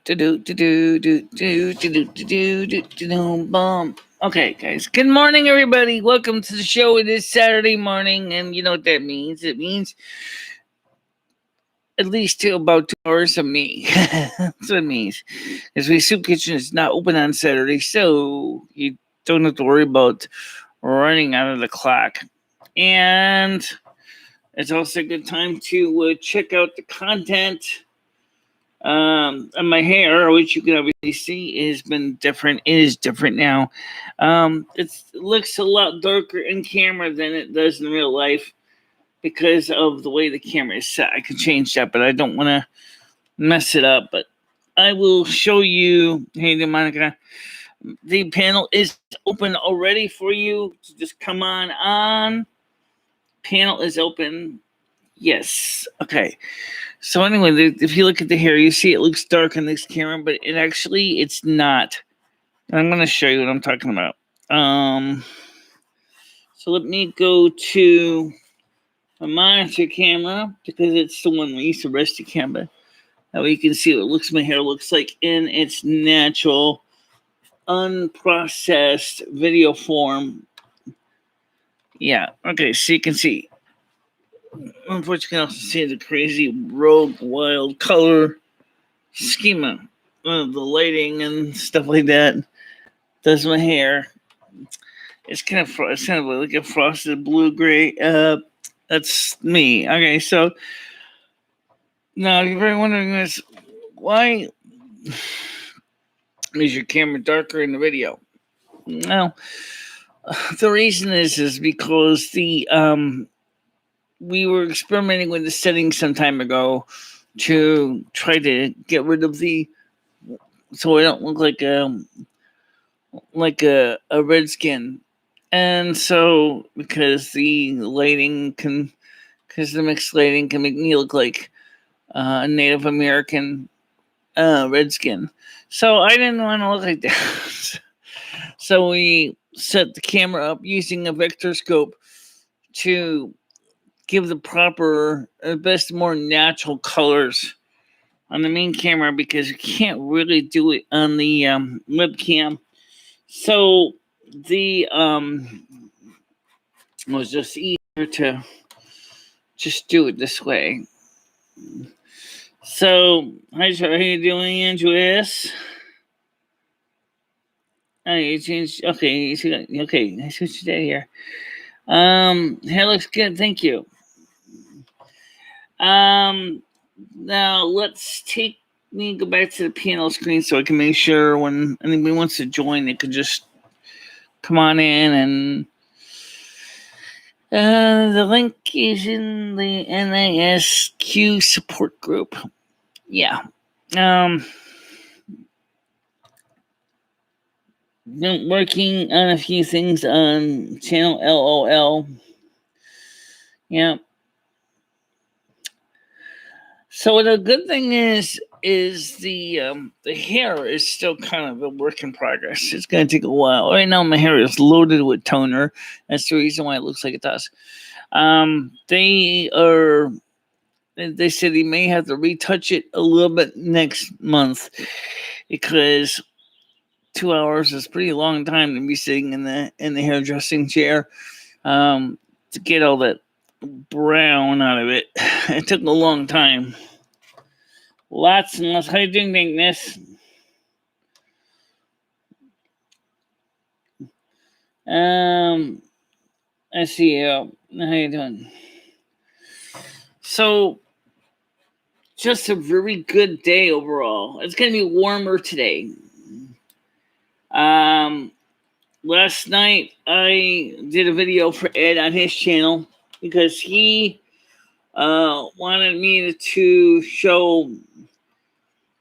Okay, guys. Good morning, everybody. Welcome to the show. It is Saturday morning, and you know what that means. It means at least about 2 hours of me. That's what it means. Because my soup kitchen is not open on Saturday, so you don't have to worry about running out of the clock. And it's also a good time to check out the content. And my hair, which you can obviously see, has been different. It is different now. It looks a lot darker in camera than it does in real life because of the way the camera is set. I could change that, but I don't want to mess it up. But I will show you. Hey, there, Monica. The panel is open already for you. So just come on. Panel is open. Yes. Okay. So anyway, if you look at the hair, you see it looks dark on this camera, but it's not. And I'm going to show you what I'm talking about. So let me go to a monitor camera because it's the one we used to rest the camera. That way you can see what my hair looks like in its natural, unprocessed video form. Yeah. Okay. So you can see. Unfortunately, you can also see the crazy, rogue, wild color schema of the lighting and stuff like that. Does my hair. It's kind of like a frosted blue gray. That's me. Okay, so now you're very wondering this: why is your camera darker in the video? Well, the reason is because we were experimenting with the settings some time ago to try to get rid of so I don't look like a redskin. And so because the mixed lighting can make me look like a Native American redskin. So I didn't want to look like that. So we set the camera up using a vector scope to give the best, more natural colors on the main camera because you can't really do it on the webcam. So it was just easier to just do it this way. So, hi, sir. How you doing, Andrew S? Oh, you changed. Okay, okay. I see what you did here. Hair looks good. Thank you. Now let's go back to the panel screen so I can make sure when anybody wants to join, they could just come on in and the link is in the NASQ support group. Yeah. Been working on a few things on channel LOL. Yeah. So the good thing is the hair is still kind of a work in progress. It's going to take a while. Right now, my hair is loaded with toner. That's the reason why it looks like it does. They said they may have to retouch it a little bit next month because 2 hours is a pretty long time to be sitting in the hairdressing chair to get all that brown out of it. It took a long time. Lots and lots. How you doing, Dankness? I see you. How you doing? So, just a very good day overall. It's going to be warmer today. Last night I did a video for Ed on his channel because he wanted me to show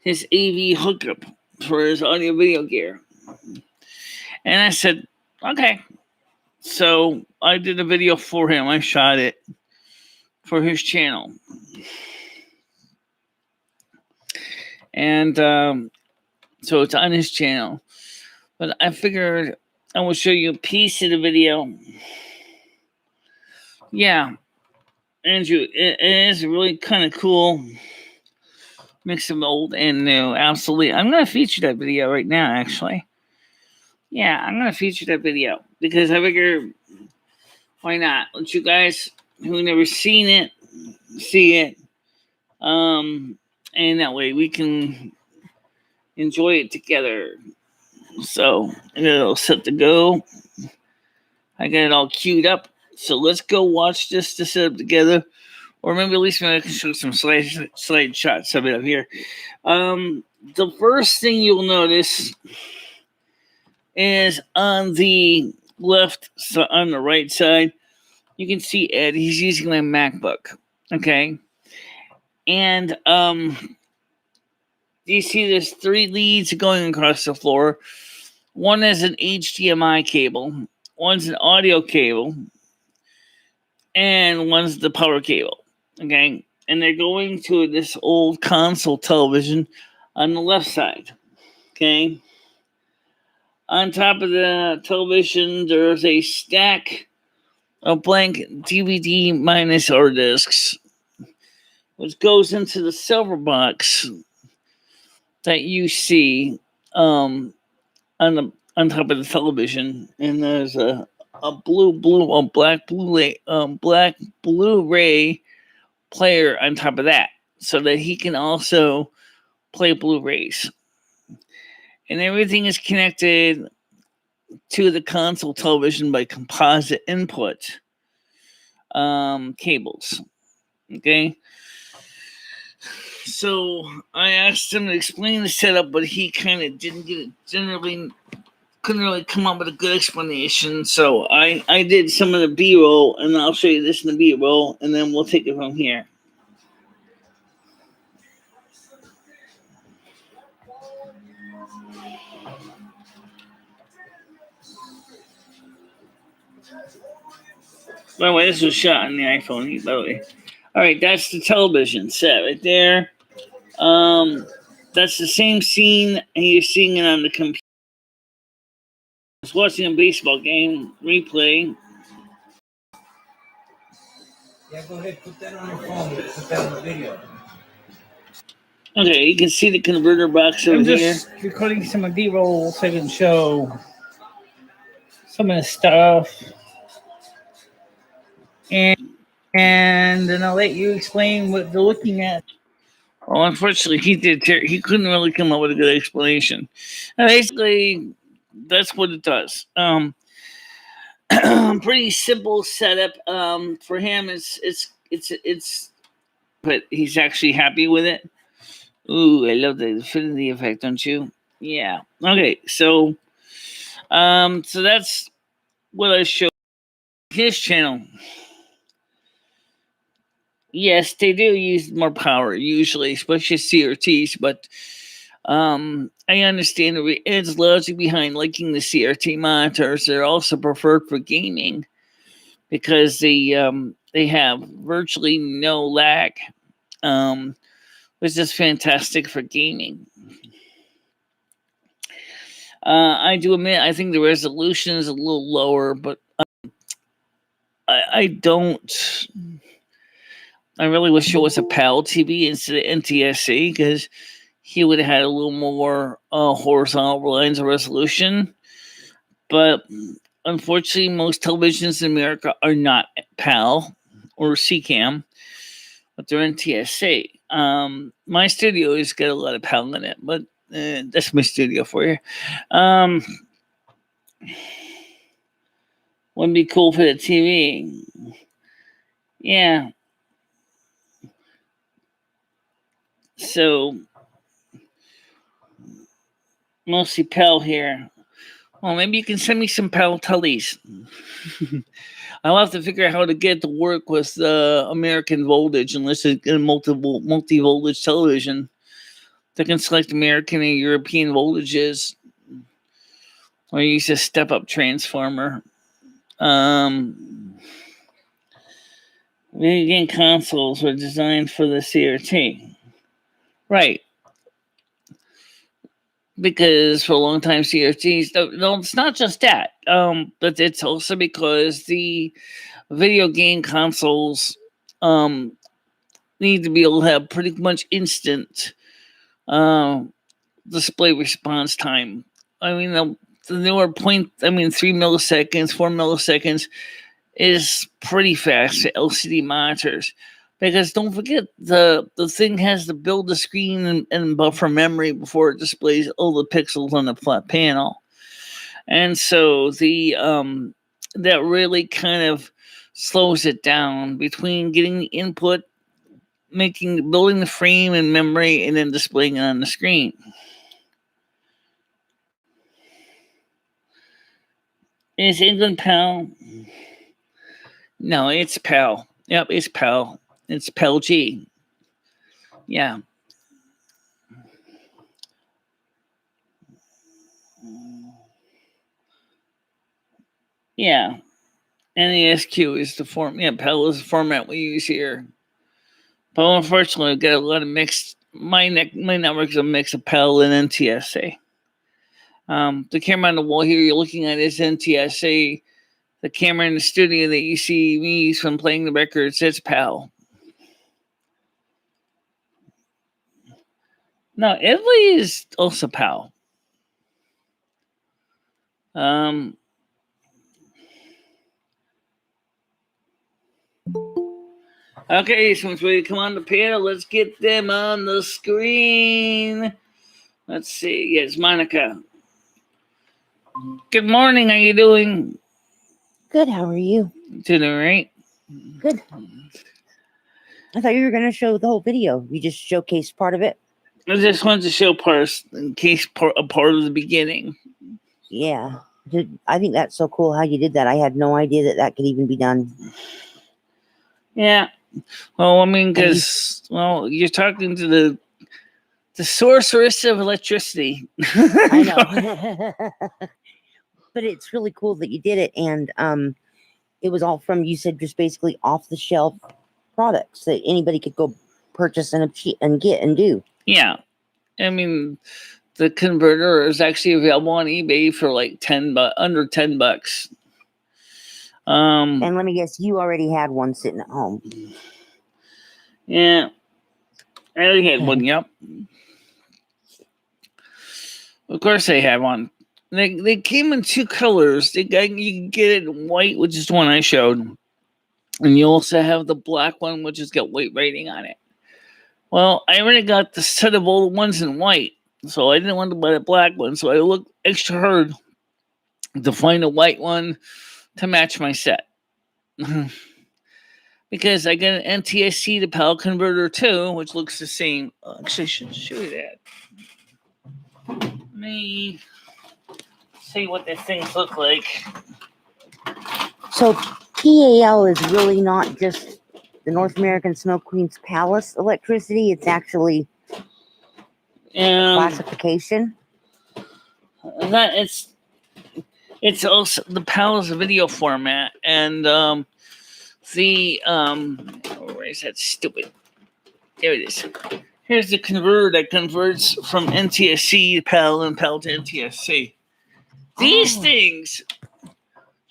his AV hookup for his audio video gear. And I said, okay. So I did a video for him. I shot it for his channel. And so it's on his channel. But I figured I will show you a piece of the video. Yeah. Andrew, it is really kind of cool Mix of old and new. Absolutely. I'm going to feature that video right now, actually. Yeah, I'm going to feature that video because I figure, why not? Let you guys who never seen it see it. And that way we can enjoy it together. So I got it all set to go. I got it all queued up. So let's go watch this to set up together. Or maybe at least I can show some slide shots of it up here. The first thing you'll notice is on the left, so on the right side, you can see Ed. He's using my MacBook. Okay. And you see there's 3 leads going across the floor. One is an HDMI cable, one's an audio cable, and one's the power cable. Okay. And they're going to this old console television on the left side. Okay. On top of the television, there's a stack of blank DVD minus R discs, which goes into the silver box that you see on top of the television, and there's a black Blu-ray player on top of that, so that he can also play Blu-rays. And everything is connected to the console television by composite input cables. Okay. So I asked him to explain the setup, but he kind of didn't get it. Couldn't really come up with a good explanation. So I did some of the B-roll, and I'll show you this in the B-roll, and then we'll take it from here. By the way, this was shot on the iPhone, by the way. All right, that's the television set right there. That's the same scene, and you're seeing it on the computer. I was watching a baseball game replay. Yeah, go ahead, put that on your phone. Put that on the video. Okay, you can see the converter box over here. I'm just recording some of B-roll so I can show some of the stuff. And then I'll let you explain what they're looking at. Well, unfortunately, he couldn't really come up with a good explanation. And basically, that's what it does. Pretty simple setup. For him, it's, but he's actually happy with it. Ooh, I love the infinity effect, don't you? Yeah. Okay, so that's what I showed his channel. Yes, they do use more power usually, especially CRTs, but I understand Ed's logic behind liking the CRT monitors. They're also preferred for gaming because they have virtually no lag, which is fantastic for gaming. I do admit I think the resolution is a little lower, but I don't. I really wish it was a PAL TV instead of NTSC, because he would have had a little more horizontal lines of resolution. But unfortunately, most televisions in America are not PAL or CCAM, but they're NTSC. My studio has got a lot of PAL in it, but that's my studio for you. Wouldn't be cool for the TV. Yeah. So, mostly PAL here. Well, maybe you can send me some PAL tellies. I'll have to figure out how to get it to work with the American voltage, unless it's a multi-voltage television that can select American and European voltages, or use a step-up transformer. Video game consoles were designed for the CRT. Right. Because for a long time, CRTs, no, it's not just that. But it's also because the video game consoles need to be able to have pretty much instant display response time. I mean, the newer 3 milliseconds, 4 milliseconds is pretty fast for LCD monitors. Because don't forget, the thing has to build the screen and buffer memory before it displays all the pixels on the flat panel. And so that really kind of slows it down between getting the input, building the frame and memory, and then displaying it on the screen. Is England PAL? No, it's PAL. Yep, it's PAL. It's PAL G. Yeah. Yeah. NASQ is the form. Yeah, PAL is the format we use here. But unfortunately, I've got a lot of mixed. My network is a mix of PAL and NTSA. The camera on the wall here you're looking at is NTSA. The camera in the studio that you see me use when playing the records, it's PAL. No, Italy is also PAL. Okay, someone's ready to come on the panel. Let's get them on the screen. Let's see. Yes, Monica. Good morning. How you doing? Good. How are you? Doing all right. Good. I thought you were going to show the whole video. You just showcased part of it. I just wanted to show parts in case a part of the beginning. Yeah. I think that's so cool how you did that. I had no idea that could even be done. Yeah. Well, I mean, because you're talking to the sorceress of electricity. I know. But it's really cool that you did it, and it was all from, you said, just basically off the shelf products that anybody could go purchase and get and do. Yeah. I mean, the converter is actually available on eBay for like under $10. And let me guess, you already had one sitting at home. Yeah, I already had one. Yep, of course I had one. They came in two colors. You can get it in white, which is the one I showed, and you also have the black one, which has got white writing on it. Well, I already got the set of all the ones in white, so I didn't want to buy the black one. So I looked extra hard to find a white one to match my set. Because I got an NTSC to PAL converter too, which looks the same. Actually, I should show you that. Let me see what these things look like. So PAL is really not just the North American Snow Queen's Palace electricity. It's actually classification. It's also the PAL is a video format, and where is that stupid? There it is. Here's the converter that converts from NTSC to PAL and PAL to NTSC. These things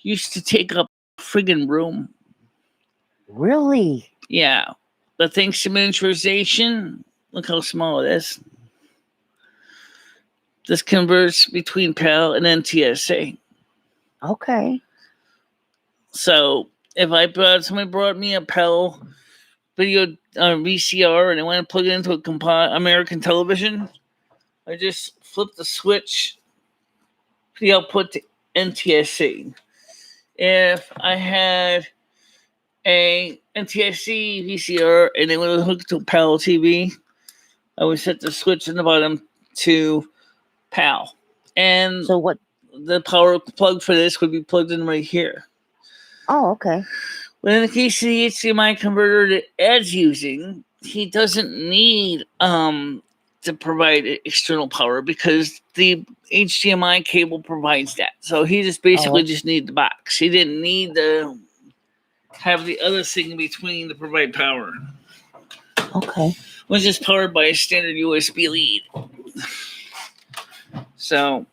used to take up a friggin' room. Really? Yeah. But thanks to miniaturization, look how small it is. This converts between PAL and NTSC. Okay. So if somebody brought me a PAL video VCR and I want to plug it into a American television, I just flip the switch for the output to NTSC. If I had a NTSC VCR and they would hook to PAL TV, I would set the switch in the bottom to PAL. And so what? The power plug for this would be plugged in right here. Oh, okay. But in the case of the HDMI converter that Ed's using, he doesn't need to provide external power because the HDMI cable provides that. So he just basically just needs the box. He didn't need to have the other thing in between to provide power. Okay. Which is powered by a standard USB lead. So,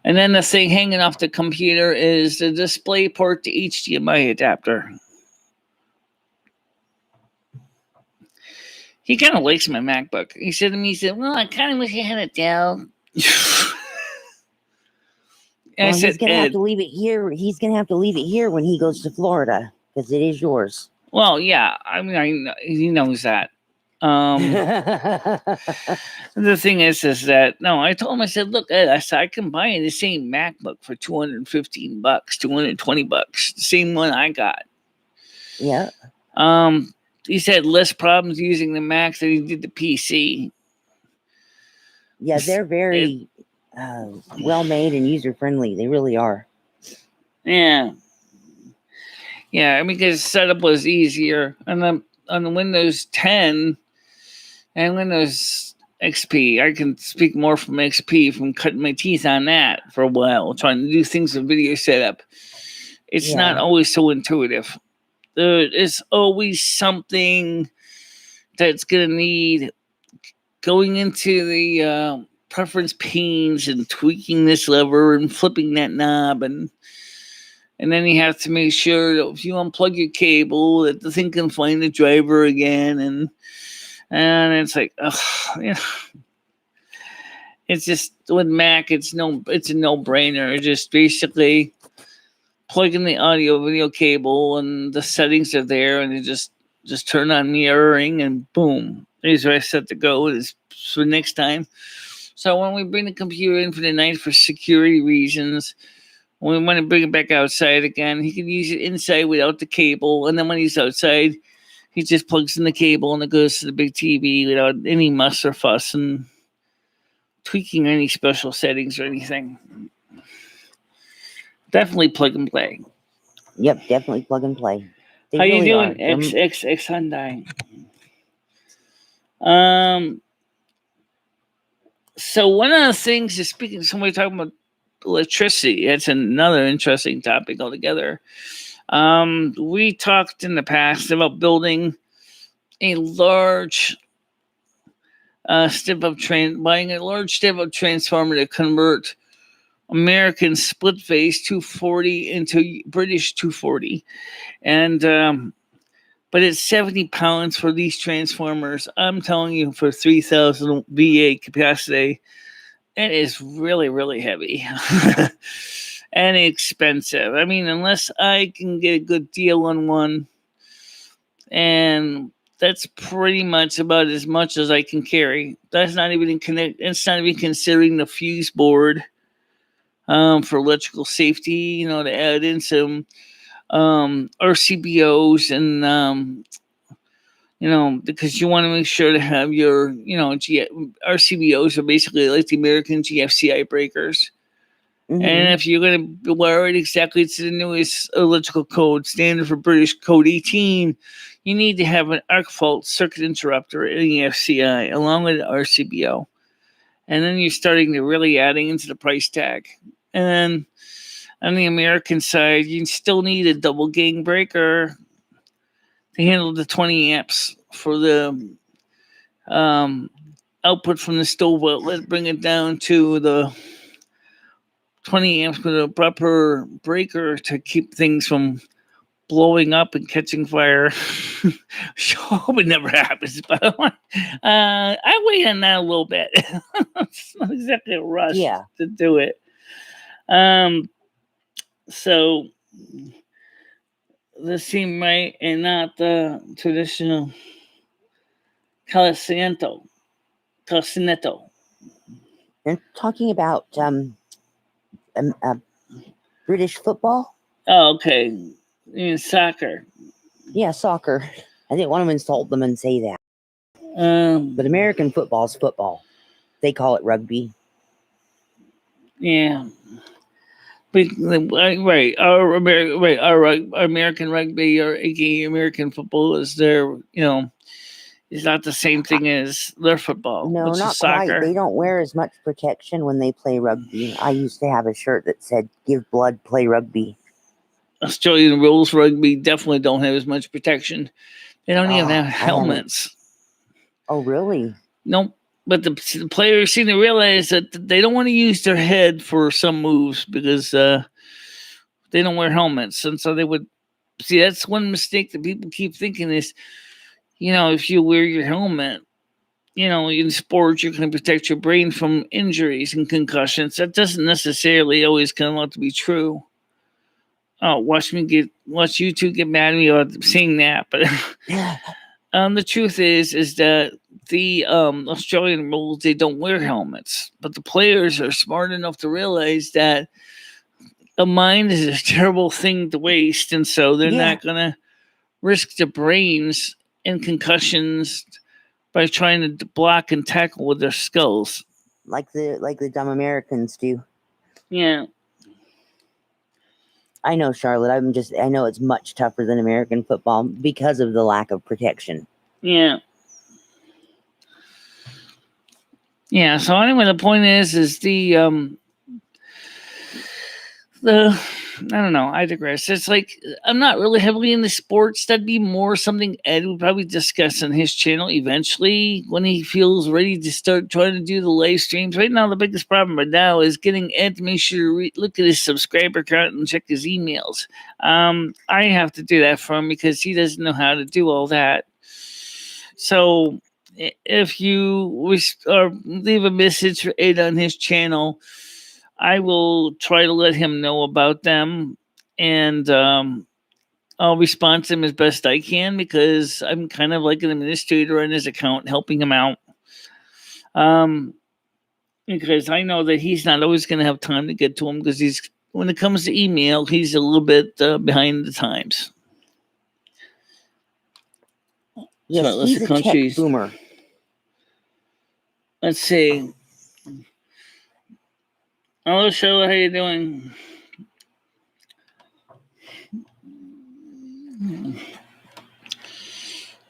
and then the thing hanging off the computer is the display port to HDMI adapter. He kind of likes my MacBook. He said to me, he said, "Well, I kind of wish I had a Dell." And I Well, said, he's gonna have "Ed, to leave it here. He's gonna have to leave it here when he goes to Florida because it is yours. well, yeah. I mean, he knows that." The thing is that no, I told him, I said, "Look, Ed, I said I can buy you the same MacBook for $215, $220, the same one I got." Yeah. He's had less problems using the Mac than he did the PC. Yeah, they're very well made and user friendly. They really are. Yeah. Yeah, I mean, because setup was easier on the Windows 10 and Windows XP. I can speak more from XP from cutting my teeth on that for a while, trying to do things with video setup. It's not always so intuitive. There is always something that's going to need going into the preference panes and tweaking this lever and flipping that knob, and then you have to make sure that if you unplug your cable that the thing can find the driver again, and it's like, ugh, you know, it's just with Mac, it's a no-brainer. Just basically plug in the audio video cable and the settings are there, and you just turn on mirroring and boom, there's where I set to go. Is for next time. So when we bring the computer in for the night for security reasons, when we want to bring it back outside again, he can use it inside without the cable. And then when he's outside, he just plugs in the cable and it goes to the big TV without any muss or fuss and tweaking any special settings or anything. Definitely plug and play. Yep, definitely plug and play. How you doing, XXX Hyundai? So one of the things is, speaking of somebody talking about electricity, that's another interesting topic altogether. We talked in the past about building a large buying a large step-up transformer to convert American split phase 240 into British 240, and but it's 70 pounds for these transformers. I'm telling you, for 3,000 VA capacity, it is really, really heavy and expensive. I mean, unless I can get a good deal on one, and that's pretty much about as much as I can carry. That's not even It's not even considering the fuse board for electrical safety. To add in some RCBOs and because you want to make sure to have your RCBOs are basically like the American GFCI breakers. Mm-hmm. And if you're going to wire it exactly to the newest electrical code standard for British Code 18, you need to have an arc fault circuit interrupter in the FCI along with an RCBO. And then you're starting to really adding into the price tag. And then on the American side, you still need a double gang breaker to handle the 20 amps for the output from the stove outlet, bring it down to the 20 amps with a proper breaker to keep things from blowing up and catching fire. Hope it never happens, but I wait on that a little bit. It's not exactly a rush to do it. So this seemed right and not the traditional Calicinetto. They're talking about British football. Oh, okay. In soccer. Yeah, soccer. I didn't want to insult them and say that. But American football is football. They call it rugby. Yeah. Right. Our American rugby or aka American football is their, is not the same thing as their football. No, which not is soccer. Quite. They don't wear as much protection when they play rugby. I used to have a shirt that said, "Give blood, play rugby." Australian rules rugby definitely don't have as much protection. They don't even have helmets. Oh, really? Nope. But the players seem to realize that they don't want to use their head for some moves because they don't wear helmets. And so they would see, that's one mistake that people keep thinking is if you wear your helmet, in sports, you can protect your brain from injuries and concussions. That doesn't necessarily always come out to be true. Oh, watch you two get mad at me about saying that, but the truth is that the Australian rules, they don't wear helmets, but the players are smart enough to realize that a mind is a terrible thing to waste, and so they're Yeah. not gonna risk their brains and concussions by trying to block and tackle with their skulls. Like the dumb Americans do. Yeah. I know, Charlotte. I know it's much tougher than American football because of the lack of protection. Yeah. Yeah. So anyway, the point is I don't know. I digress. It's like I'm not really heavily into sports. That'd be more something Ed would probably discuss on his channel eventually when he feels ready to start trying to do the live streams. Right now, the biggest problem right now is getting Ed to make sure to look at his subscriber count and check his emails. I have to do that for him because he doesn't know how to do all that. So if you leave a message for Ed on his channel, I will try to let him know about them, and I'll respond to him as best I can because I'm kind of like an administrator on his account, helping him out. Because I know that he's not always going to have time to get to him because when it comes to email, he's a little bit behind the times. Yes, so he's a tech boomer. Let's see. Hello, Sheila. How you doing?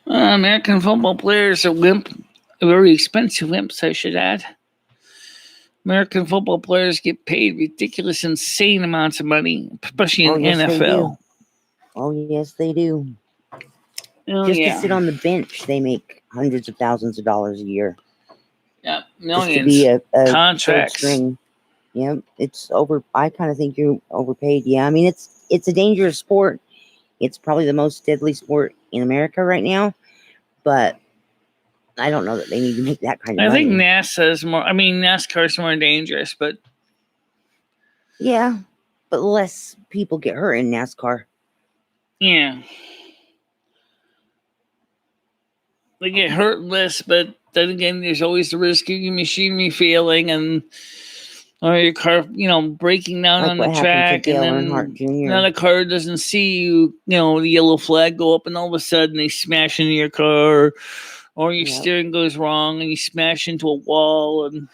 American football players are very expensive wimps, I should add. American football players get paid ridiculous, insane amounts of money, especially in NFL. Oh, yes, they do. Oh, Just yeah. to sit on the bench, they make hundreds of thousands of dollars a year. Yeah, millions. Just to be a contracts. Third string. Yeah, it's over. I kind of think you're overpaid. Yeah, I mean, it's a dangerous sport. It's probably the most deadly sport in America right now, but I don't know that they need to make that kind of money. I think NASCAR is more dangerous, but yeah, but less people get hurt in NASCAR. Yeah, they get hurt less, but then again, there's always the risk of your machinery failing or your car, breaking down Like on what the track, happened to Dale and Earnhardt Jr. then another car doesn't see you, the yellow flag go up, and all of a sudden they smash into your car, or your steering goes wrong and you smash into a wall. And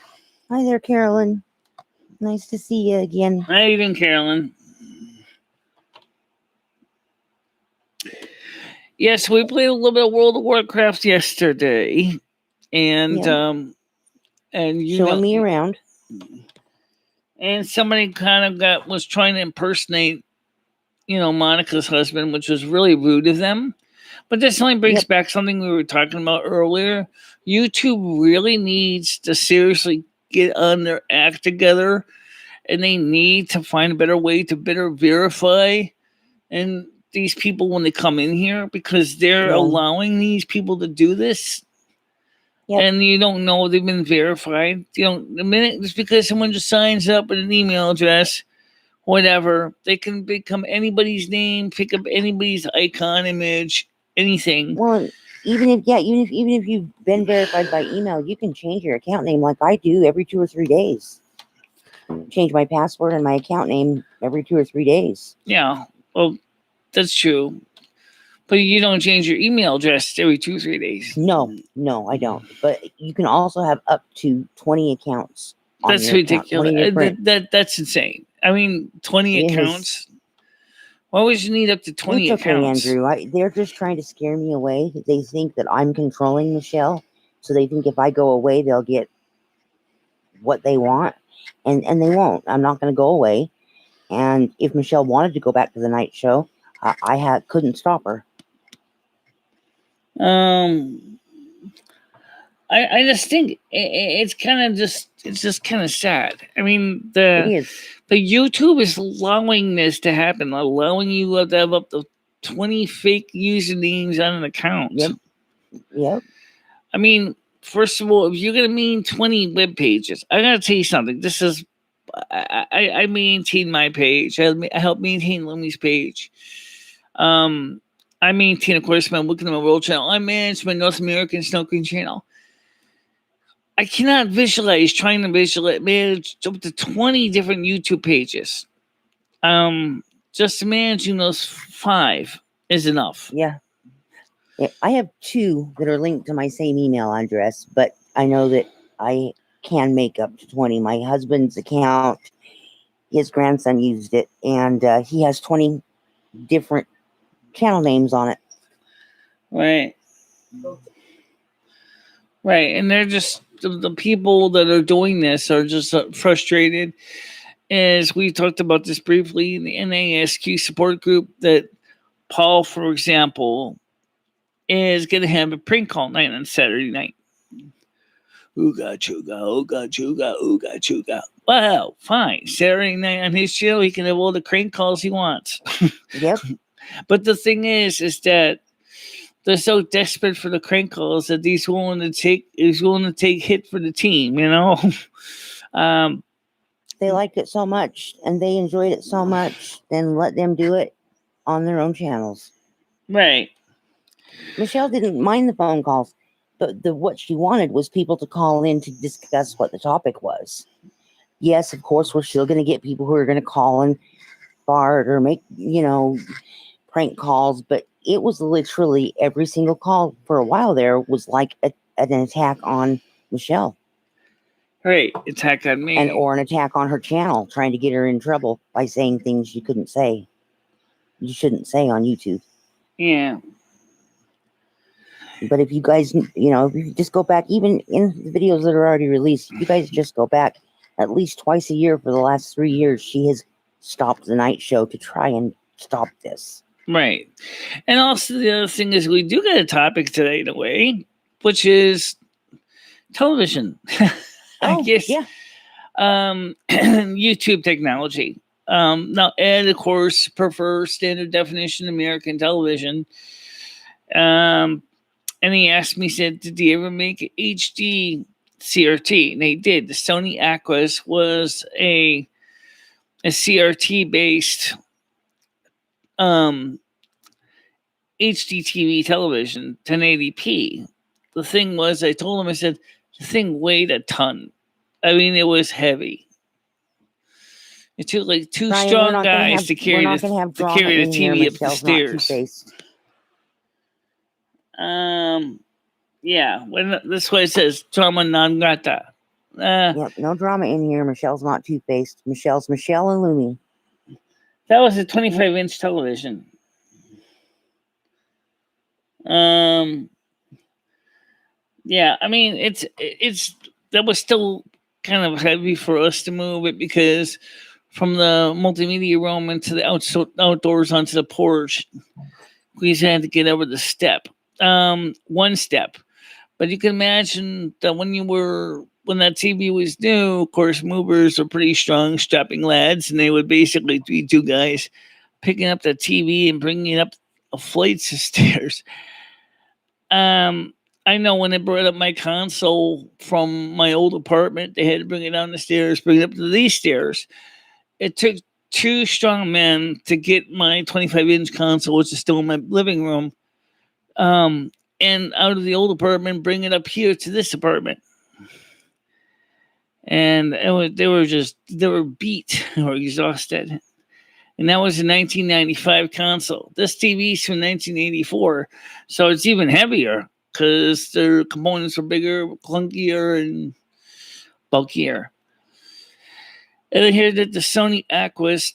hi there, Carolyn. Nice to see you again. How you doing, Carolyn? Yes, we played a little bit of World of Warcraft yesterday, and you showing me around. And somebody kind of was trying to impersonate, Monica's husband, which was really rude of them. But this only brings back something we were talking about earlier. YouTube really needs to seriously get on their act together, and they need to find a better way to better verify and these people when they come in here, because they're allowing these people to do this. And you don't know they've been verified. The minute just because someone just signs up with an email address, whatever, they can become anybody's name, pick up anybody's icon, image, anything. Well, even if you've been verified by email, you can change your account name like I do every 2 or 3 days. Change my password and my account name every 2 or 3 days. Yeah, well, that's true. But you don't change your email address every 2 or 3 days. No, I don't. But you can also have up to 20 accounts. That's ridiculous. That's insane. I mean, 20 accounts. Why would you need up to 20 accounts? Andrew. They're just trying to scare me away. They think that I'm controlling Michelle. So they think if I go away, they'll get what they want. And they won't. I'm not going to go away. And if Michelle wanted to go back to the night show, I couldn't stop her. I just think it's just kind of sad. I mean, the YouTube is allowing this to happen, allowing you to have up to 20 fake usernames on an account. Yep. Yep. I mean, first of all, if you're gonna mean 20 web pages, I gotta tell you something. This is I maintain my page. I help maintain Lumi's page. I maintain, of course, my Looking at My World channel. I manage my North American Snorkeling channel. I cannot visualize trying to manage up to 20 different YouTube pages. Just managing those 5 is enough. Yeah. I have 2 that are linked to my same email address, but I know that I can make up to 20. My husband's account, his grandson used it, and he has 20 different channel names on it. Right. Right. And they're just the people that are doing this are just frustrated. As we talked about this briefly in the NASQ support group, that Paul, for example, is going to have a prank call night on Saturday night. Ooga chooga, ooga chooga, ooga chooga. Wow, fine. Saturday night on his channel, he can have all the crank calls he wants. Yep. But the thing is that they're so desperate for the crank calls that he's willing to take hit for the team, you know. They liked it so much and they enjoyed it so much, then let them do it on their own channels. Right. Michelle didn't mind the phone calls, but what she wanted was people to call in to discuss what the topic was. Yes, of course, we're still going to get people who are going to call and fart or make, prank calls, but it was literally every single call for a while there was like an attack on Michelle. Right. Attack on me. Or an attack on her channel, trying to get her in trouble by saying things you shouldn't say on YouTube. Yeah. But if you guys, if you just go back, even in the videos that are already released, you guys just go back at least twice a year for the last 3 years, she has stopped the night show to try and stop this. Right. And also the other thing is we do get a topic today in a way, which is television. I guess. Yeah. YouTube technology. Now Ed, of course, prefers standard definition American television. And he asked me, said, did they ever make HD CRT? And they did. The Sony Aquas was a CRT based HD TV television, 1080p. The thing was, I told him, I said, the thing weighed a ton. I mean, it was heavy. It took like 2 Ryan, strong guys to carry the TV up the stairs. Yeah. When this way it says drama non grata. Yep, no drama in here. Michelle's not two-faced. Michelle's Michelle and Lumi. That was a 25-inch television. Yeah, I mean it's that was still kind of heavy for us to move it because from the multimedia room into the outdoors onto the porch, we had to get over the step. 1 step. But you can imagine that when that TV was new, of course, movers are pretty strong, strapping lads, and they would basically be 2 guys picking up the TV and bringing it up a flights of stairs. I know when they brought up my console from my old apartment, they had to bring it down the stairs, bring it up to these stairs. It took 2 strong men to get my 25-inch console, which is still in my living room, and out of the old apartment, bring it up here to this apartment. And they were beat or exhausted. And that was a 1995 console. This TV's from 1984, so it's even heavier because their components are bigger, clunkier, and bulkier. And I hear that the Sony Aquas,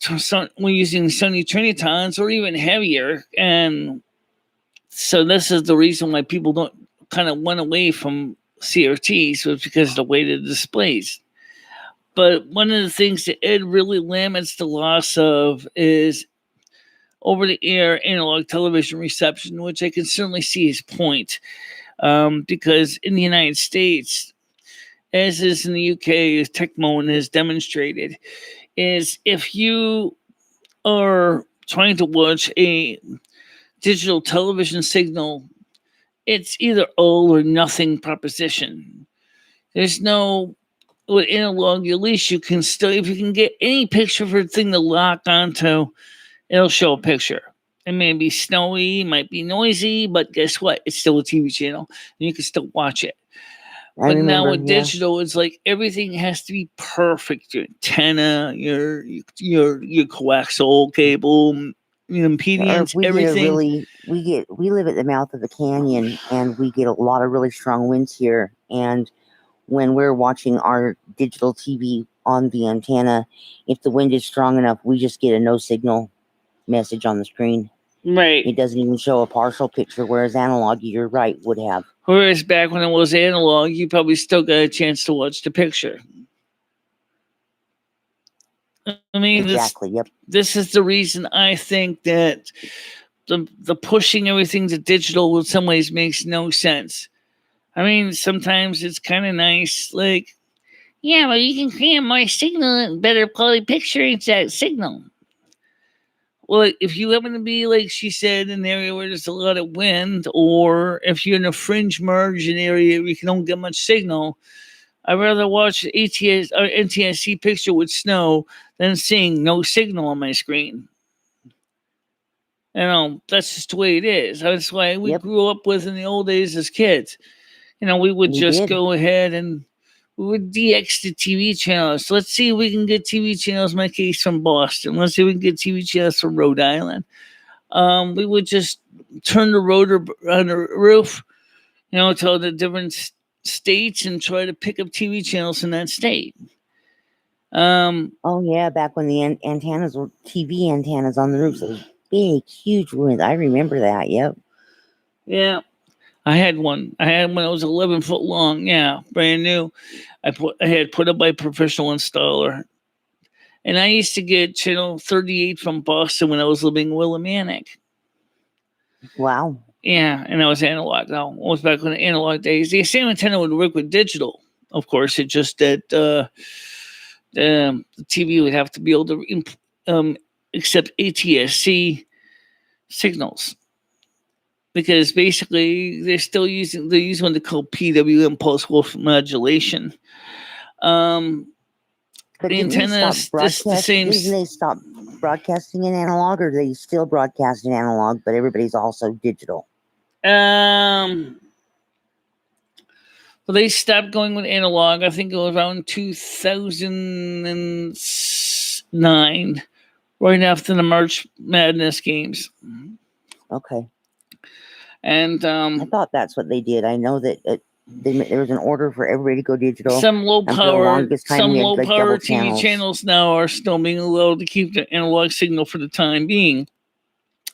we're using Sony Trinitons, are even heavier. And so this is the reason why people don't kind of went away from CRTs, was because of the weight of the displays. But one of the things that Ed really laments the loss of is over-the-air analog television reception, which I can certainly see his point. Because in the United States, as is in the UK, as Tecmo has demonstrated, is if you are trying to watch a digital television signal it's either all or nothing proposition. There's no with analog. At least you can still, if you can get any picture for a thing to lock onto, it'll show a picture. It may be snowy, might be noisy, but guess what? It's still a TV channel, and you can still watch it. I But now remember. with Yeah. digital, it's like everything has to be perfect. Your antenna, your coaxial cable, your Or if impedance, we get a everything. really, we live at the mouth of a canyon, and we get a lot of really strong winds here. And when we're watching our digital TV on the antenna, if the wind is strong enough, we just get a no signal message on the screen. Right. It doesn't even show a partial picture, whereas analog, you're right, would have. Whereas back when it was analog, you probably still got a chance to watch the picture. I mean, Exactly. Yep. this is the reason I think that the pushing everything to digital in some ways makes no sense. I mean, sometimes it's kind of nice, like, yeah, but you can create more signal and better quality picture exact signal. Well, if you happen to be, like she said, in an area where there's a lot of wind, or if you're in a fringe margin area where you don't get much signal, I'd rather watch ATS or NTSC picture with snow than seeing no signal on my screen. You know, that's just the way it is. That's why we Yep. grew up with in the old days as kids. You know, we would We just did. go ahead and we would DX the TV channels. So let's see if we can get TV channels, in my case, from Boston. Let's see if we can get TV channels from Rhode Island. We would just turn the rotor on the roof, you know, to the different states and try to pick up TV channels in that state. Oh yeah, back when the antennas were TV antennas on the roofs, those big, huge ones. I remember that. Yep. Yeah. I had one. I had one that was 11 foot long. Yeah, brand new. I had put up by a professional installer, and I used to get channel 38 from Boston when I was living in Willimantic. Wow. Yeah, and I was analog. Now it was back in the analog days. The same antenna would work with digital, of course. It just that the TV would have to be able to accept ATSC signals. Because basically they use one they call PWM, pulse width modulation. But The didn't they antenna stop is the same. Didn't they stop broadcasting in analog, or they still broadcast in analog, but everybody's also digital? Well, they stopped going with analog. I think it was around 2009, right after the March Madness games. Okay. And I thought that's what they did. I know that there was an order for everybody to go digital. some low and for the power, longest time, some we had, low like, power double TV channels now are still being allowed to keep the analog signal for the time being.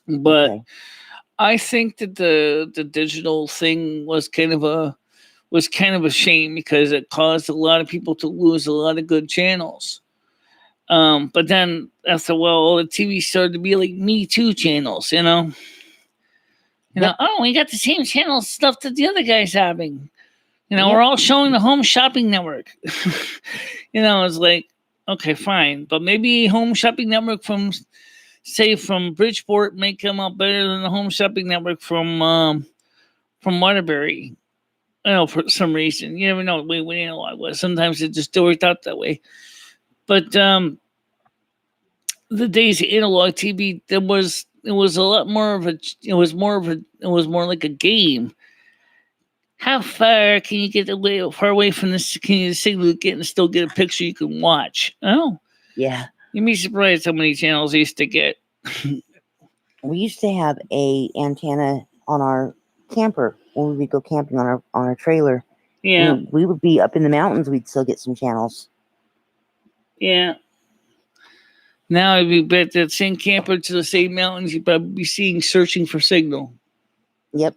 But Okay. I think that the digital thing was kind of a shame because it caused a lot of people to lose a lot of good channels. But then after a while, the TV started to be like Me Too channels, you know. You know, oh, we got the same channel stuff that the other guy's having. You know, Yep. we're all showing the Home Shopping Network. You know, it's like, okay, fine, but maybe Home Shopping Network from Bridgeport may come out better than the Home Shopping Network from Waterbury. You know, for some reason, you never know the way what analog was. Sometimes it just worked out that way. But the days of analog TV, it was a lot more of a. It was more like a game. How far can you get far away from this? Can you signal get and still get a picture you can watch? Oh, Yeah. you'd be surprised how many channels I used to get. We used to have a antenna on our camper when we would go camping on our trailer. Yeah, And we would be up in the mountains. We'd still get some channels. yeah. Now if you bet that same camper to the same mountains, you'd probably be searching for signal. Yep.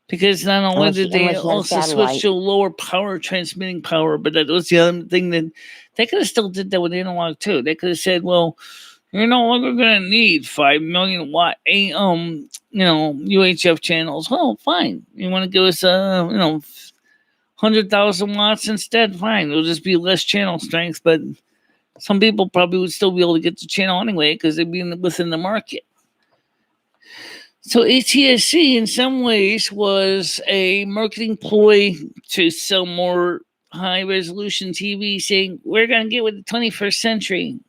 Because not only Unless did you they had a also satellite. switch to lower power transmitting power, but that was the other thing that they could have still did that with analog too. They could have said, well, you're no longer going to need 5 million watt UHF channels. Well, fine. You want to give us 100,000 watts instead? Fine. It'll just be less channel strength, but some people probably would still be able to get the channel anyway because they'd be within the market. So ATSC in some ways was a marketing ploy to sell more high resolution TV, saying we're going to get with the 21st century.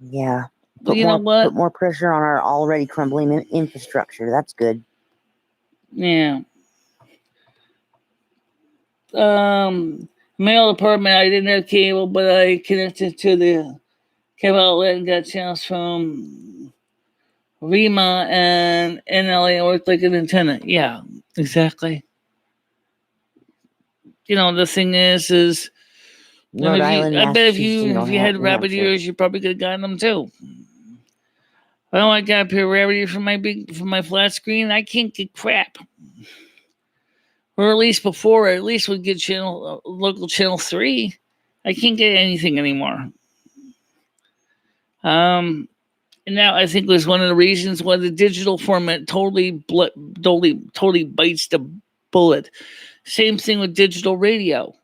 Yeah. But you know what? Put more pressure on our already crumbling infrastructure. That's good. Yeah. Mail department, I didn't have cable, but I connected to the cable outlet and got channels from Rima and NLA worked like an antenna. Yeah, exactly. You know, the thing is Rhode Island, I bet if Massachusetts, you had New rabbit Hampshire. ears, you probably could have gotten them too. Well, I got a pair of rabbit ears from my flat screen. I can't get crap. Or at least before, at least would get local channel 3. I can't get anything anymore. And now I think was one of the reasons why the digital format totally bites the bullet. Same thing with digital radio.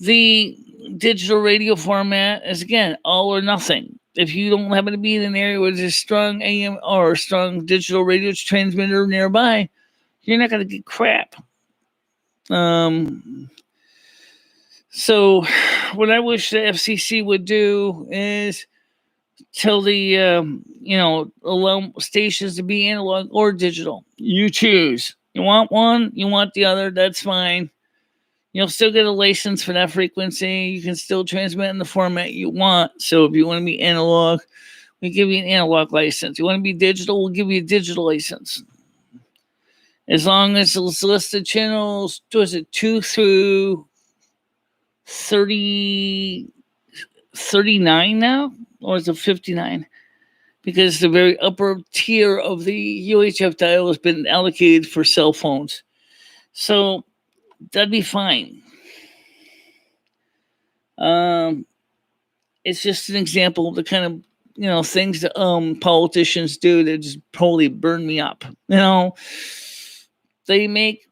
The digital radio format is again all or nothing. If you don't happen to be in an area where there's a strong AM or a strong digital radio transmitter nearby, you're not going to get crap. So what I wish the FCC would do is tell the allow stations to be analog or digital. You choose. You want one, you want the other, that's fine. You'll still get a license for that frequency. You can still transmit in the format you want. So if you want to be analog, we give you an analog license. You want to be digital, we'll give you a digital license. As long as it's listed channels, was it 2 through 39 now? Or is it 59? Because the very upper tier of the UHF dial has been allocated for cell phones. So that'd be fine. It's just an example of the kind of things that politicians do that just totally burn me up. They make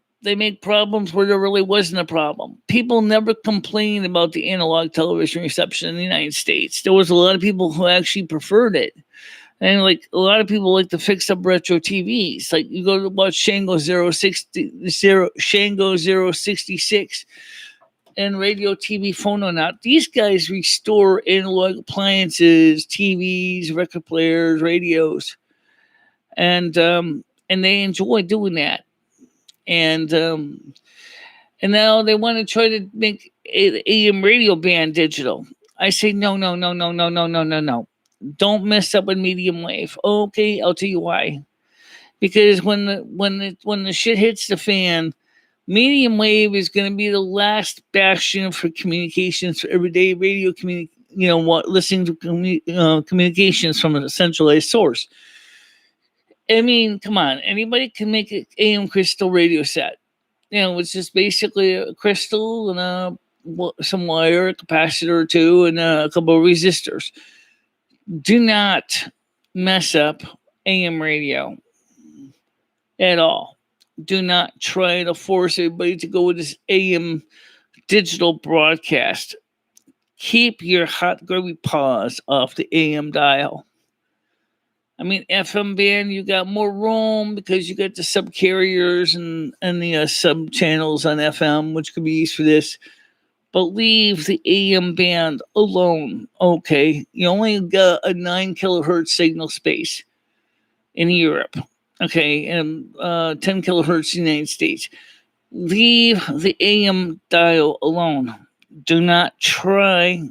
problems where there really wasn't a problem. People never complained about the analog television reception in the United States. There was a lot of people who actually preferred it. And like a lot of people like to fix up retro TVs. Like you go to watch Shango 066 and Radio TV Phononaut. These guys restore analog appliances, TVs, record players, radios. And they enjoy doing that. And now they want to try to make AM radio band digital. I say no. Don't mess up with medium wave. Okay, I'll tell you why. Because when the shit hits the fan, medium wave is going to be the last bastion for communications for everyday radio listening to communications from a centralized source. I mean, come on, anybody can make an AM crystal radio set. It's just basically a crystal and some wire, a capacitor or two, and a couple of resistors. Do not mess up AM radio at all. Do not try to force everybody to go with this AM digital broadcast. Keep your hot grubby paws off the AM dial. I mean, FM band, you got more room because you got the subcarriers and the sub channels on FM, which could be used for this. But leave the AM band alone, okay? You only got a 9 kilohertz signal space in Europe, okay, and 10 kilohertz in the United States. Leave the AM dial alone. Do not try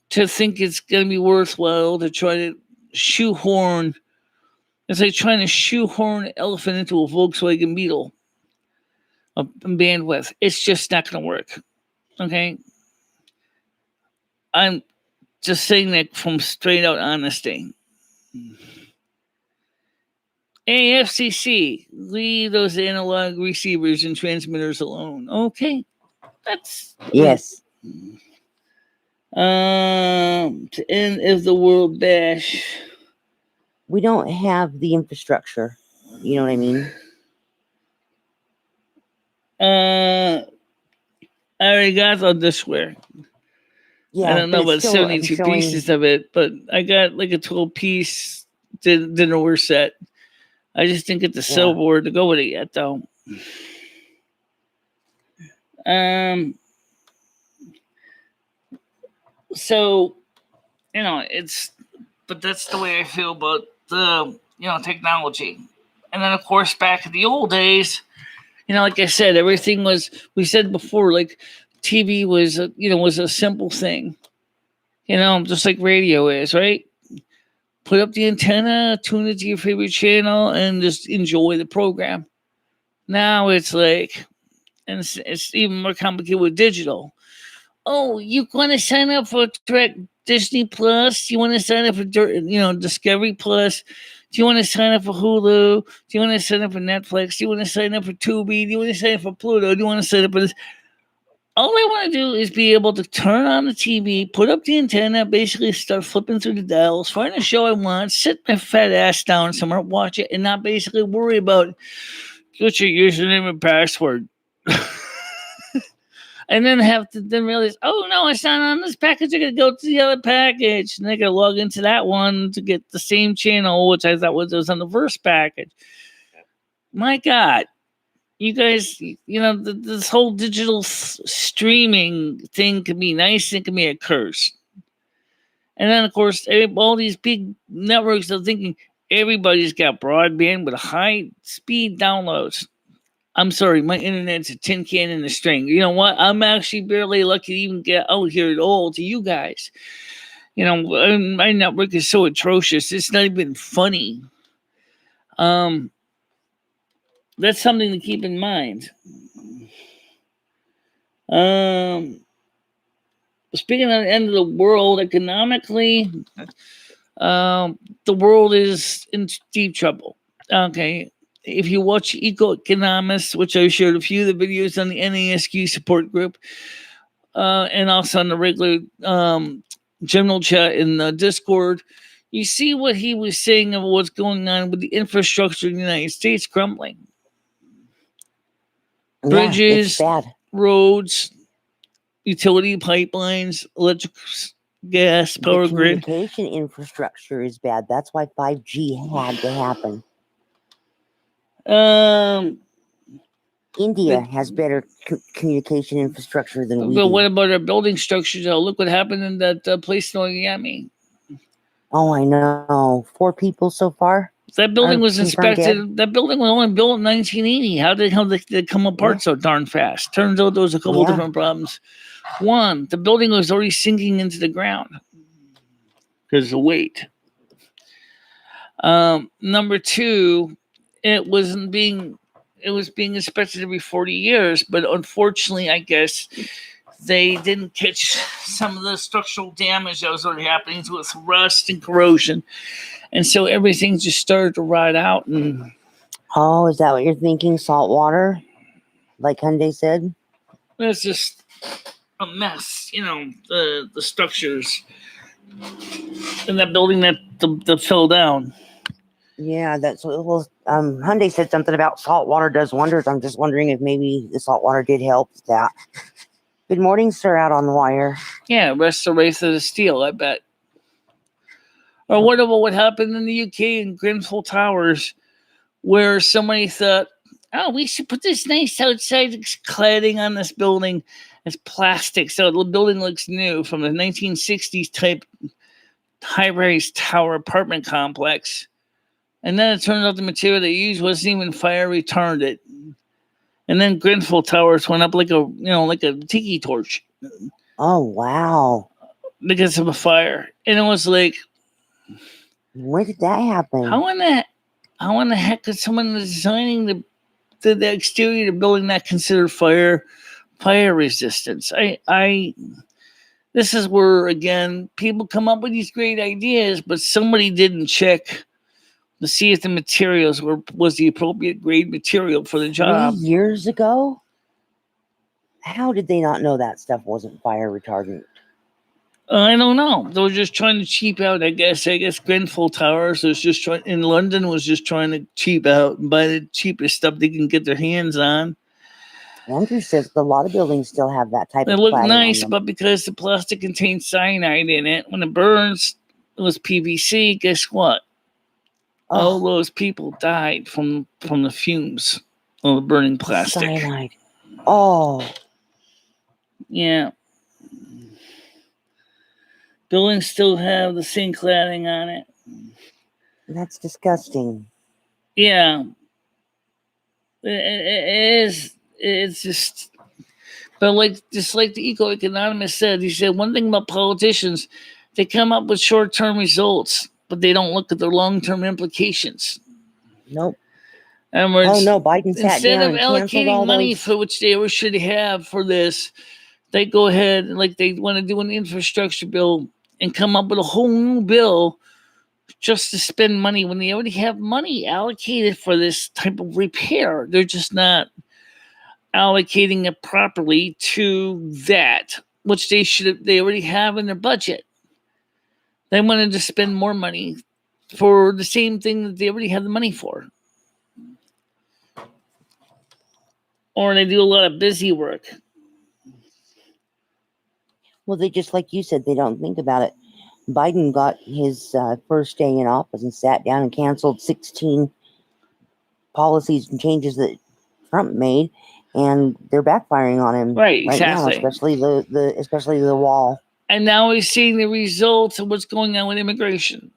to think it's going to be worthwhile to try to shoehorn. It's like trying to shoehorn an elephant into a Volkswagen Beetle. A bandwidth. It's just not going to work. Okay? I'm just saying that from straight out honesty. AFCC, leave those analog receivers and transmitters alone. Okay? That's... Yes. To end of the world bash. We don't have the infrastructure. You know what I mean? Arigato dishware. Yeah, I don't know but about it's still 72 showing- pieces of it, but I got like a 12-piece dinnerware set. I just didn't get the silverware to go with it yet, though. So, but that's the way I feel about the, technology. And then, of course, back in the old days, like I said, everything was, we said before, like TV was, was a simple thing, just like radio is, right? Put up the antenna, tune it to your favorite channel, and just enjoy the program. Now it's like, and it's even more complicated with digital. Oh, you want to sign up for Disney Plus? You want to sign up for Discovery Plus? Do you want to sign up for Hulu? Do you want to sign up for Netflix? Do you want to sign up for Tubi? Do you want to sign up for Pluto? Do you want to sign up for this? All I want to do is be able to turn on the TV, put up the antenna, basically start flipping through the dials, find a show I want, sit my fat ass down somewhere, watch it, and not basically worry about what's your username and password. And then have to then realize, oh no, it's not on this package. I gotta go to the other package, and I gotta log into that one to get the same channel, which I thought was on the first package. My God, you guys, this whole digital streaming thing can be nice, and it can be a curse. And then, of course, all these big networks are thinking everybody's got broadband with high speed downloads. I'm sorry, my internet's a tin can in a string. You know what? I'm actually barely lucky to even get out here at all to you guys. My network is so atrocious. It's not even funny. That's something to keep in mind. Speaking of the end of the world economically, the world is in deep trouble. Okay. If you watch Eco-Economists, which I shared a few of the videos on the NASQ support group, and also on the regular general chat in the Discord, you see what he was saying of what's going on with the infrastructure in the United States crumbling. Bridges, roads, utility pipelines, electric, gas, power grid. Communication infrastructure is bad. That's why 5G had to happen. India has better communication infrastructure than we do. But what about our building structures? Oh, look what happened in that place in Miami. Oh, I know. 4 people so far. That building was inspected. That building was only built in 1980. How the hell did it come apart so darn fast? Turns out there was a couple different problems. One, the building was already sinking into the ground because of the weight. Number 2, it was being inspected every 40 years, but unfortunately, I guess they didn't catch some of the structural damage that was already happening with rust and corrosion, and so everything just started to rot out. And oh, is that what you're thinking? Salt water, like Hyundai said? It's just a mess, the structures in that building that fell down. Yeah, that's well. Hyundai said something about salt water does wonders. I'm just wondering if maybe the salt water did help that. Good morning, sir, out on the wire. Yeah, restoration of the steel, I bet. Or what about what happened in the UK in Grenfell Towers, where somebody thought, oh, we should put this nice outside cladding on this building as plastic so the building looks new, from the 1960s type high-rise tower apartment complex. And then it turned out the material they used wasn't even fire retardant. And then Grenfell Towers went up like a tiki torch. Oh, wow. Because of a fire. And it was like, where did that happen? How in the heck could someone designing the exterior of the building not consider fire resistance? This is where, again, people come up with these great ideas, but somebody didn't check to see if the materials was the appropriate grade material for the job. 3 years ago? How did they not know that stuff wasn't fire retardant? I don't know. They were just trying to cheap out, I guess. Grenfell Towers was just in London was just trying to cheap out and buy the cheapest stuff they can get their hands on. Andrew says a lot of buildings still have that type of. They look nice, but because the plastic contains cyanide in it, when it burns, it was PVC. Guess what? all Oh, those people died from the fumes of the burning plastic. cyanide. Oh, Yeah. Buildings still have the same cladding on it. that's disgusting. Yeah. It is. It's just. But just like the eco-economist said, he said one thing about politicians, they come up with short-term results, but they don't look at the long-term implications. Nope. And Oh no, Biden sat instead down of and canceled allocating all money those. for which they should have for this, they go ahead and like they want to do an infrastructure bill and come up with a whole new bill just to spend money when they already have money allocated for this type of repair. They're just not allocating it properly to that, which they already have in their budget. They wanted to spend more money for the same thing that they already have the money for. Or they do a lot of busy work. Well, they just like you said, they don't think about it. Biden got his first day in office and sat down and canceled 16 policies and changes that Trump made, and they're backfiring on him Right, now, exactly. especially the wall. And now he's seeing the results of what's going on with immigration.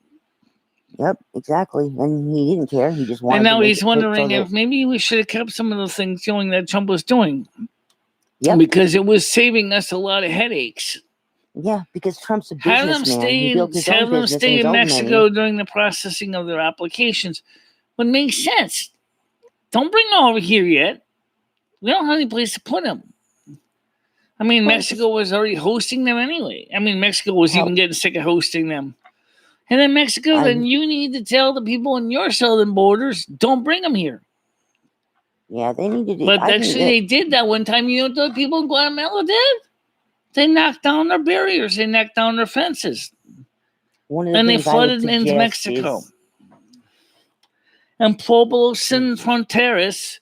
Yep, exactly. And he didn't care. He just wanted. And now to make he's it fit wondering so if maybe we should have kept some of the things doing that Trump was doing. Yep. Because it was saving us a lot of headaches. Yeah, because Trump's a Have them businessman. stay He in, built his own have them business stay and his in own Mexico money. during the processing of their applications. Would make sense. Don't bring them over here yet. We don't have any place to put them. I mean, Well, Mexico was already hosting them anyway. I mean, Mexico was even getting sick of hosting them. And then Mexico, then you need to tell the people in your southern borders, don't bring them here. Yeah, they needed to. But actually, they did that one time. You know what the people in Guatemala did? They knocked down their barriers. They knocked down their fences. And they flooded into Mexico. And Pueblos Sin Fronteras,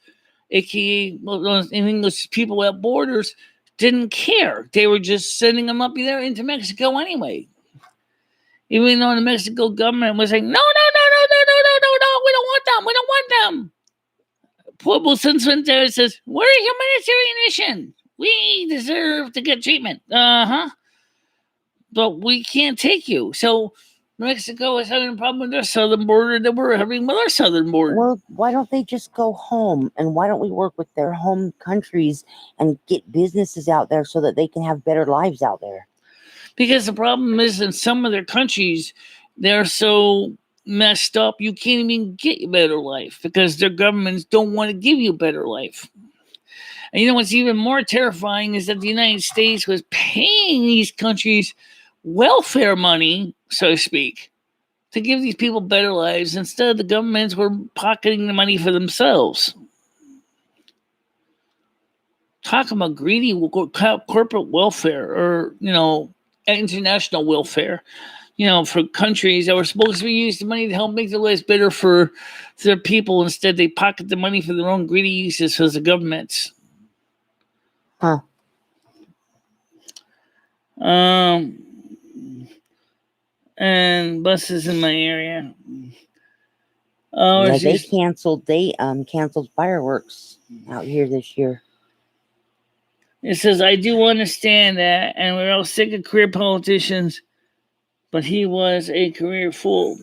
aka in English, people at borders, didn't care. They were just sending them up there into Mexico anyway. Even though the Mexico government was like, no, we don't want them. We don't want them. Pueblos Sin Fronteras says, we're a humanitarian mission. We deserve to get treatment. But we can't take you. So Mexico is having a problem with their southern border that we're having with our southern border. Well, why don't they just go home? And why don't we work with their home countries and get businesses out there so that they can have better lives out there? Because the problem is in some of their countries, they're so messed up, you can't even get a better life because their governments don't want to give you a better life. And you know what's even more terrifying is that the United States was paying these countries welfare money, so to speak, to give these people better lives. Instead, the governments were pocketing the money for themselves. Talk about greedy corporate welfare or, international welfare, for countries that were supposed to use the money to help make their lives better for their people. Instead, they pocket the money for their own greedy uses as the governments. And buses in my area. Oh, yeah, they canceled fireworks out here this year. It says, I do understand that, and we're all sick of career politicians, but he was a career fool.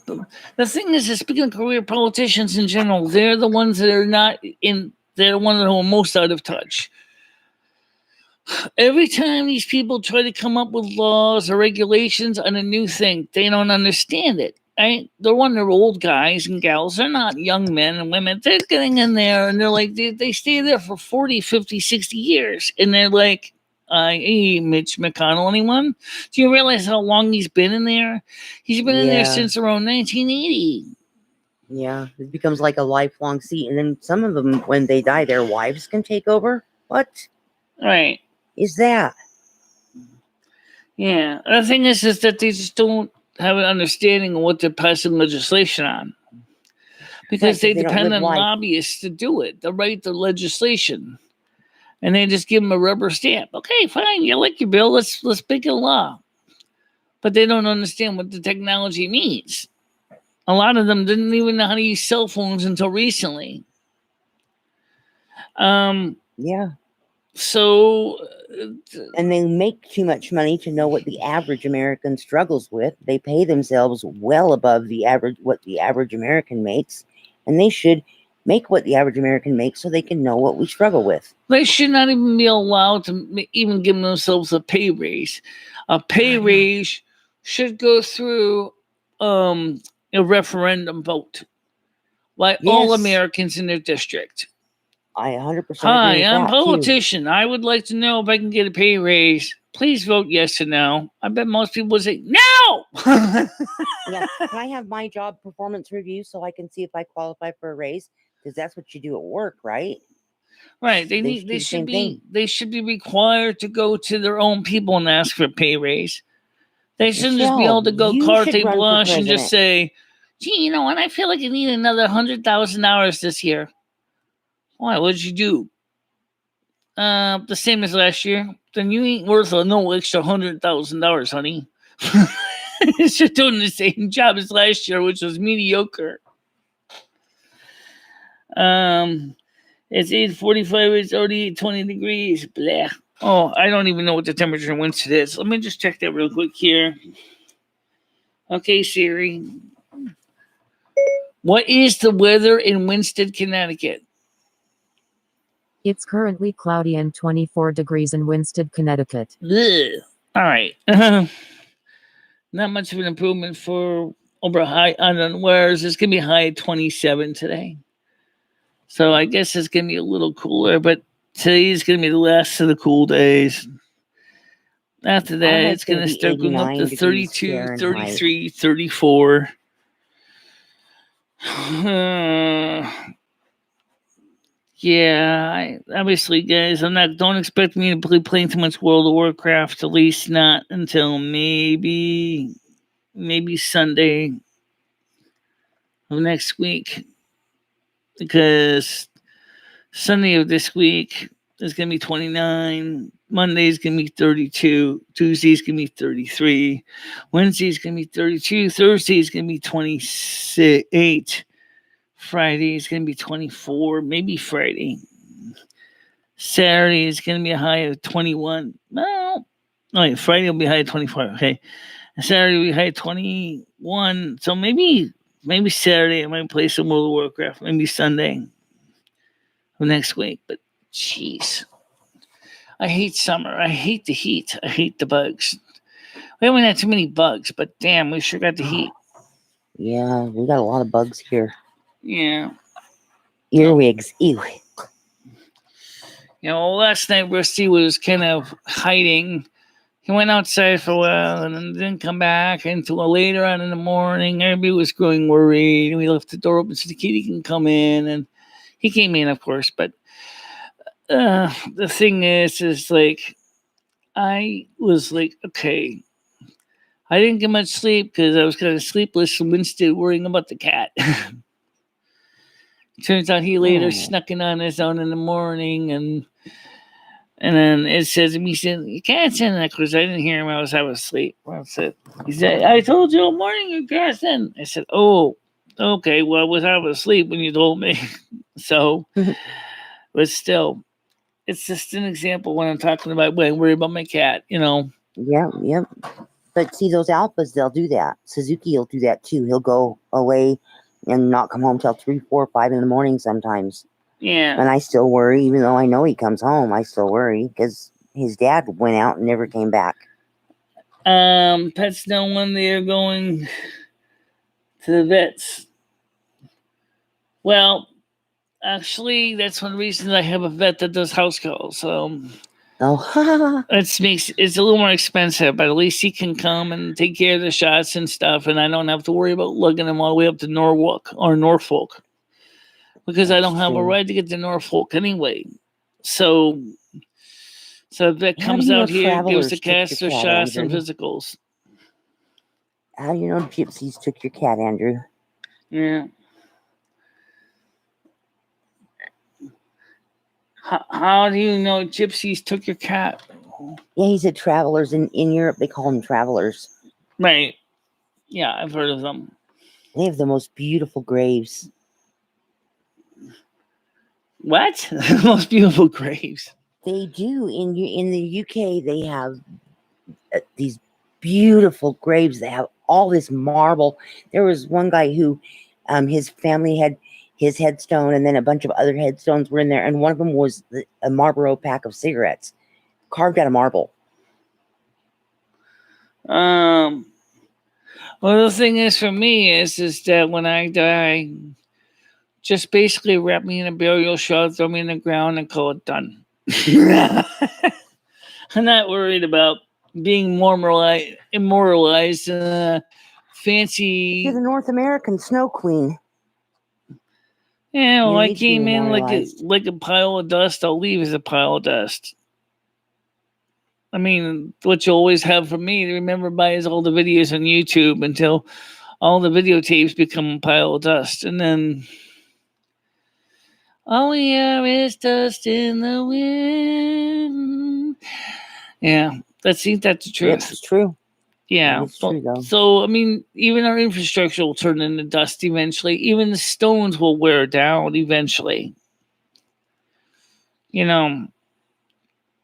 The thing is, speaking of career politicians in general, they're the ones that are they're the ones who are most out of touch. Every time these people try to come up with laws or regulations on a new thing, they don't understand it. Right? They're old guys and gals. They're not young men and women. They're getting in there and they're like, they stay there for 40, 50, 60 years. And they're like, hey, Mitch McConnell, anyone? Do you realize how long he's been in there? He's been in there since around 1980. Yeah, it becomes like a lifelong seat. And then some of them, when they die, their wives can take over. What? Right. Is that? Yeah. The thing is that they just don't have an understanding of what they're passing legislation on. Because they depend on lobbyists to do it, to write the legislation. And they just give them a rubber stamp. Okay, fine, you like your bill, let's make it a law. But they don't understand what the technology means. A lot of them didn't even know how to use cell phones until recently. Yeah. So, And they make too much money to know what the average American struggles with. They pay themselves well above the average, what the average American makes, and they should make what the average American makes so they can know what we struggle with. they should not even be allowed to even give themselves a pay raise. A pay I know. raise should go through a referendum vote by all Yes. Americans in their district. I 100% agree Hi, with I'm a that too. politician. I would like to know if I can get a pay raise. Please vote yes or no. I bet most people would say no. Yeah. Can I have my job performance review so I can see if I qualify for a raise? Because that's what you do at work, right? Right. They They need should do they the should same be thing. they should be required to go to their own people and ask for a pay raise. They shouldn't just be able Michelle, to go you should carte run for blanche and just president. say, gee, you know what, I feel like I need another $100,000 this year. Why? What did you do? The same as last year. Then you ain't worth no extra $100,000, honey. You're doing the same job as last year, which was mediocre. It's 8:45. It's already 20 degrees. Blah. Oh, I don't even know what the temperature in Winston is. Let me just check that real quick here. Okay, Siri. What is the weather in Winston, Connecticut? It's currently cloudy and 24 degrees in Winston, Connecticut. Ugh. All right. Not much of an improvement for over high on whereas it's gonna be high at 27 today. So I guess it's gonna be a little cooler, but today is gonna be the last of the cool days. After Our that, high's it's going gonna to be start going up 89 to degrees 32, Fahrenheit. 33, 34. Yeah, obviously, guys, don't expect me to be playing too much World of Warcraft, at least not until maybe Sunday of next week. Because Sunday of this week is going to be 29. Monday's going to be 32. Tuesday's going to be 33. Wednesday's going to be 32. Thursday's going to be 28. Friday's going to be 24. Maybe Friday. Saturday is going to be a high of 21. No. Wait, Friday will be high of 24. Okay. And Saturday will be high of 21. So maybe Saturday I might play some World of Warcraft. Maybe Sunday of next week. But jeez. I hate summer. I hate the heat. I hate the bugs. We haven't had too many bugs, but damn, we sure got the heat. Yeah, we got a lot of bugs here. Yeah. Earwigs. Ew. You know, last night Rusty was kind of hiding. He went outside for a while and then didn't come back until later on in the morning. Everybody was growing worried. And we left the door open so the kitty can come in. And he came in, of course. But the thing is like, I was like, okay. I didn't get much sleep because I was kind of sleepless and Winston worrying about the cat. Turns out he later snuck in on his own in the morning, and then it says to me, he said, "You cat's in," because I didn't hear him. I was asleep. He said, "I told you all morning your cat's in." I said, "Oh, okay. Well, I was asleep when you told me." So, but still, it's just an example when I'm talking about when I worry about my cat. You know. Yep. But see, those alphas, they'll do that. Suzuki will do that too. He'll go away and not come home till 3, 4, 5 in the morning sometimes. Yeah. And I still worry, even though I know he comes home. I still worry because his dad went out and never came back. Pets know when they're going to the vets. Well, actually, that's one reason I have a vet that does house calls. Oh, It's a little more expensive, but at least he can come and take care of the shots and stuff, and I don't have to worry about lugging him all the way up to Norfolk because I don't have a ride to get to Norfolk anyway. So the vet comes out here, gives the cats their shots and physicals. How do you know gypsies took your cat, Andrew? Yeah. How do you know gypsies took your cat? Yeah, he said travelers. In Europe, they call them travelers. Right. Yeah, I've heard of them. They have the most beautiful graves. What? Most beautiful graves. They do. In the UK, they have these beautiful graves. They have all this marble. There was one guy who, his family had his headstone, and then a bunch of other headstones were in there, and one of them was a Marlboro pack of cigarettes carved out of marble. Well, the thing is for me is that when I die, just basically wrap me in a burial shroud, throw me in the ground, and call it done. I'm not worried about being immortalized in a fancy. You're the North American snow queen. Yeah, well, You I need to be came in immortalized. like a pile of dust. I'll leave as a pile of dust. I mean, what you always have from me to remember by is all the videos on YouTube until all the videotapes become a pile of dust. And then all we are is dust in the wind. Yeah, that's the truth. Yep, it's true. Yeah. It's true, though. So, I mean, even our infrastructure will turn into dust eventually. Even the stones will wear down eventually. You know,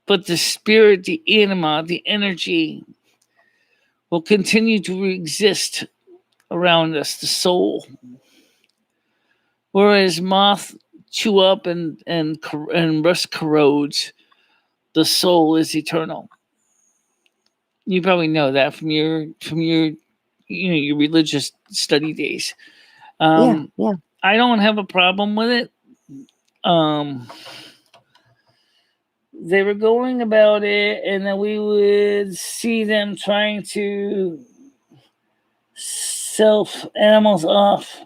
but the spirit, the anima, the energy will continue to exist around us, the soul. Whereas moth chew up and rust corrodes, the soul is eternal. You probably know that from your your religious study days. Yeah. I don't have a problem with it. They were going about it, and then we would see them trying to self animals off.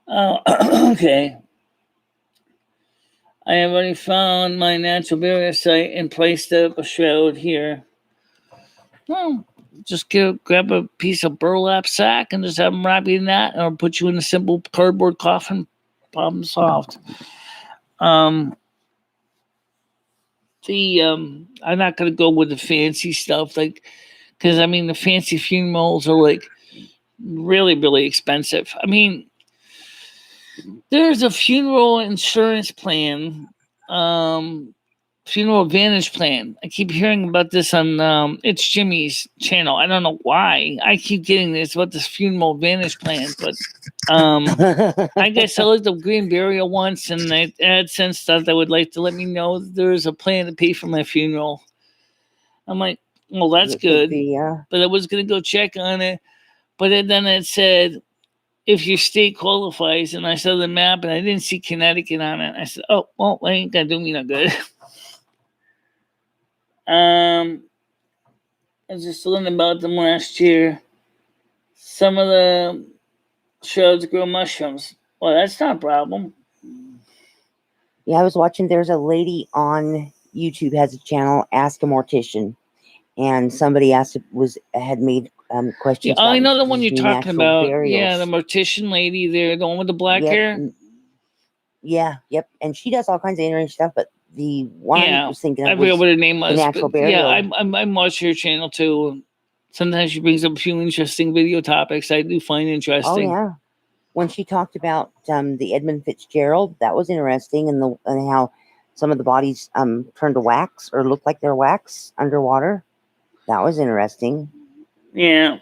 Oh, okay. I have already found my natural burial site and placed up a shroud here. Well, just grab a piece of burlap sack and just have them wrap you in that, or put you in a simple cardboard coffin. Problem solved. I'm not gonna go with the fancy stuff, like, because I mean the fancy funerals are like really, really expensive. I mean, there's a funeral insurance plan, funeral advantage plan. I keep hearing about this on it's Jimmy's channel. I don't know why I keep getting this about this funeral advantage plan, but I guess I looked up Green Burial once, and I had since that they would like to let me know that there's a plan to pay for my funeral. I'm like, well, that's good, but I was gonna go check on it, but then it said if your state qualifies, and I saw the map and I didn't see Connecticut on it. I said, oh, well, I ain't gonna do me no good. I was just learning about them last year. Some of the shrubs grow mushrooms. Well, that's not a problem. Yeah, I was watching. There's a lady on YouTube has a channel, Ask a Mortician, and somebody had made questions. Yeah, I know the one you're these talking natural about. burials. Yeah, the mortician lady there, the one with the black Yep. hair. Yeah, yep. And she does all kinds of interesting stuff, but the one I was thinking of I forget what her name was. the natural But yeah, burial. I watch her channel too. Sometimes she brings up a few interesting video topics I do find interesting. Oh yeah, when she talked about the Edmund Fitzgerald, that was interesting, and how some of the bodies turned to wax or looked like they're wax underwater. That was interesting. Yeah.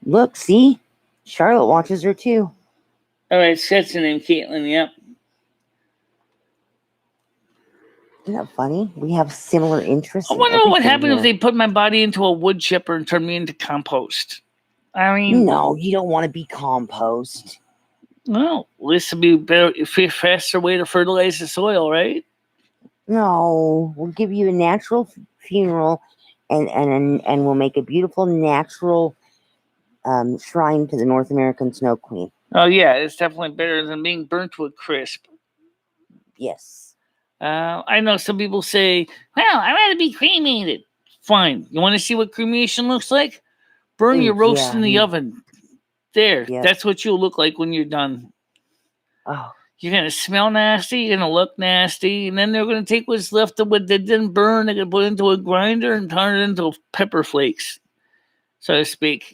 Look, see, Charlotte watches her too. All right, that's the name, Caitlin. Yep. Isn't that funny? We have similar interests. I wonder what would happen if they put my body into a wood chipper and turned me into compost. I mean, no, you don't want to be compost. Well, this would be a better, faster way to fertilize the soil, right? No, we'll give you a natural funeral, and we'll make a beautiful natural shrine to the North American Snow Queen. Oh yeah, it's definitely better than being burnt to a crisp. Yes. I know some people say, well, I'd rather be cremated. Fine. You want to see what cremation looks like? Burn your roast in the oven. There. Yep. That's what you'll look like when you're done. Oh. You're going to smell nasty. You're going to look nasty. And then they're going to take what's left of what they didn't burn. They're going to put it into a grinder and turn it into pepper flakes. so to speak.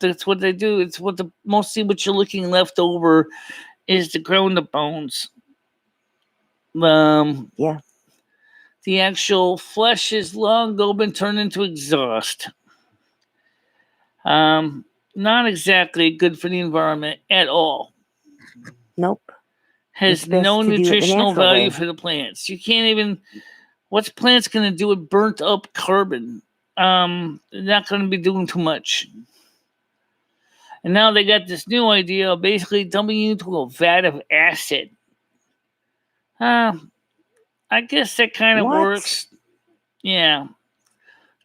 That's what they do. It's mostly what you're looking left over is the ground up bones. Yeah. The actual flesh is long ago been turned into exhaust. Not exactly good for the environment at all. Nope. Has It's best no to do it the nutritional natural value way. for the plants. You can't even. What's plants going to do with burnt up carbon? They're not going to be doing too much. And now they got this new idea of basically dumping you into a vat of acid. I guess that kind of What? works. Yeah.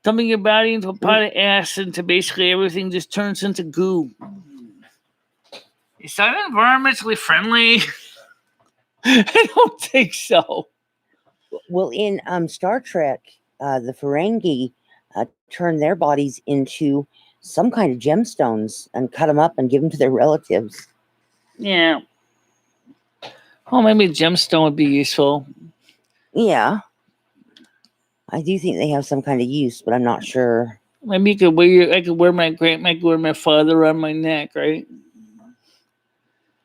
Dumping your body into a pot of acid to basically everything just turns into goo. Is that environmentally friendly? I don't think so. Well, in Star Trek, the Ferengi turn their bodies into some kind of gemstones and cut them up and give them to their relatives. Yeah. Well, maybe a gemstone would be useful. Yeah. I do think they have some kind of use, but I'm not sure. Maybe you could wear. I could wear my father on my neck, right?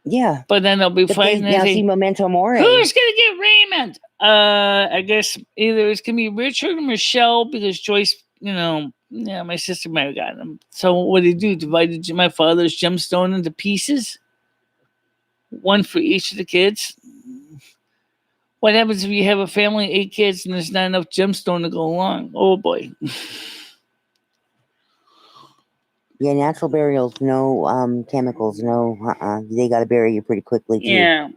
Yeah. But then they'll be But fighting. now see Memento Mori. Who's gonna get raiment? I guess either it's gonna be Richard or Michelle because Joyce, my sister might have gotten them. So what did he do? Divided my father's gemstone into pieces, one for each of the kids. What happens if you have a family, 8 kids, and there's not enough gemstone to go along? Oh boy. Yeah, natural burials, no chemicals, no. They got to bury you pretty quickly too. Yeah.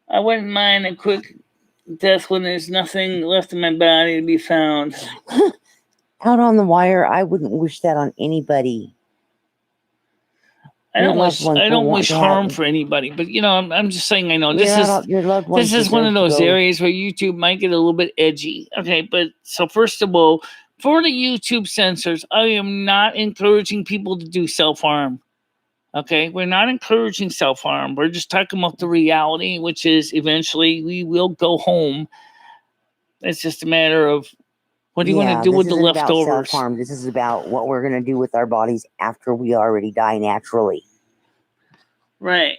I wouldn't mind a quick death when there's nothing left in my body to be found. Out on the wire, I wouldn't wish that on anybody. I don't wish harm for anybody, but I'm just saying. I know this is one of those areas where YouTube might get a little bit edgy. Okay, but so first of all, for the YouTube censors, I am not encouraging people to do self-harm. Okay, we're not encouraging self-harm. We're just talking about the reality, which is eventually we will go home. It's just a matter of what do you want to do with the leftovers. About self-harm. This is about what we're going to do with our bodies after we already die naturally. Right.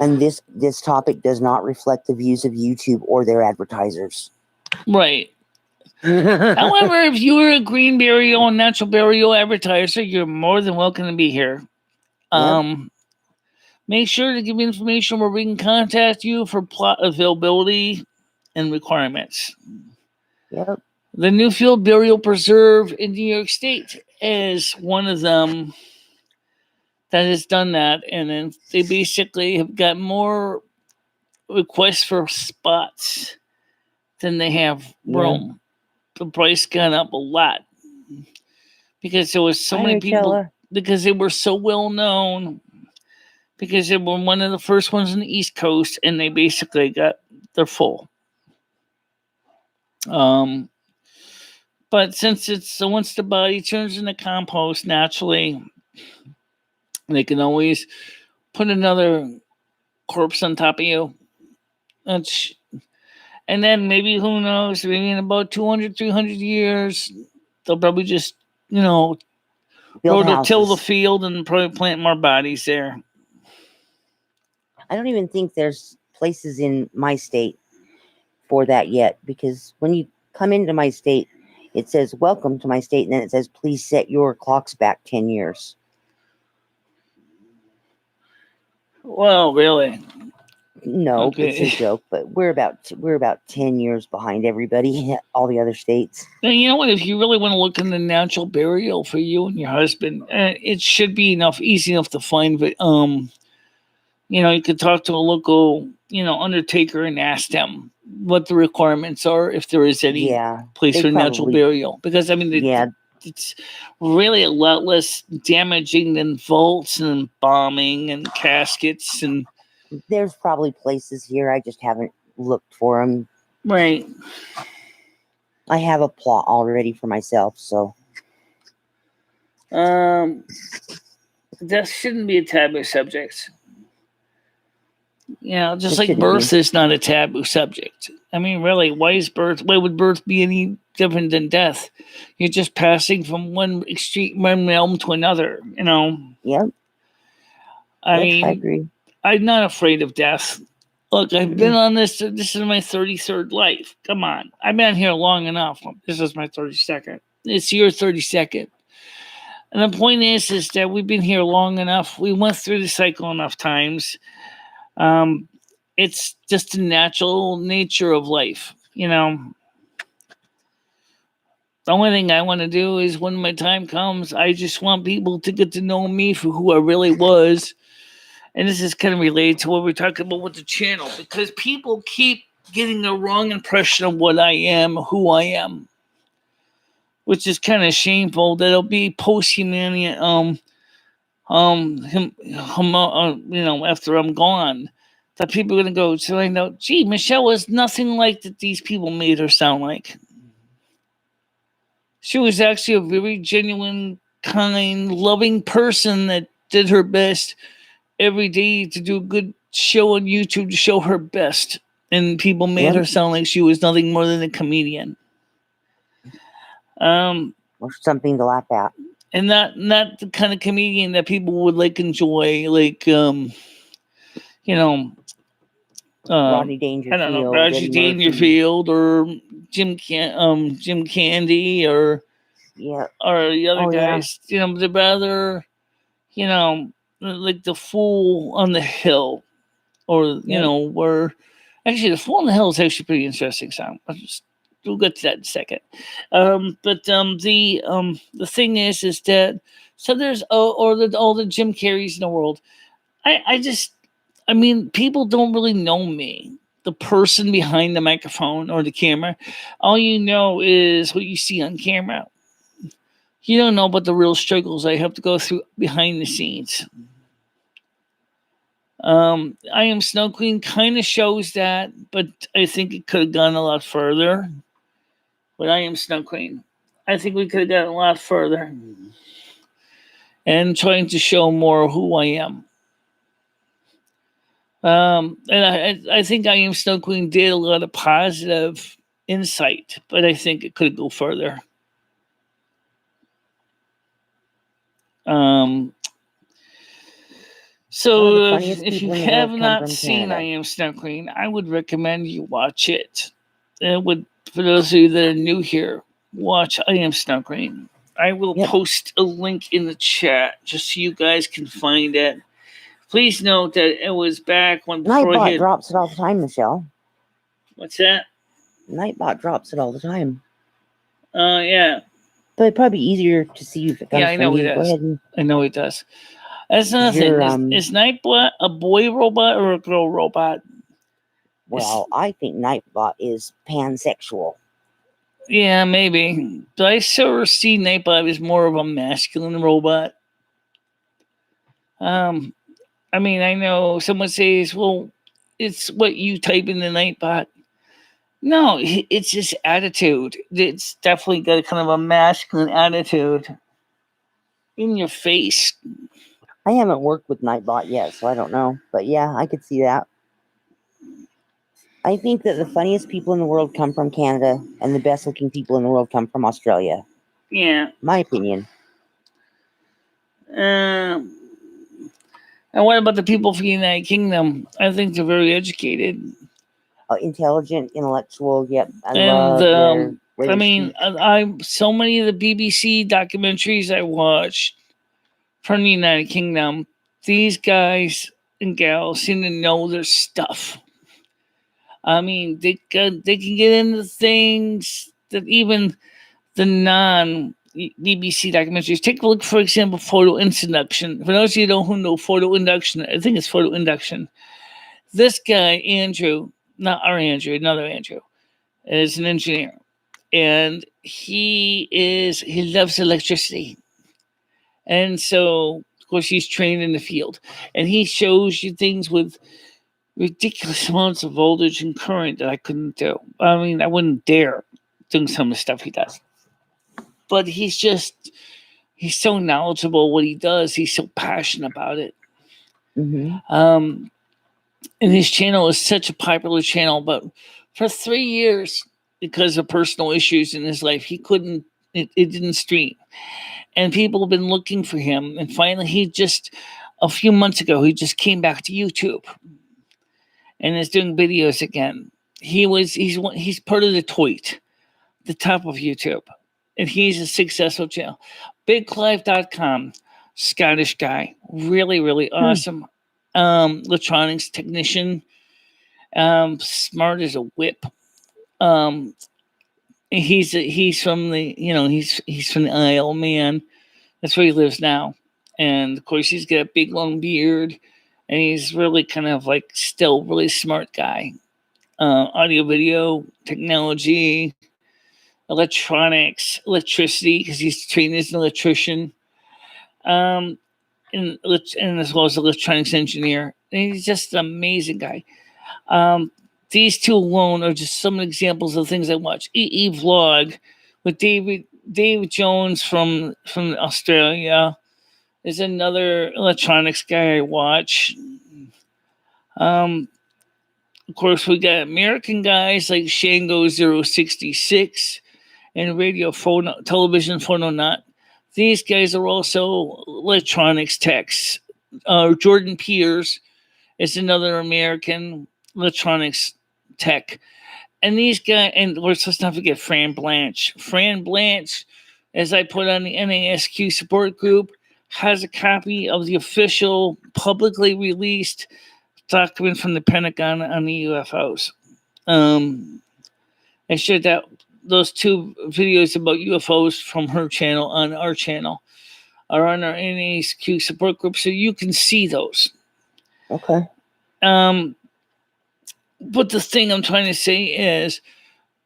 And this topic does not reflect the views of YouTube or their advertisers. Right. However, if you are a green burial and natural burial advertiser, you're more than welcome to be here. Yep. Make sure to give me information where we can contact you for plot availability and requirements. Yep. The Newfield Burial Preserve in New York State is one of them that has done that, and then they basically have got more requests for spots than they have room. Yeah. The price gone up a lot because there was so many people, because they were so well known, because they were one of the first ones on the East Coast, and they basically they're full. But since once the body turns into compost naturally, they can always put another corpse on top of you. And then maybe, who knows, maybe in about 200, 300 years, they'll probably just, till the field and probably plant more bodies there. I don't even think there's places in my state for that yet, because when you come into my state, it says, welcome to my state, and then it says, please set your clocks back 10 years. Well, really? No, okay. It's a joke, but we're about 10 years behind everybody, all the other states. And you know what? If you really want to look in the natural burial for you and your husband, it should be easy enough to find. But you could talk to a local, undertaker and ask them what the requirements are, if there is any place for natural burial. Because it's really a lot less damaging than vaults and embalming and caskets and. There's probably places here. I just haven't looked for them. Right. I have a plot already for myself, so. That shouldn't be a taboo subject. You know, just It like shouldn't birth be. is not a taboo subject. I mean, really, why would birth be any different than death? You're just passing from one realm to another, you know. Yep. I Yep. I mean, agree. I'm not afraid of death. Look, I've been Mm-mm. on this. This is my 33rd life. Come on. I've been here long enough. This is my 32nd. It's your 32nd. And the point is that we've been here long enough. We went through the cycle enough times. Um, it's just the natural nature of life, you know. The only thing I want to do is when my time comes, I just want people to get to know me for who I really was. And this is kind of related to what we're talking about with the channel, because people keep getting a wrong impression of what I am, who I am, which is kind of shameful. That'll be post humanity, after I'm gone, that people are gonna go. So I know, gee, Michelle was nothing like that. These people made her sound like. She was actually a very genuine, kind, loving person that did her best every day to do a good show on YouTube to show her best. And people made Yep. her sound like she was nothing more than a comedian. Or something to laugh at. And not the kind of comedian that people would like enjoy, like you know, Rodney I don't know, Dangerfield, Roger Eddie Murphy. Dangerfield or Jim Candy or Yeah. the other Oh, yeah. guys. You know, they're rather, you know, like the Fool on the Hill, or you Yep. know, where actually the Fool on the Hill is actually a pretty interesting song. We'll get to that in a second. The thing is that so there's all the Jim Carreys in the world. I mean, people don't really know me, the person behind the microphone or the camera. All you know is what you see on camera. You don't know about the real struggles I have to go through behind the scenes. I Am Snow Queen kind of shows that, but I think it could have gone a lot further. But I Am Snow Queen. I think we could have gone a lot further and trying to show more who I am. And I think I Am Snow Queen did a lot of positive insight, but I think it could go further. Some So of the funniest if you people in the have world come not from seen I Canada. Am Snow Queen, I would recommend you watch it. For those of you that are new here, watch I Am Snow Queen. I will Yep. post a link in the chat just so you guys can find it. Please note that it was back when before I Nightbot had drops it all the time, Michelle. what's that? Nightbot drops it all the time. Yeah. But it'd probably be easier to see if it comes Yeah, I from know you. it Go is. ahead and I know it does. That's another you're thing. Is Nightbot a boy robot or a girl robot? well, I think Nightbot is pansexual. Yeah, maybe. But I sort of see Nightbot as more of a masculine robot. I mean, I know someone says, well, it's what you type in the Nightbot. No, it's his attitude. It's definitely got a kind of a masculine attitude. In your face. I haven't worked with Nightbot yet, so I don't know. But yeah, I could see that. I think that the funniest people in the world come from Canada, and the best looking people in the world come from Australia. Yeah. My opinion. And what about the people from the United Kingdom? I think they're very educated. Intelligent, intellectual. Yep, I And love their I mean, speech. I so many of the BBC documentaries I watched from the United Kingdom, these guys and gals seem to know their stuff. I mean, they can get into things that even the non BBC documentaries. Take a look, for example, photo induction. For those of you who know photo induction, I think it's photo induction. This guy, Andrew, not our Andrew, another Andrew, is an engineer. And he loves electricity. And so, of course, he's trained in the field. And he shows you things with ridiculous amounts of voltage and current that I couldn't do. I mean, I wouldn't dare doing some of the stuff he does. But he's so knowledgeable what he does. He's so passionate about it. Mm-hmm. And his channel is such a popular channel, but for 3 years, because of personal issues in his life, he couldn't, it didn't stream. And people have been looking for him. And finally, a few months ago, he just came back to YouTube and is doing videos again. He's part of the Toit, the top of YouTube. And he's a successful channel. BigClive.com, Scottish guy, really, really awesome. Electronics technician, smart as a whip. He's from the he's from the Isle, man. That's where he lives now. And of course he's got a big long beard, and he's really kind of like still really smart guy. Audio video technology, electronics, electricity, because he's trained as an electrician. And as well as electronics engineer. And he's just an amazing guy. These two alone are just some examples of things I watch. EE Vlog with David Jones from Australia is another electronics guy I watch. Of course, we got American guys like Shango066 and television phononaut. These guys are also electronics techs. Jordan Peters is another American electronics tech. And these guys, and let's not forget Fran Blanche. Fran Blanche, as I put on the NASQ support group, has a copy of the official publicly released document from the Pentagon on the UFOs. I shared those two videos about UFOs from her channel on our channel are on our NASQ support group, so you can see those. Okay. But the thing I'm trying to say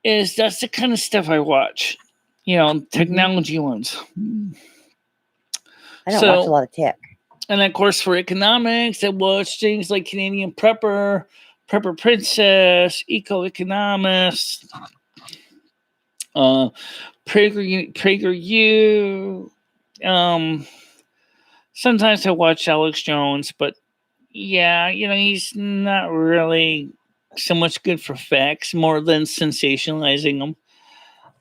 is that's the kind of stuff I watch. Technology ones. I don't watch a lot of tech. And of course, for economics, I watch things like Canadian Prepper, Prepper Princess, Eco Economist, PragerU. Sometimes I watch Alex Jones, but yeah, he's not really so much good for facts, more than sensationalizing them.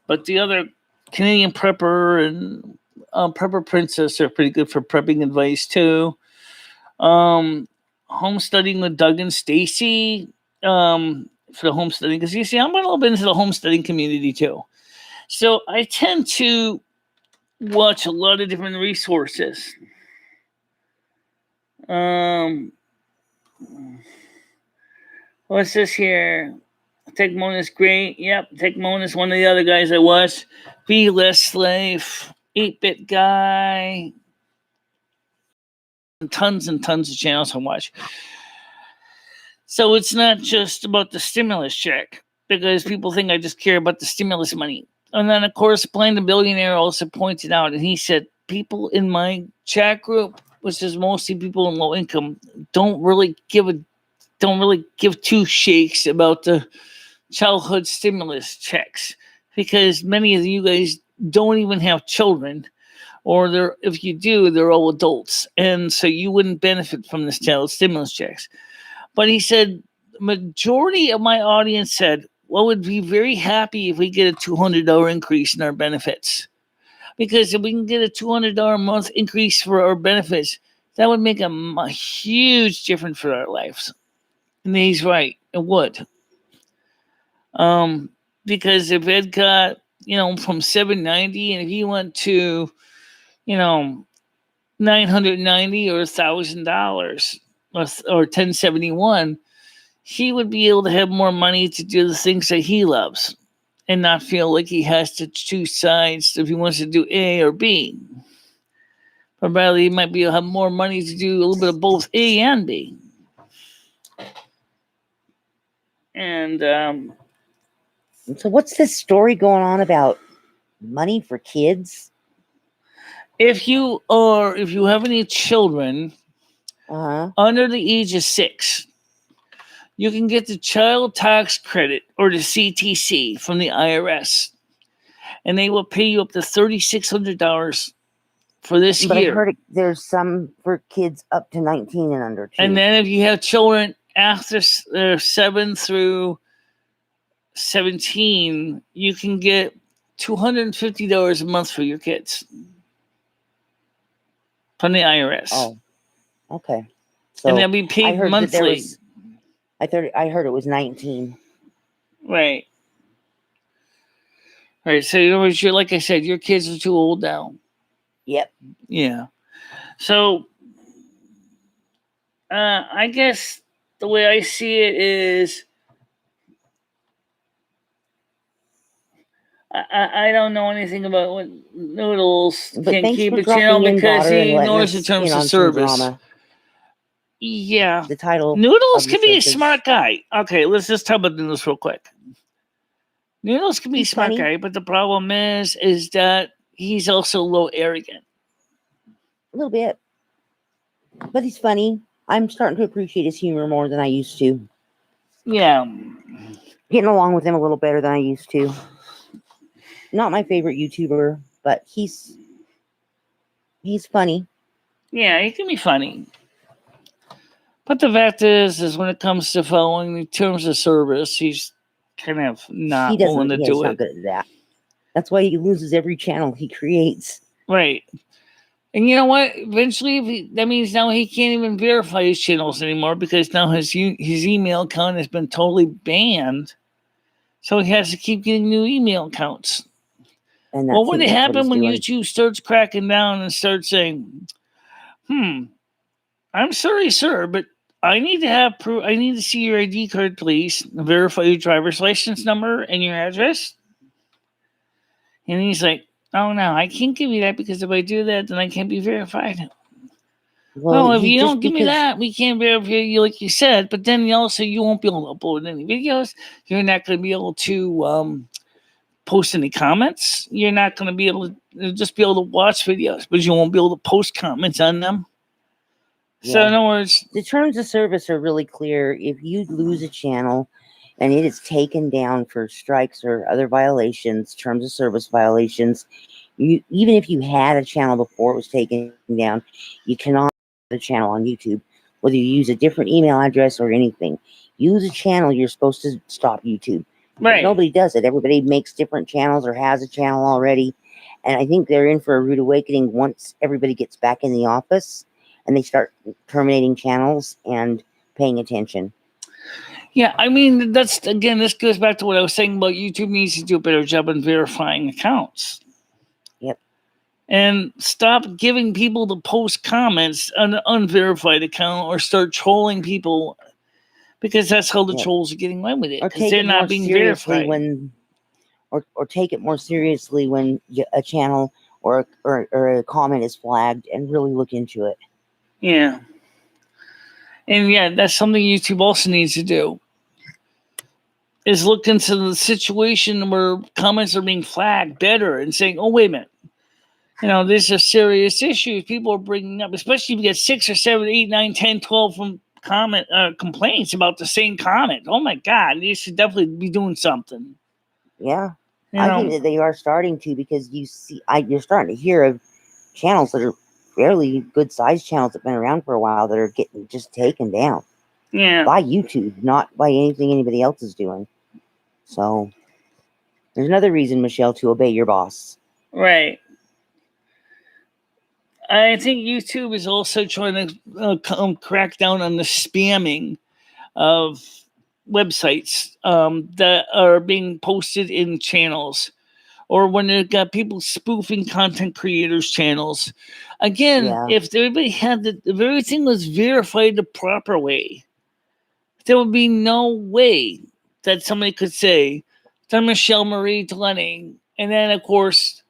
But the other Canadian Prepper and Prepper Princess are pretty good for prepping advice too. Homesteading with Doug and Stacy for the homesteading, because you see, I'm a little bit into the homesteading community too. So I tend to watch a lot of different resources. What's this here? Techmoan is great. Yep, Techmoan is one of the other guys I watch. Be Less Slave, 8-Bit Guy. Tons and tons of channels I watch. So it's not just about the stimulus check, because people think I just care about the stimulus money. And then, of course, Blind the Billionaire also pointed out, and he said, people in my chat group, which is mostly people in low income, don't really give two shakes about the childhood stimulus checks, because many of you guys don't even have children, or if you do, they're all adults, and so you wouldn't benefit from this child stimulus checks. But he said majority of my audience said, well, would be very happy if we get a $200 increase in our benefits, because if we can get a $200 a month increase for our benefits, that would make a huge difference for our lives. And he's right, it would. Because if it got, from $790, and if he went to, $990 or $1,000 or 1071, he would be able to have more money to do the things that he loves and not feel like he has to choose sides if he wants to do A or B. But rather, he might be able to have more money to do a little bit of both A and B. And so what's this story going on about money for kids? If you have any children under the age of 6, you can get the child tax credit, or the CTC, from the IRS, and they will pay you up to $3,600 for this year. I heard there's some for kids up to 19 and under too. And then if you have children after 7 through 17, you can get $250 a month for your kids from the IRS. Oh, okay. So and they'll be I paid heard that there monthly. was. I heard it was 19. Right. Right. So, in other words, you're, like I said, your kids are too old now. Yep. Yeah. So, I guess the way I see it is, I don't know anything about what Noodles But can thanks keep for a channel dropping in, because daughter, he and letting ignores the us in terms of on some service. drama. Yeah. The title Noodles of your can be show a says smart guy. Okay, let's just talk about Noodles real quick. Noodles can be a he's smart funny. guy, but the problem is that he's also a little arrogant. A little bit, but he's funny. I'm starting to appreciate his humor more than I used to. Yeah. Getting along with him a little better than I used to. Not my favorite YouTuber, but he's funny. Yeah, he can be funny. But the fact is when it comes to following the terms of service, he's kind of not willing to He's do not it. good at that. That's why he loses every channel he creates. Right. And you know what? Eventually, that means now he can't even verify his channels anymore because now his email account has been totally banned. So he has to keep getting new email accounts. And What would that's what happen he's when doing. YouTube starts cracking down and starts saying, I'm sorry, sir, but I need to have proof. I need to see your ID card, please. Verify your driver's license number and your address. And he's like, oh, no, I can't give you that because if I do that, then I can't be verified. Well, if you don't give me that, we can't verify you like you said. But then also you won't be able to upload any videos. You're not going to be able to post any comments. You're not going to be able to just be able to watch videos, but you won't be able to post comments on them. So in other words, the terms of service are really clear. If you lose a channel and it is taken down for strikes or other violations, terms of service violations, even if you had a channel before it was taken down, you cannot have a channel on YouTube, whether you use a different email address or anything. Use a channel, you're supposed to stop YouTube. right. But nobody does it. Everybody makes different channels or has a channel already. And I think they're in for a rude awakening once everybody gets back in the office and they start terminating channels and paying attention. Yeah, I mean, this goes back to what I was saying about YouTube needs to do a better job in verifying accounts. Yep. And stop giving people to post comments on an unverified account or start trolling people because that's how the trolls are getting away with it because they're not being verified. Or take it more seriously when a channel or a comment is flagged and really look into it. Yeah. And yeah, that's something YouTube also needs to do. Is look into the situation where comments are being flagged better and saying, oh, wait a minute. You know, this is a serious issue people are bringing up, especially if you get 6 or 7, 8, 9, 10, 12 from complaints about the same comment. Oh my God, they should definitely be doing something. Yeah. I think that they are starting to, because you're starting to hear of channels that are fairly good sized channels that have been around for a while that are getting just taken down. Yeah. By YouTube, not by anything anybody else is doing. So there's another reason, Michelle, to obey your boss. Right. I think YouTube is also trying to crack down on the spamming of websites that are being posted in channels, or when they've got people spoofing content creators' channels. Again, if everybody had if everything was verified the proper way, there would be no way that somebody could say, I'm MicheleMarieDalene. And then, of course,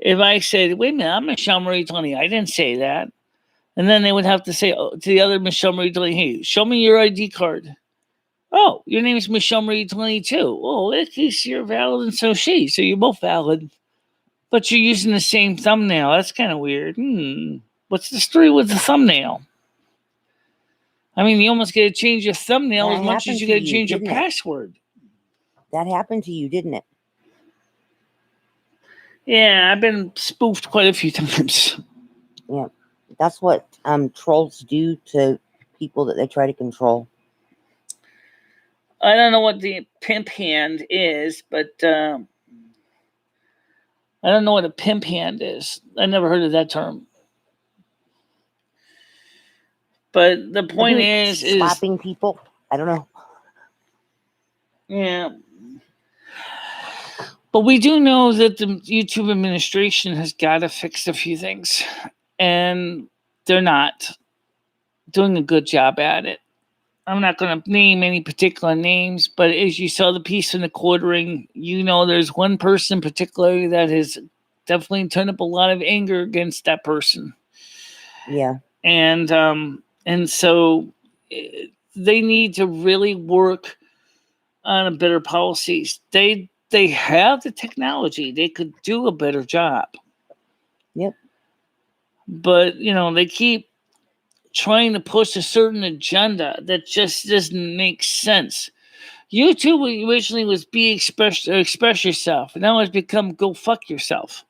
if I said, wait a minute, I'm MicheleMarieDalene, I didn't say that. And then they would have to say to the other MicheleMarieDalene, hey, show me your ID card. Oh, your name is MicheleMarieDalene too. Oh, at least you're valid and so is she. So you're both valid. But you're using the same thumbnail. That's kind of weird. What's the story with the thumbnail? I mean, you almost got to change your thumbnail as much as you got to change your password. That happened to you, didn't it? Yeah, I've been spoofed quite a few times. Yeah, that's what trolls do to people that they try to control. I don't know what the pimp hand is, but I don't know what a pimp hand is. I never heard of that term. But the point is slapping people. I don't know. Yeah. But we do know that the YouTube administration has got to fix a few things, and they're not doing a good job at it. I'm not going to name any particular names, but as you saw the piece in the quartering, there's one person particularly that has definitely turned up a lot of anger against that person. Yeah. And so they need to really work on a better policies. They have the technology. They could do a better job. Yep. But, they keep trying to push a certain agenda that just doesn't make sense. YouTube originally was express yourself, and now it's become go fuck yourself.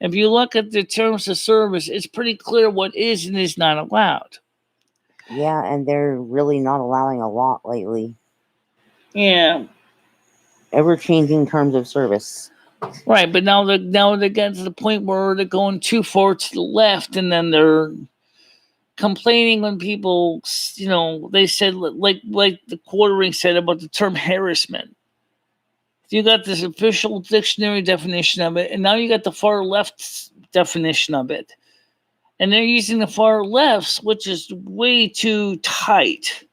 If you look at the terms of service, it's pretty clear what is and is not allowed. Yeah, and they're really not allowing a lot lately. Yeah. Ever-changing terms of service. Right, but now they get to the point where they're going too far to the left, and then they're complaining when people, they said like the quartering said about the term harassment. You got this official dictionary definition of it, and now you got the far left definition of it, and they're using the far left, which is way too tight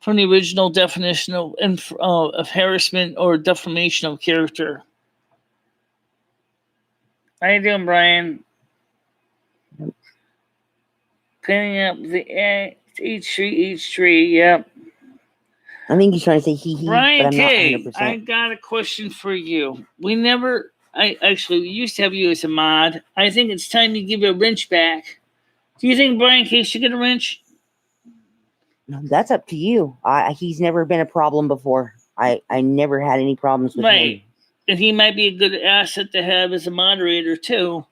from the original definition of harassment or defamation of character. How you doing, Brian? Cleaning up the H3, yep. I think he's trying to say he, Brian but I'm K, not 100%. I got a question for you. We used to have you as a mod. I think it's time you give a wrench back. Do you think Brian K should get a wrench? That's up to you. He's never been a problem before. I never had any problems with him. And he might be a good asset to have as a moderator too.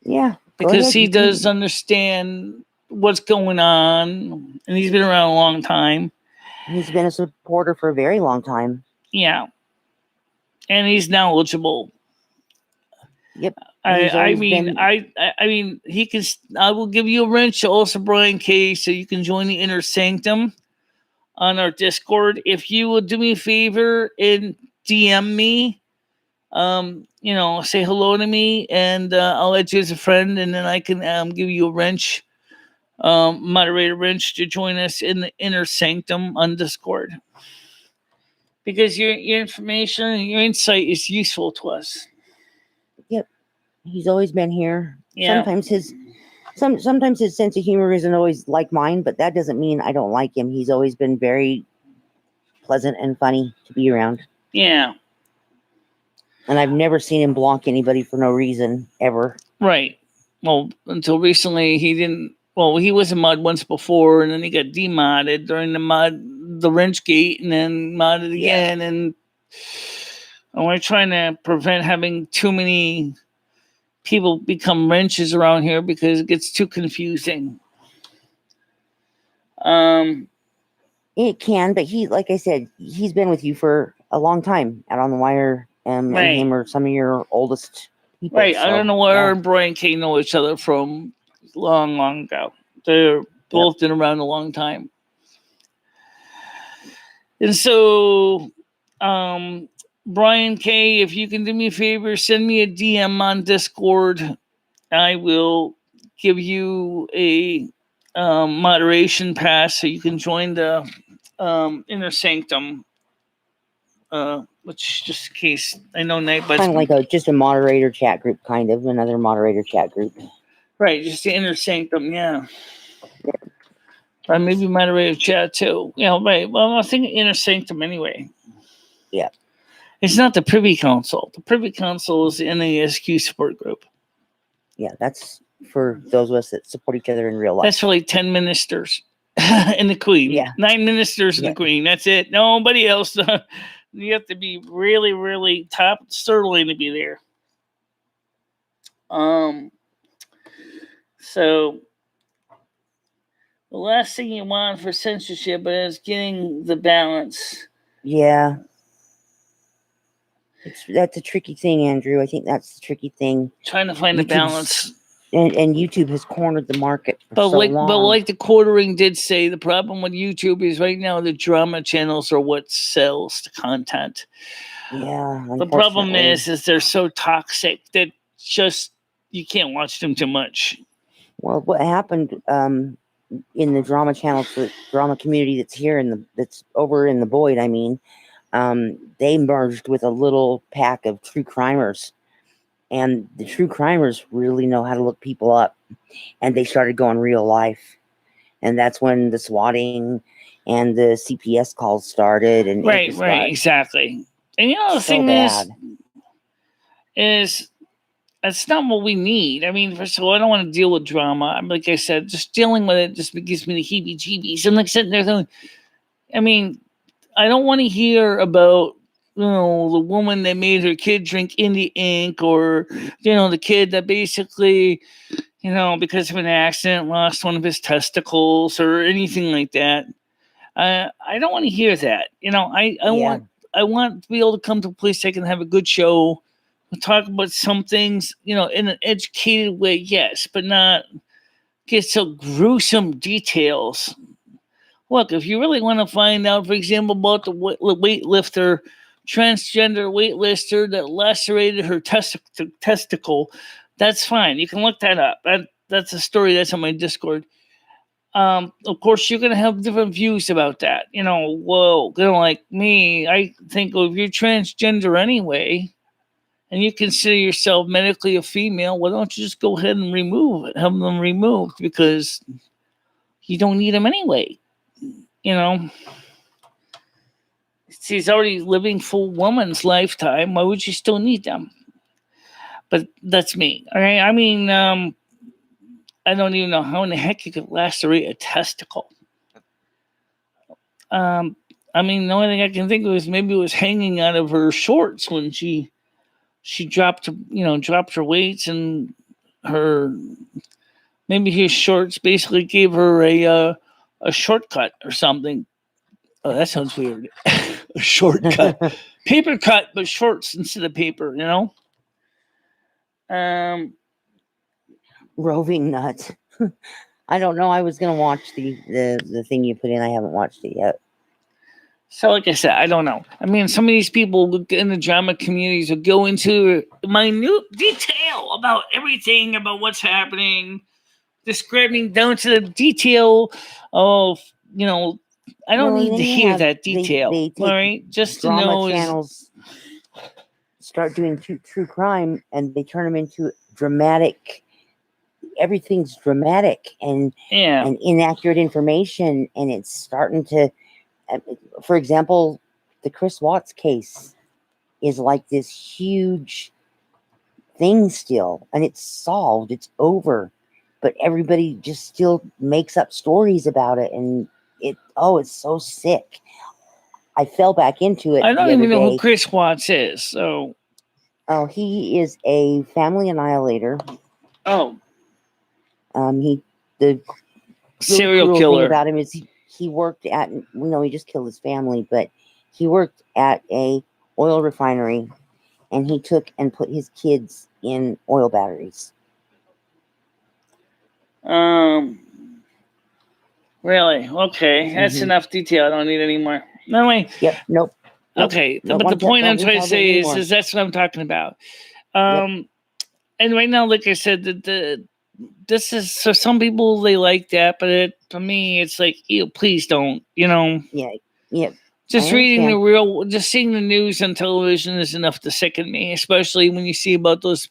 Yeah. Because he does understand what's going on, and he's been around a long time. He's been a supporter for a very long time. Yeah. And he's knowledgeable. Yep. I mean, he can. I will give you a wrench, also, Brian K, so you can join the Inner Sanctum on our Discord. If you would do me a favor and DM me, say hello to me, and I'll add you as a friend, and then I can give you a wrench, moderator wrench, to join us in the Inner Sanctum on Discord. Because your information and your insight is useful to us. Yep. He's always been here. Yeah. Sometimes his sense of humor isn't always like mine, but that doesn't mean I don't like him. He's always been very pleasant and funny to be around. Yeah. And I've never seen him block anybody for no reason, ever. Right. Well, until recently, he didn't. Well, he was a mod once before, and then he got demodded during the wrench gate, and then modded again. And we're trying to prevent having too many people become wrenches around here because it gets too confusing. It can, but like I said, he's been with you for a long time out on the wire, and him are some of your oldest people. Right. So, I don't know where Brian K know each other from long, long ago. They're both been around a long time. And so, Brian K, if you can do me a favor, send me a DM on Discord. I will give you a moderation pass so you can join the Inner Sanctum. Which, just in case, I know Nightbud's kind of like just a moderator chat group, another moderator chat group. Right, just the Inner Sanctum, yeah. Or maybe moderator chat too. Right. Well, I think Inner Sanctum anyway. Yeah. It's not the Privy Council. The Privy Council is the NASQ support group. Yeah, that's for those of us that support each other in real life. That's really 10 ministers and the Queen. Yeah. 9 ministers and the Queen. That's it. Nobody else. You have to be really, really top sterling to be there. So the last thing you want for censorship is getting the balance. Yeah. That's a tricky thing, Andrew. I think that's the tricky thing. Trying to find the balance. And YouTube has cornered the market for so long. But like the quartering did say, the problem with YouTube is right now the drama channels are what sells the content. Yeah. The problem is they're so toxic that just you can't watch them too much. Well, what happened in the drama channels, the drama community that's here that's over in the Boyd, I mean, they merged with a little pack of true crimers, and the true crimers really know how to look people up, and they started going real life, and that's when the swatting and the CPS calls started. And right, exactly. And you know the thing is that's not what we need. I mean, first of all, I don't want to deal with drama. Like I said, just dealing with it just gives me the heebie-jeebies. I'm like sitting there going, I mean, I don't want to hear about, the woman that made her kid drink Indie ink, or, the kid that basically, because of an accident lost one of his testicles or anything like that. I don't want to hear that. I want to be able to come to a place I can have a good show, talk about some things, in an educated way, yes, but not get so gruesome details. Look, if you really want to find out, for example, about the weightlifter, transgender weightlifter that lacerated her testicle, that's fine. You can look that up. That's a story that's on my Discord. Of course, you're going to have different views about that. Like me, I think, well, if you're transgender anyway, and you consider yourself medically a female, why don't you just go ahead and have them removed, because you don't need them anyway. She's already living full woman's lifetime. Why would you still need them? But that's me. All right. I mean, I don't even know how in the heck you could lacerate a testicle. I mean, the only thing I can think of is maybe it was hanging out of her shorts when she dropped her weights, and maybe his shorts basically gave her a shortcut or something. Oh, that sounds weird. A shortcut. Paper cut, but shorts instead of paper, Roving nuts. I don't know. I was going to watch the thing you put in. I haven't watched it yet. So, like I said, I don't know. I mean, some of these people in the drama communities will go into minute detail about everything, about what's happening, describing down to the detail of, I don't need to hear that detail. They all right? Just to know channels start doing true crime, and they turn them into dramatic. Everything's dramatic and inaccurate information, and it's starting to. For example, the Chris Watts case is like this huge thing still, and it's solved. It's over, but everybody just still makes up stories about it, and it's so sick. I fell back into it. I don't even know who Chris Watts is. So, he is a family annihilator. Oh, the serial killer. Thing about him is he worked at. He just killed his family, but he worked at a oil refinery, and he took and put his kids in oil batteries. Really? Okay, that's enough detail. I don't need any more. No way. Yep. Nope. Okay, but the point I'm trying to say is that's what I'm talking about. And right now, like I said, this is, so some people, they like that, but for me, it's like, please don't. Yeah. Just just seeing the news on television is enough to sicken me, especially when you see about those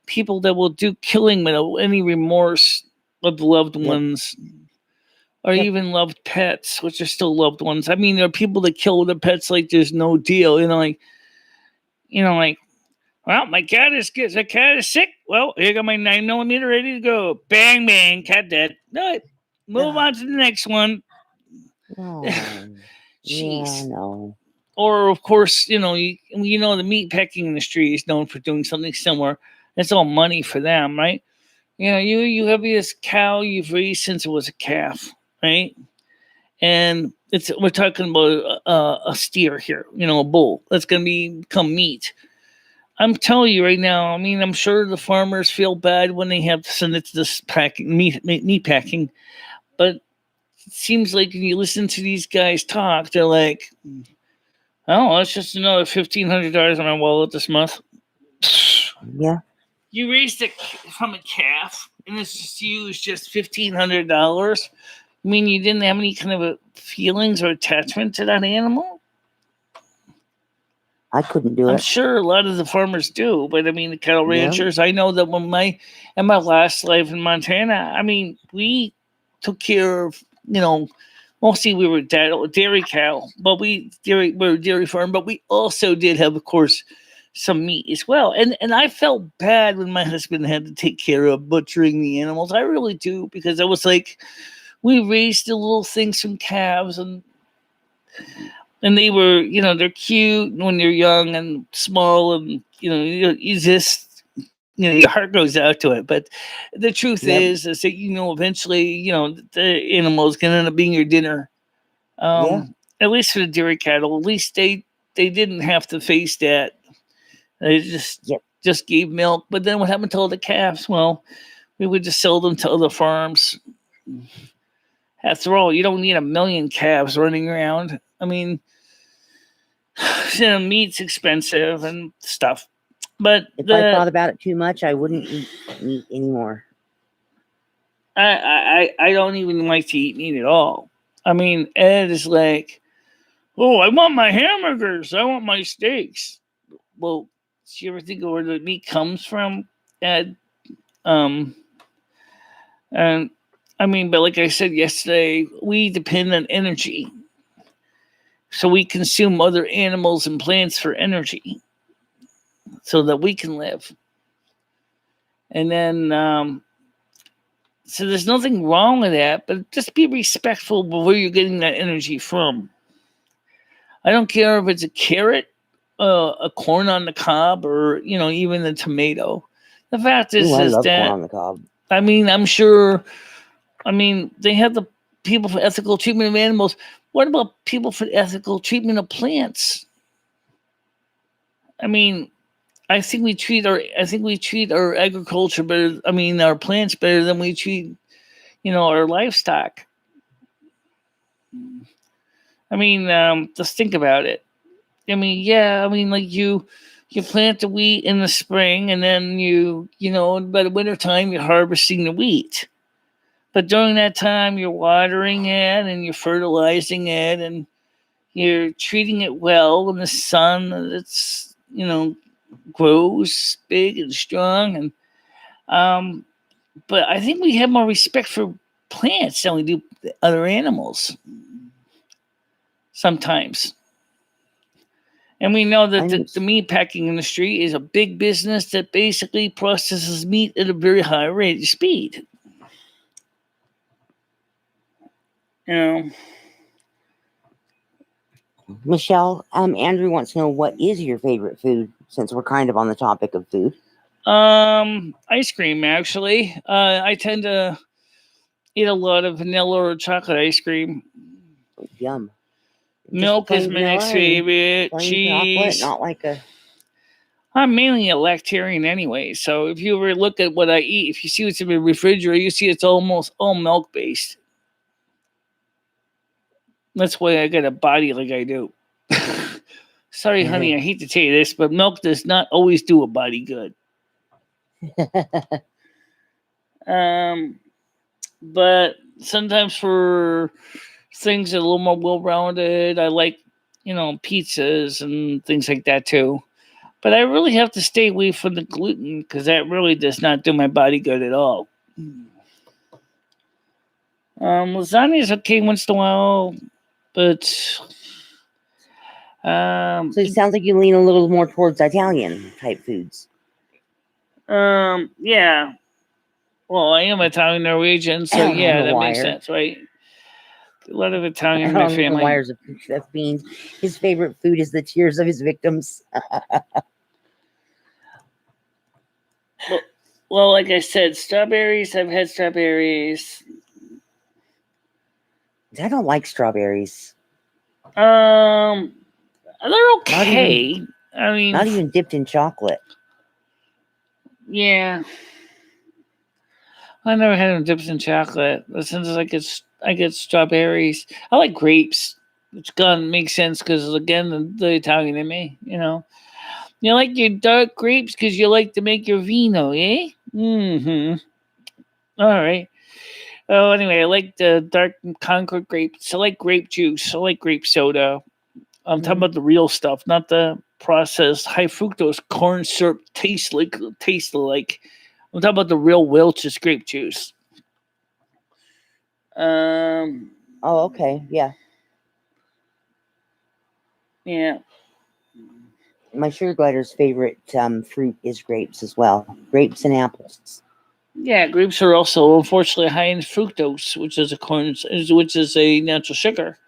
people that will do killing without any remorse of loved ones, or even loved pets, which are still loved ones. I mean, there are people that kill their pets like there's no deal. Well, my cat is sick. Well, here got my 9mm ready to go. Bang, bang, cat dead. No, move on to the next one. Oh, jeez. Yeah, no. Or, of course, the meat packing industry is known for doing something similar. It's all money for them, right? You have this cow you've raised since it was a calf, right? And we're talking about a steer here, a bull that's going to become meat. I'm telling you right now. I mean, I'm sure the farmers feel bad when they have to send it to this meat packing, but it seems like when you listen to these guys talk, they're like, "Oh, that's just another $1,500 on my wallet this month." Yeah. You raised it from a calf, and it's just used just $1,500. I mean, you didn't have any kind of feelings or attachment to that animal? I couldn't do I'm it. sure a lot of the farmers do, but I mean, the cattle Yeah. ranchers. I know that in my last life in Montana, I mean, we took care of, mostly we were dairy cow, but we were a dairy farm, but we also did have, of course, some meat as well. And I felt bad when my husband had to take care of butchering the animals. I really do, because I was like, we raised the little things from calves, and they were, they're cute when you're young and small, and you just, your heart goes out to it. But the truth Yep. is that eventually, the animals can end up being your dinner. Yeah. At least for the dairy cattle, at least they didn't have to face that. They Yep. just gave milk. But then what happened to all the calves? Well, we would just sell them to other farms. After all, you don't need a million calves running around. I mean, meat's expensive and stuff. But If I thought about it too much, I wouldn't eat meat anymore. I don't even like to eat meat at all. I mean, Ed is like, oh, I want my hamburgers. I want my steaks. Well, do you ever think of where the meat comes from, Ed? And I mean, but like I said yesterday, we depend on energy. So we consume other animals and plants for energy so that we can live. And then, so there's nothing wrong with that, but just be respectful of where you're getting that energy from. I don't care if it's a carrot, a corn on the cob, or even a tomato. The fact is, Ooh, I love corn that on the cob. I mean, I'm sure. I mean, they have the people for ethical treatment of animals. What about people for ethical treatment of plants? I mean, I think we treat our agriculture better. I mean, our plants better than we treat our livestock. I mean, just think about it. I mean, yeah. I mean, like you plant the wheat in the spring, and then by the winter time you're harvesting the wheat. But during that time, you're watering it and you're fertilizing it and you're treating it well in the sun. It's grows big and strong, and but I think we have more respect for plants than we do other animals sometimes. And we know that the meat packing industry is a big business that basically processes meat at a very high rate of speed. Michelle, Andrew wants to know, what is your favorite food, since we're kind of on the topic of food. Ice cream, actually. I tend to eat a lot of vanilla or chocolate ice cream. Yum. Milk is my next favorite. Cheese. Chocolate, not like a... I'm mainly a lactarian anyway, so if you ever look at what I eat, if you see what's in the refrigerator, you see it's almost all milk based. That's why I got a body like I do. Sorry, honey, I hate to tell you this, but milk does not always do a body good. But sometimes for things that are a little more well-rounded, I like, pizzas and things like that too. But I really have to stay away from the gluten because that really does not do my body good at all. Lasagna is okay once in a while, but so it sounds like you lean a little more towards Italian type foods. Yeah. Well, I am Italian Norwegian, so yeah, that makes sense, right? A lot of Italian in my family. The wires of beans. His favorite food is the tears of his victims. Well, like I said, strawberries. I've had strawberries. I don't like strawberries. They're Not okay. I mean, Not even dipped in chocolate. yeah. I never had them dipped in chocolate. But since I get strawberries. I like grapes, which kind of makes sense because again, the Italian in me, you like your dark grapes because you like to make your vino, eh? Mm-hmm. All right. Oh, anyway, I like the dark Concord grapes. I like grape juice. I like grape soda. I'm talking about the real stuff, not the processed high fructose corn syrup taste like. I'm talking about the real Welch's grape juice. Oh, okay. Yeah. Yeah. My sugar glider's favorite fruit is grapes as well. Grapes and apples. Yeah, grapes are also unfortunately high in fructose, which is a natural sugar.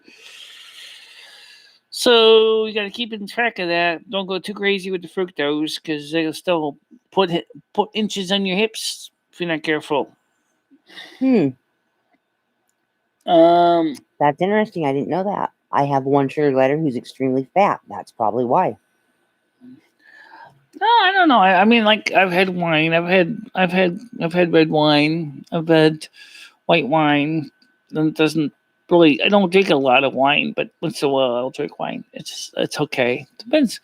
So you got to keep in track of that. Don't go too crazy with the fructose because they'll still put inches on your hips if you're not careful. That's interesting. I didn't know that. I have one sugar glider who's extremely fat. That's probably why. No, I don't know. I mean, like I've had wine. I've had red wine. I've had white wine. It doesn't really. I don't drink a lot of wine, but once in a while I'll drink wine. It's okay. Depends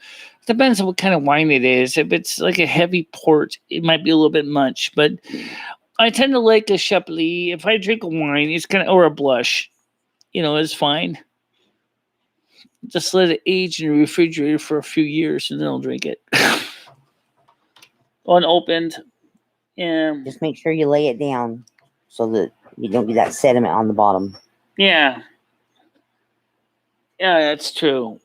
on what kind of wine it is. If it's like a heavy port, it might be a little bit much. But I tend to like a Chablis. If I drink a wine, it's kind of or a blush. It's fine. Just let it age in the refrigerator for a few years, and then I'll drink it. Unopened. Yeah. Just make sure you lay it down so that you don't get that sediment on the bottom. Yeah. Yeah, that's true.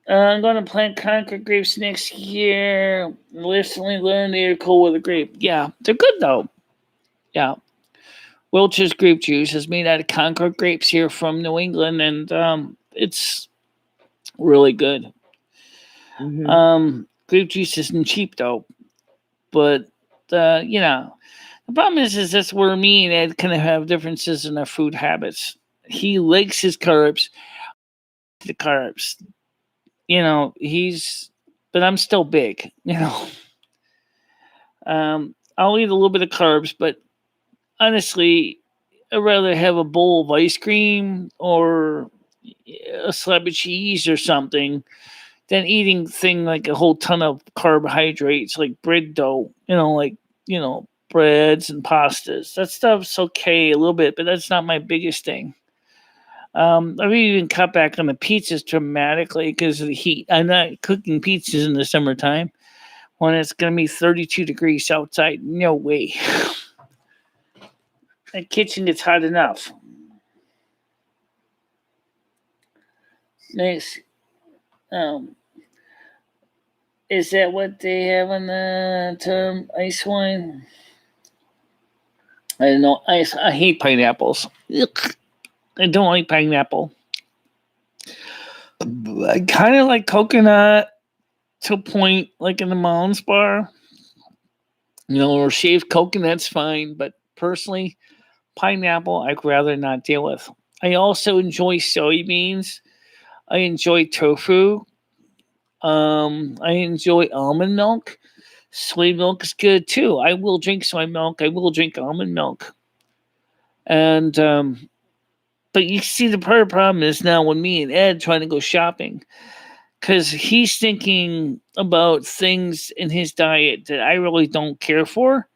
I'm going to plant Concord grapes next year. Recently learned they're cool with a grape. Yeah, they're good though. Yeah. Welch's grape juice is made out of Concord grapes here from New England, and it's really good. Grape juice isn't cheap though, but the problem is that's where me and Ed kind of have differences in our food habits. He likes his carbs, the carbs. But I'm still big. I'll eat a little bit of carbs, but honestly, I'd rather have a bowl of ice cream or a slab of cheese or something than eating like a whole ton of carbohydrates like bread dough. Breads and pastas. That stuff's okay a little bit, but that's not my biggest thing. I've even cut back on the pizzas dramatically because of the heat. I'm not cooking pizzas in the summertime when it's going to be 32 degrees outside. No way. The kitchen gets hot enough. Next, is that what they have on the term ice wine? I don't know. I hate pineapples. Ugh. I don't like pineapple. I kind of like coconut to a point, like in the Mounds bar. Or shaved coconut's fine, but personally, pineapple I'd rather not deal with. I also enjoy soybeans. I enjoy tofu. I enjoy almond milk. Soy milk is good too. I will drink soy milk. I will drink almond milk. And but you see, the problem is now when me and Ed trying to go shopping, because he's thinking about things in his diet that I really don't care for.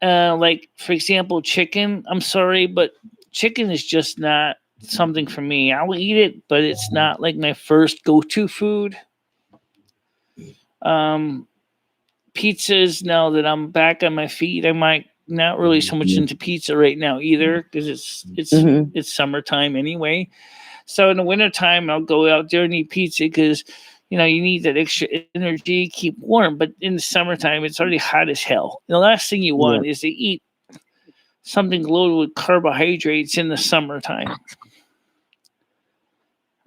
Like, for example, chicken. I'm sorry, but chicken is just not something for me. I'll eat it, but it's not like my first go-to food. Pizzas, now that I'm back on my feet, I might not really so much into pizza right now either because it's summertime anyway. So in the wintertime, I'll go out there and eat pizza because you need that extra energy, keep warm. But in the summertime, it's already hot as hell. The last thing you want is to eat something loaded with carbohydrates in the summertime.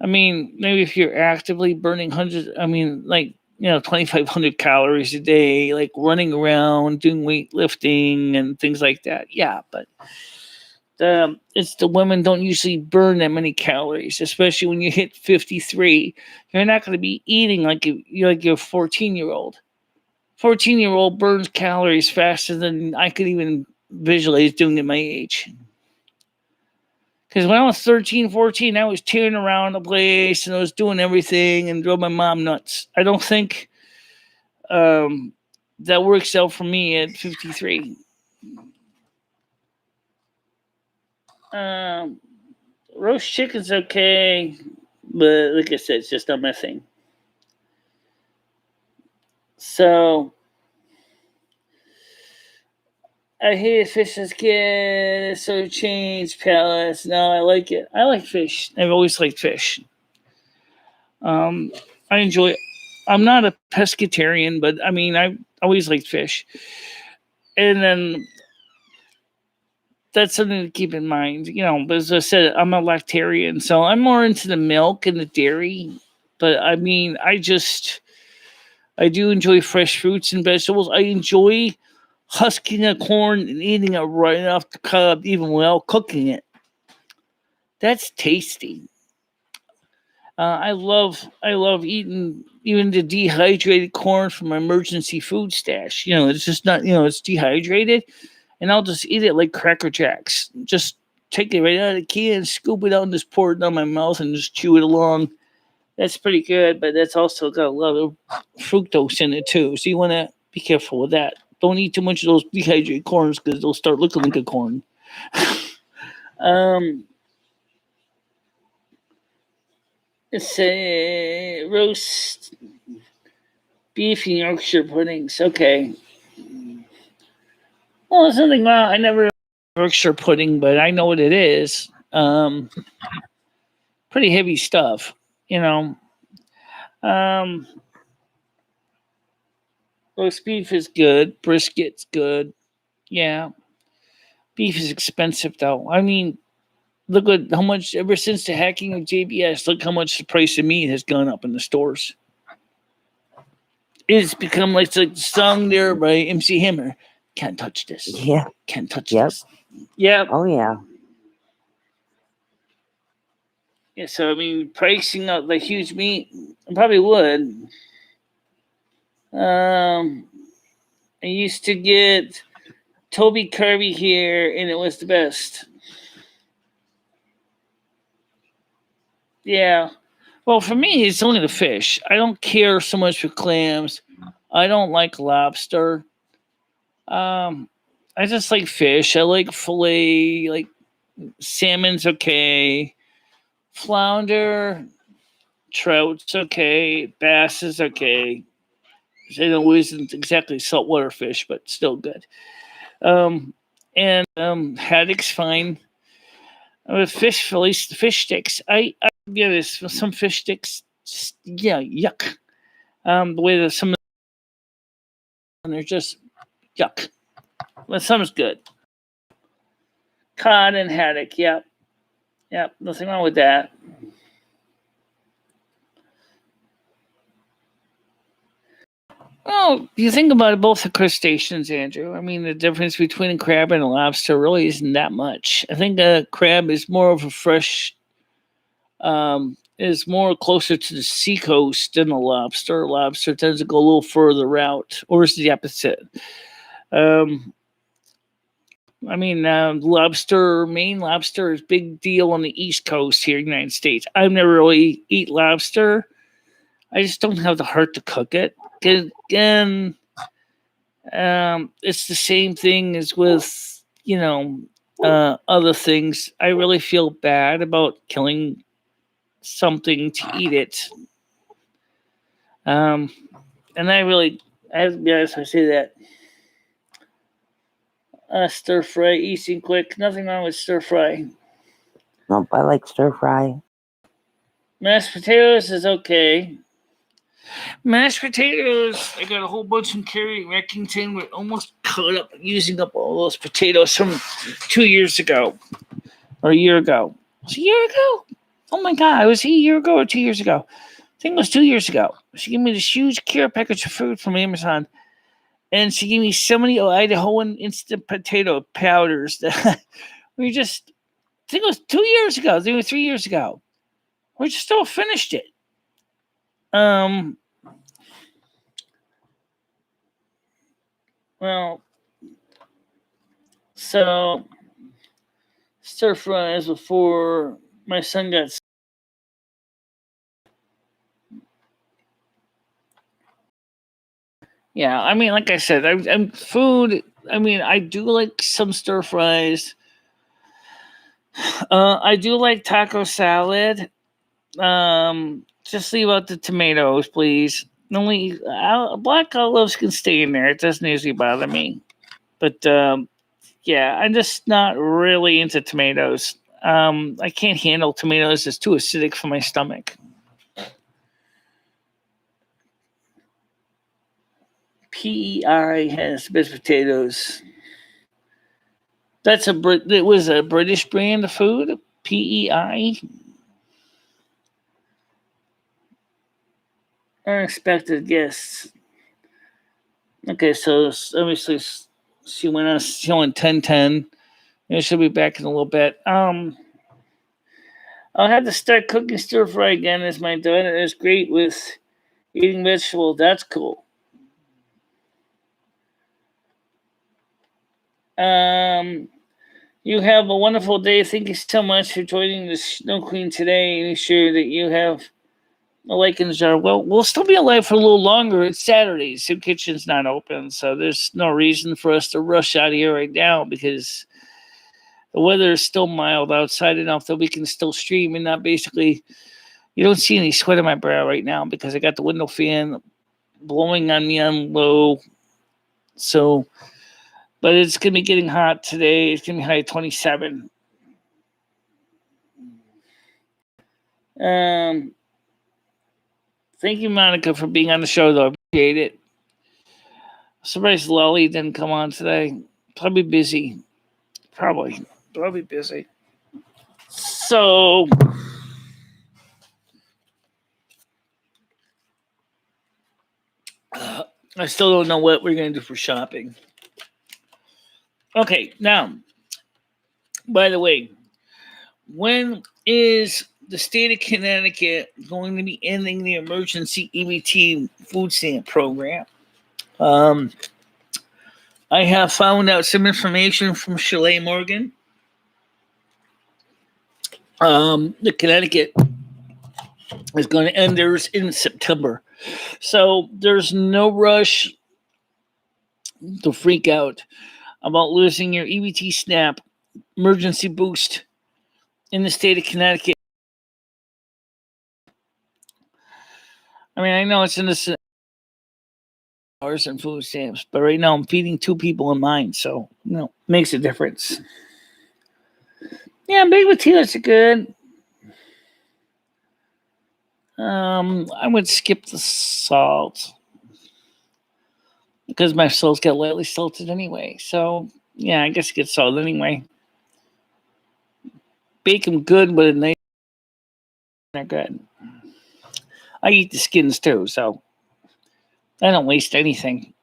I mean, maybe if you're actively burning 2,500 calories a day, like running around, doing weightlifting and things like that. Yeah, but it's the women don't usually burn that many calories, especially when you hit 53. You're not going to be eating you're like your 14-year-old. 14-year-old burns calories faster than I could even visualize doing at my age. Because when I was 13, 14, I was tearing around the place and I was doing everything and drove my mom nuts. I don't think that works out for me at 53. Roast chicken's okay, but like I said, it's just not my thing. So I hated fish as a kid, so changed palates. No, I like it. I like fish. I've always liked fish. I enjoy it. I'm not a pescatarian, but I mean, I always liked fish. And then that's something to keep in mind, But as I said, I'm a lactarian, so I'm more into the milk and the dairy. But I mean, I do enjoy fresh fruits and vegetables. I enjoy husking a corn and eating it right off the cob, even while cooking it. That's tasty. I love eating even the dehydrated corn from my emergency food stash. It's just not, it's dehydrated, and I'll just eat it like Cracker Jacks. Just take it right out of the can, scoop it out, and just pour it down my mouth and just chew it along. That's pretty good, but that's also got a lot of fructose in it too. So you want to be careful with that. Don't eat too much of those dehydrated corns because they'll start looking like a corn. It's a roast beef and Yorkshire puddings. Okay. Well, there's nothing wrong. I never Yorkshire pudding, but I know what it is. Pretty heavy stuff, Roast beef is good. Brisket's good. Yeah. Beef is expensive, though. I mean, look at how much, ever since the hacking of JBS, look how much the price of meat has gone up in the stores. It's become like the song there by MC Hammer. Can't touch this. Yeah. Can't touch this. Yeah. Oh, yeah. Yeah, so I mean, pricing out the huge meat, I probably would. I used to get Toby Kirby here, and it was the best. Yeah. Well, for me, it's only the fish. I don't care so much for clams. I don't like lobster. I just like fish. I like filet. Like salmon's okay. Flounder, trout's okay. Bass is okay. It always isn't exactly saltwater fish, but still good. And haddock's fine. With fish fillets, fish sticks. I get this some fish sticks. Yeah, yuck. The way that some and they're just yuck. But some's good. Cod and haddock. Yep. Nothing wrong with that. Well, you think about it, both the crustaceans, Andrew. I mean, the difference between a crab and a lobster really isn't that much. I think a crab is more of a fresh, is more closer to the seacoast than a lobster. A lobster tends to go a little further out, or is the opposite. I mean, Maine lobster is big deal on the East Coast here in the United States. I've never really eat lobster. I just don't have the heart to cook it. Again, it's the same thing as with, other things. I really feel bad about killing something to eat it. And I have to be honest, I say that. Stir fry, easy, quick. Nothing wrong with stir fry. Nope, I like stir fry. Mashed potatoes is okay. Mashed potatoes, I got a whole bunch from Carrie Reckington. We're almost caught up using up all those potatoes from 2 years ago. Or a year ago. Was it a year ago? Oh my God, was it a year ago or 2 years ago? I think it was 2 years ago. She gave me this huge care package of food from Amazon. And she gave me so many Idahoan instant potato powders that I think it was 2 years ago. I think it was 3 years ago. We just still finished it. Well, so stir fries before my son got sick. Yeah, I mean, like I said, I'm food. I mean, I do like some stir fries. I do like taco salad. Just leave out the tomatoes, please. Only black olives can stay in there. It doesn't usually bother me. But yeah, I'm just not really into tomatoes. I can't handle tomatoes. It's too acidic for my stomach. PEI has best potatoes. It was a British brand of food. PEI. Unexpected guests. Okay, so obviously she went on showing 10:10. She'll be back in a little bit. I'll have to start cooking stir fry again as my daughter is great with eating vegetables. That's cool. You have a wonderful day. Thank you so much for joining the Snow Queen today. Make sure that you have a like in the jar. Well, we'll still be alive for a little longer. It's Saturday. Soup Kitchen's not open, so there's no reason for us to rush out of here right now because the weather is still mild outside enough that we can still stream and not basically. You don't see any sweat on my brow right now because I got the window fan blowing on me on low. So, but it's going to be getting hot today. It's going to be high at 27. Thank you, Monica, for being on the show, though. I appreciate it. Surprised Lolly didn't come on today. Probably busy. Probably busy. So, I still don't know what we're going to do for shopping. Okay, now, by the way, when is the state of Connecticut going to be ending the emergency EBT food stamp program? I have found out some information from Chalet Morgan. The Connecticut is going to end theirs in September. So there's no rush to freak out about losing your EBT SNAP emergency boost in the state of Connecticut. I mean, I know it's innocent hours and food stamps, but right now I'm feeding 2 people in mine, so makes a difference. Yeah, baked potatoes are good. I would skip the salt because my salts get lightly salted anyway. So yeah, I guess it gets salt anyway. Bake them good with a nice. They're good. I eat the skins too, so I don't waste anything.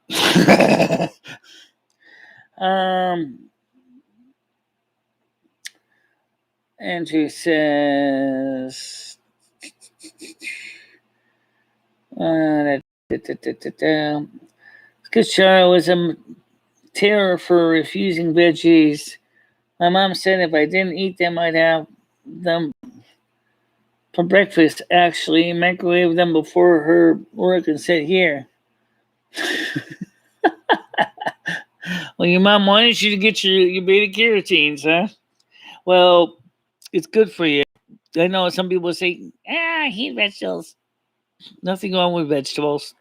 Andrew says, because Chara was a terror for refusing veggies. My mom said if I didn't eat them, I'd have them for breakfast. Actually, microwave them before her work and sit here. Well, your mom wanted you to get your beta carotenes, huh? Well, it's good for you. I know some people say, I hate vegetables. Nothing wrong with vegetables.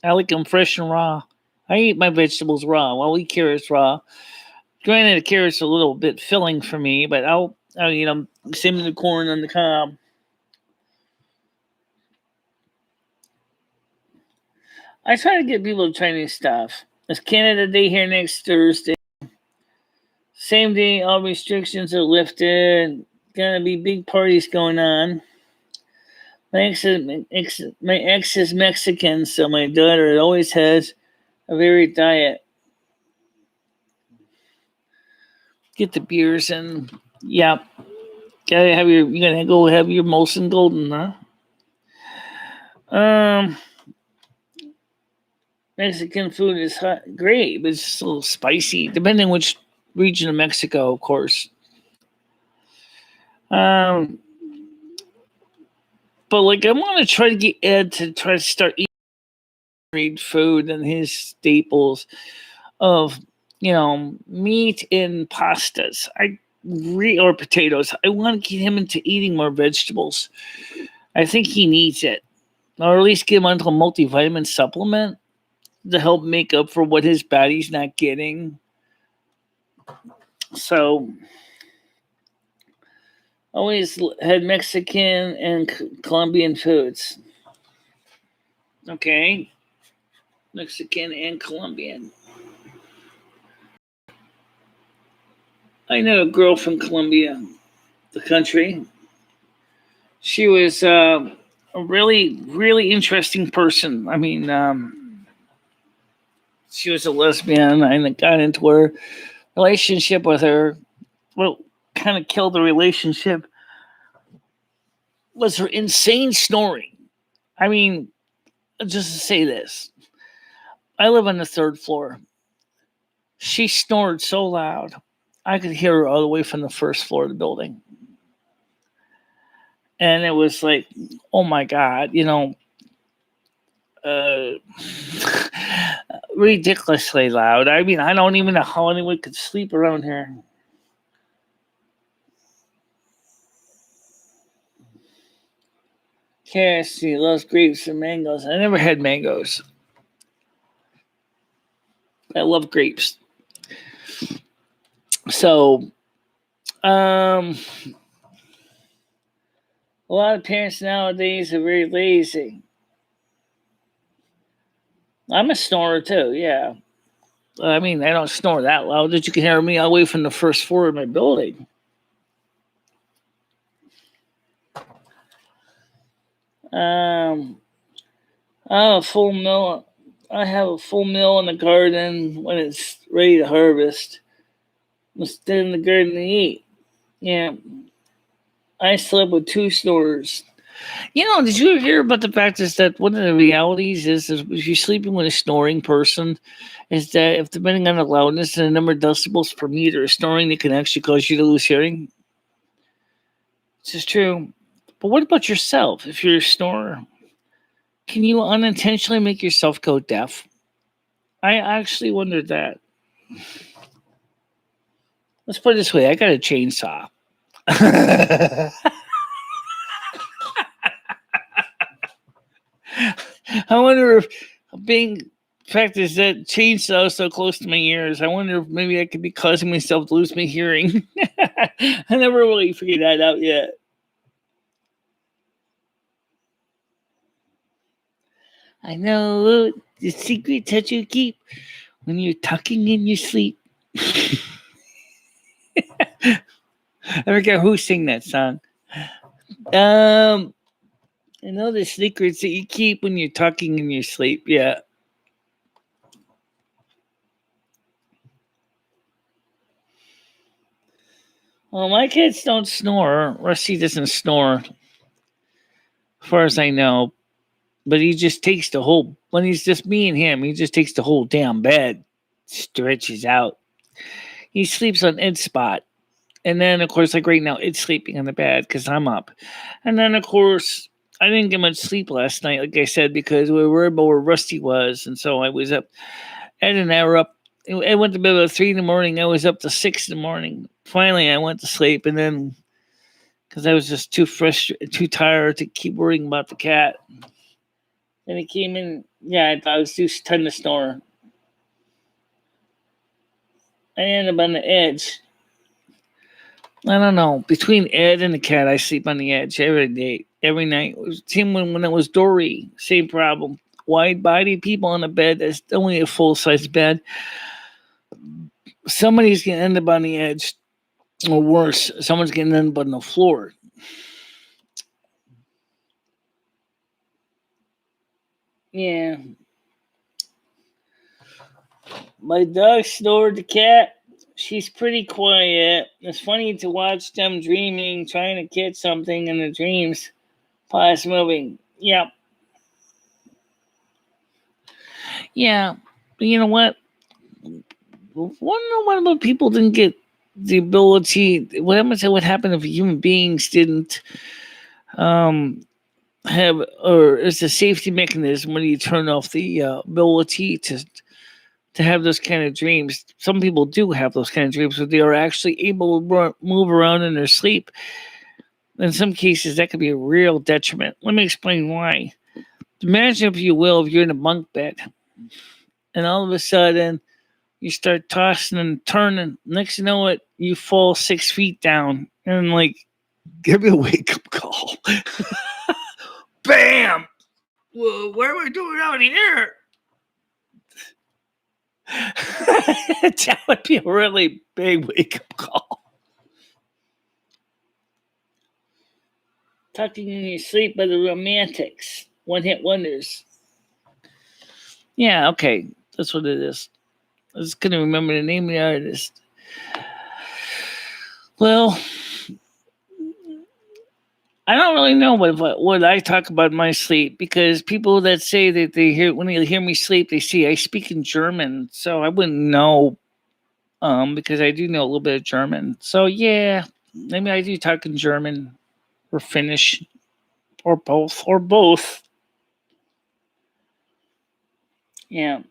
I like them fresh and raw. I eat my vegetables raw. I'll eat carrots raw. Granted, the carrots are a little bit filling for me, but I'll eat them. Same with the corn on the cob. I try to get people to try new stuff. It's Canada Day here next Thursday. Same day, all restrictions are lifted. Gonna be big parties going on. My ex is Mexican, so my daughter always has a varied diet. get the beers and yeah, you gotta go have your Molson Golden, huh? Mexican food is great, but it's a little spicy, depending which region of Mexico, of course. Um, but like, I want to try to get Ed to try to start eating food and his staples of, meat and pastas. Or potatoes. I want to get him into eating more vegetables. I think he needs it, or at least get him onto a multivitamin supplement to help make up for what his body's not getting. So, always had Mexican and Colombian foods. Okay, Mexican and Colombian. I know a girl from Colombia, the country. She was a really, really interesting person. I mean, she was a lesbian. I got into her relationship with her. What kind of killed the relationship was her insane snoring. I mean, just to say this, I live on the third floor. She snored so loud, I could hear her all the way from the first floor of the building. And it was like, oh my God, uh, ridiculously loud. I mean, I don't even know how anyone could sleep around here. Cassie loves grapes and mangoes. I never had mangoes. I love grapes. So, a lot of parents nowadays are very lazy. I'm a snorer too, yeah. I mean, I don't snore that loud that you can hear me all the way from the first floor of my building. Um, I have a full mill. I have a full mill in the garden when it's ready to harvest. I'm stay in the garden to eat. Yeah, I slept with two snorers. Did you ever hear about the fact is that one of the realities is if you're sleeping with a snoring person, is that if depending on the loudness and the number of decibels per meter of snoring, it can actually cause you to lose hearing. This is true. But what about yourself? If you're a snorer, can you unintentionally make yourself go deaf? I actually wondered that. Let's put it this way: I got a chainsaw. I wonder if being fact is that chainsaw so close to my ears. I wonder if maybe I could be causing myself to lose my hearing. I never really figured that out yet. I know the secret that you keep when you're tucking in your sleep. I forget who sang that song. I know the secrets that you keep when you're tucking in your sleep. Yeah. Well, my kids don't snore. Rusty doesn't snore, as far as I know. But he just takes the whole, when he's just me and him, he just takes the whole damn bed, stretches out. He sleeps on Ed's spot. And then, of course, like right now, Ed's sleeping on the bed because I'm up. And then, of course, I didn't get much sleep last night, like I said, because we were worried about where Rusty was. And so I was up. Ed and I were up. I went to bed about 3 in the morning. I was up to 6 in the morning. Finally, I went to sleep. And then, because I was just too frustrated, too tired to keep worrying about the cat. And he came in. Yeah, I thought it was too time to snore. I ended up on the edge. I don't know. Between Ed and the cat, I sleep on the edge every day, every night. It was same when it was Dory. Same problem. Wide body people on a bed that's only a full size bed. Somebody's gonna end up on the edge, or worse, someone's gonna end up on the floor. Yeah. My dog snored the cat. she's pretty quiet. It's funny to watch them dreaming, trying to get something in the dreams. Pause moving. Yep. Yeah. But you know what? Wonder what people didn't get the ability. What happened if human beings didn't have, or it's a safety mechanism when you turn off the ability to have those kind of dreams. Some people do have those kind of dreams, but they are actually able to move around in their sleep. In some cases, that could be a real detriment. Let me explain why. Imagine, if you will, if you're in a bunk bed, and all of a sudden you start tossing and turning. Next, you know it, you fall 6 feet down, and like, give me a wake up call. Bam! Well, what am I doing out here? That would be a really big wake up call. Tucking in your sleep by the Romantics. One hit wonders. Yeah, okay. That's what it is. I was going to remember the name of the artist. Well, I don't really know what I talk about in my sleep, because people that say that they hear, when they hear me sleep, they see I speak in German. So I wouldn't know, because I do know a little bit of German. So yeah, maybe I do talk in German or Finnish or both. Yeah.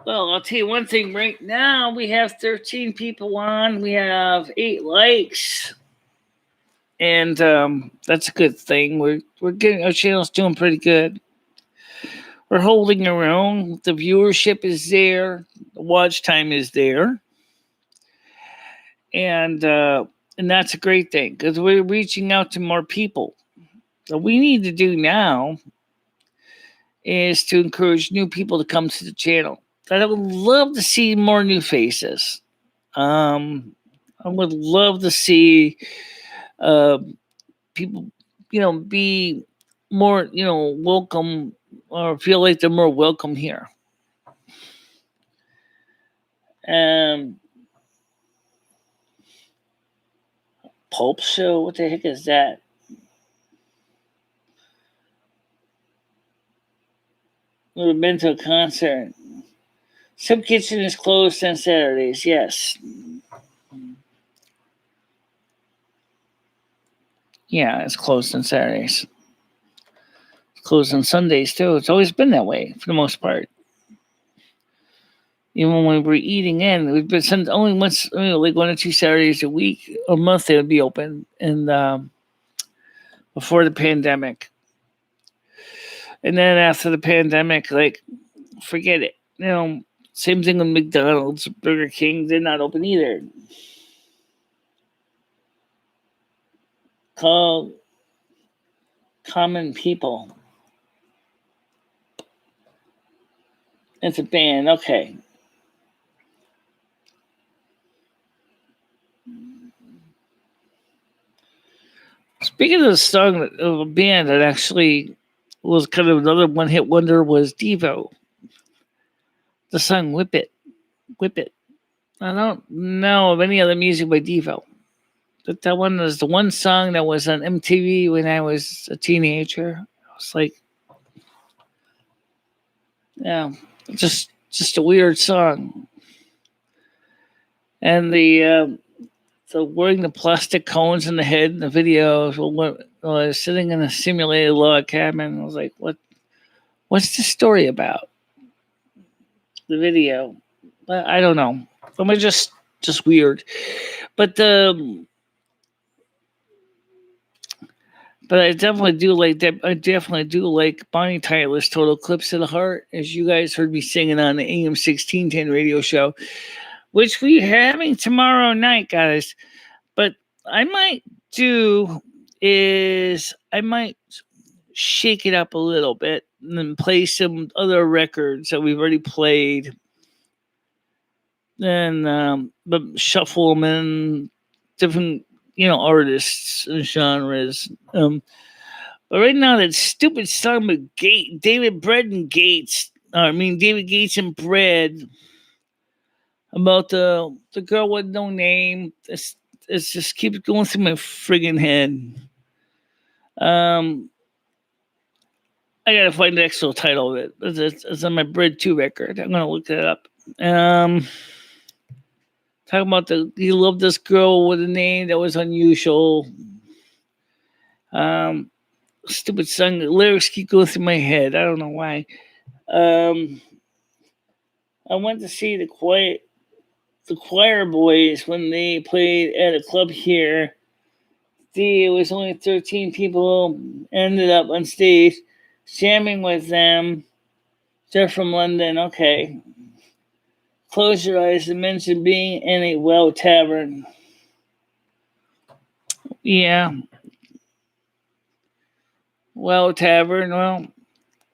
Well, I'll tell you one thing right now. We have 13 people on. We have 8 likes. And that's a good thing. We're getting, our channel's doing pretty good. We're holding our own. The viewership is there. The watch time is there. And that's a great thing, because we're reaching out to more people. What we need to do now is to encourage new people to come to the channel. I would love to see more new faces. I would love to see people, be more, welcome, or feel like they're more welcome here. Pulp show? What the heck is that? We've been to a concert. Some kitchen is closed on Saturdays. Yes. Yeah, it's closed on Saturdays. It's closed on Sundays too. It's always been that way for the most part. Even when we're eating in, we've been only once, like 1 or 2 Saturdays a week or month they would be open, and before the pandemic. And then after the pandemic, like, forget it. Same thing with McDonald's, Burger King, they're not open either. Called Common People. It's a band, okay. Speaking of the song of a band that actually was kind of another one-hit wonder, was Devo. The song Whip It. Whip It. I don't know of any other music by Devo. But that one was the one song that was on MTV when I was a teenager. I was like, yeah, just a weird song. And the wearing the plastic cones in the head in the video, was sitting in a simulated log cabin. I was like, what's the story about? The video. But I don't know. Am I just weird? But I definitely do like that. I definitely do like Bonnie Tyler's "Total Eclipse of the Heart," as you guys heard me singing on the AM 1610 radio show, which we're having tomorrow night, guys. But I might shake it up a little bit and then play some other records that we've already played, and but shuffle them in different, artists and genres. But right now, that stupid song with David Braden Gates, David Gates and Bread, about the girl with no name. It's just keeps going through my friggin' head. I gotta find the actual title of it. It's on my Bread 2 record. I'm gonna look that up. Talking about you love this girl with a name that was unusual. Stupid song. The lyrics keep going through my head. I don't know why. I went to see the choir boys when they played at a club here. It was only 13 people. Ended up on stage jamming with them. They're from London. Okay. Close your eyes and mention being in a well tavern. Yeah. Well tavern. Well,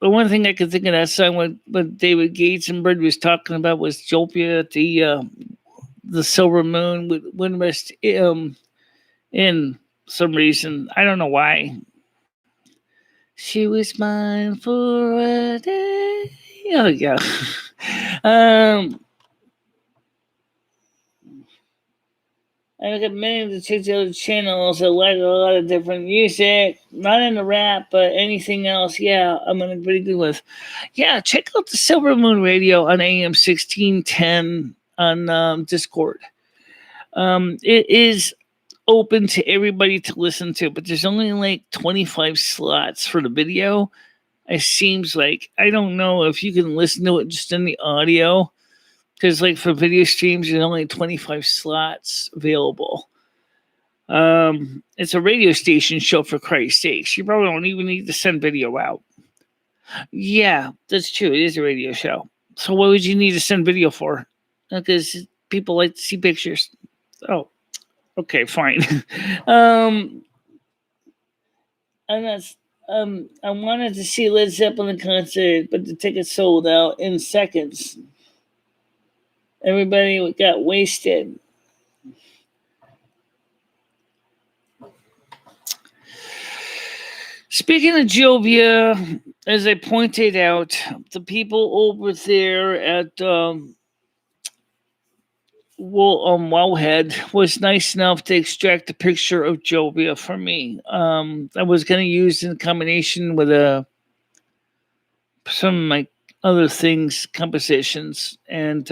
the one thing I could think of that song what David Gates and Bird was talking about was Jopia at the Silvermoon with Windrest in some reason. I don't know why. She was mine for a day. Oh yeah. I got many of the chicks other channels that like a lot of different music. Not into rap, but anything else, yeah, I'm pretty good with. Yeah, check out the Silvermoon Radio on AM 1610 on Discord. It is open to everybody to listen to, but there's only like 25 slots for the video. It seems like I don't know if you can listen to it just in the audio, because like for video streams, there's only 25 slots available. It's a radio station show, for Christ's sakes. You probably don't even need to send video out. Yeah, that's true. It is a radio show. So what would you need to send video for? Because people like to see pictures. Oh, okay, fine. And that's I wanted to see Led Zeppelin concert, but the tickets sold out in seconds. Everybody got wasted. Speaking of Jovia, as I pointed out, the people over there at Wowhead was nice enough to extract a picture of Jovia for me. I was going to use in combination with some of my other things, compositions, and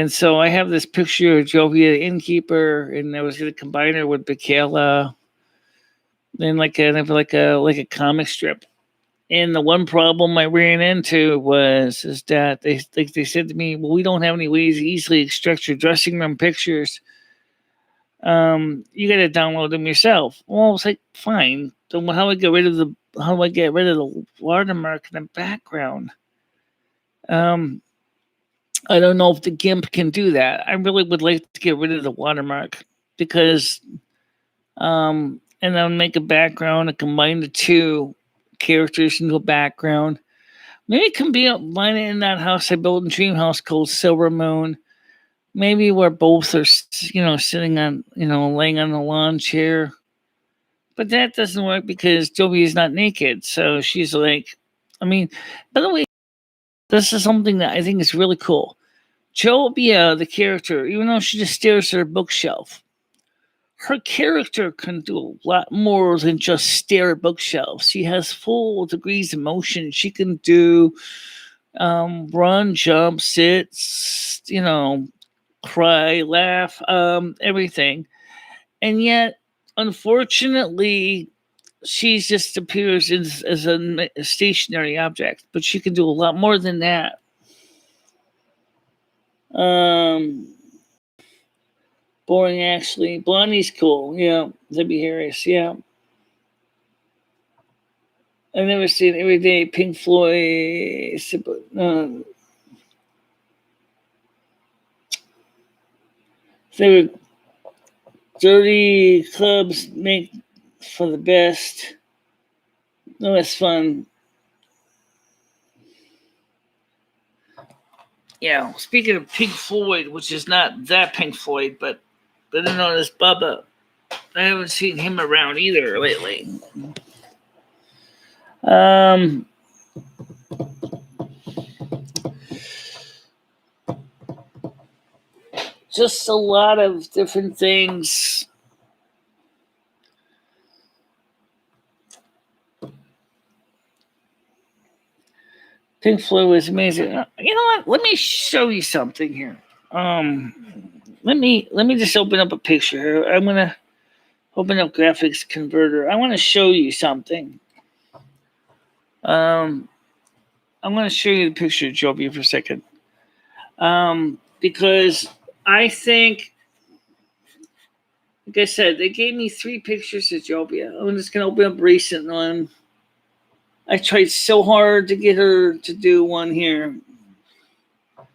so I have this picture of Jovia, the innkeeper, and I was going to combine her with Michaela, and like a comic strip. And the one problem I ran into is that they said to me, "Well, we don't have any ways to easily extract your dressing room pictures. You got to download them yourself." Well, I was like, "Fine. Then how do I get rid of the watermark in the background?" I don't know if the GIMP can do that. I really would like to get rid of the watermark because, and then make a background and combine the two characters into a background. Maybe it can be mine in that house I built in Dream House called Silvermoon. Maybe where both are, sitting on, laying on the lawn chair. But that doesn't work because Joby is not naked. So she's like, by the way, this is something that I think is really cool. Jobia, the character, even though she just stares at her bookshelf, her character can do a lot more than just stare at bookshelves. She has full degrees of motion. She can do run, jump, sit, cry, laugh, everything. And yet, unfortunately, she just appears as a stationary object. But she can do a lot more than that. Boring, actually. Blondie's cool. Yeah. Debbie Harris. Yeah. I've never seen Everyday Pink Floyd. They were dirty clubs make for the best. No, it's fun. Yeah. Speaking of Pink Floyd, which is not that Pink Floyd, but better known as Bubba. I haven't seen him around either lately. just a lot of different things. Pink Floyd was amazing. You know what? Let me show you something here. Let me just open up a picture here. I'm gonna open up graphics converter. I want to show you something. I'm going to show you the picture of Jobia for a second. Because I think, like I said, they gave me 3 pictures of Jobia. I'm just going to open up a recent one. I tried so hard to get her to do one here. All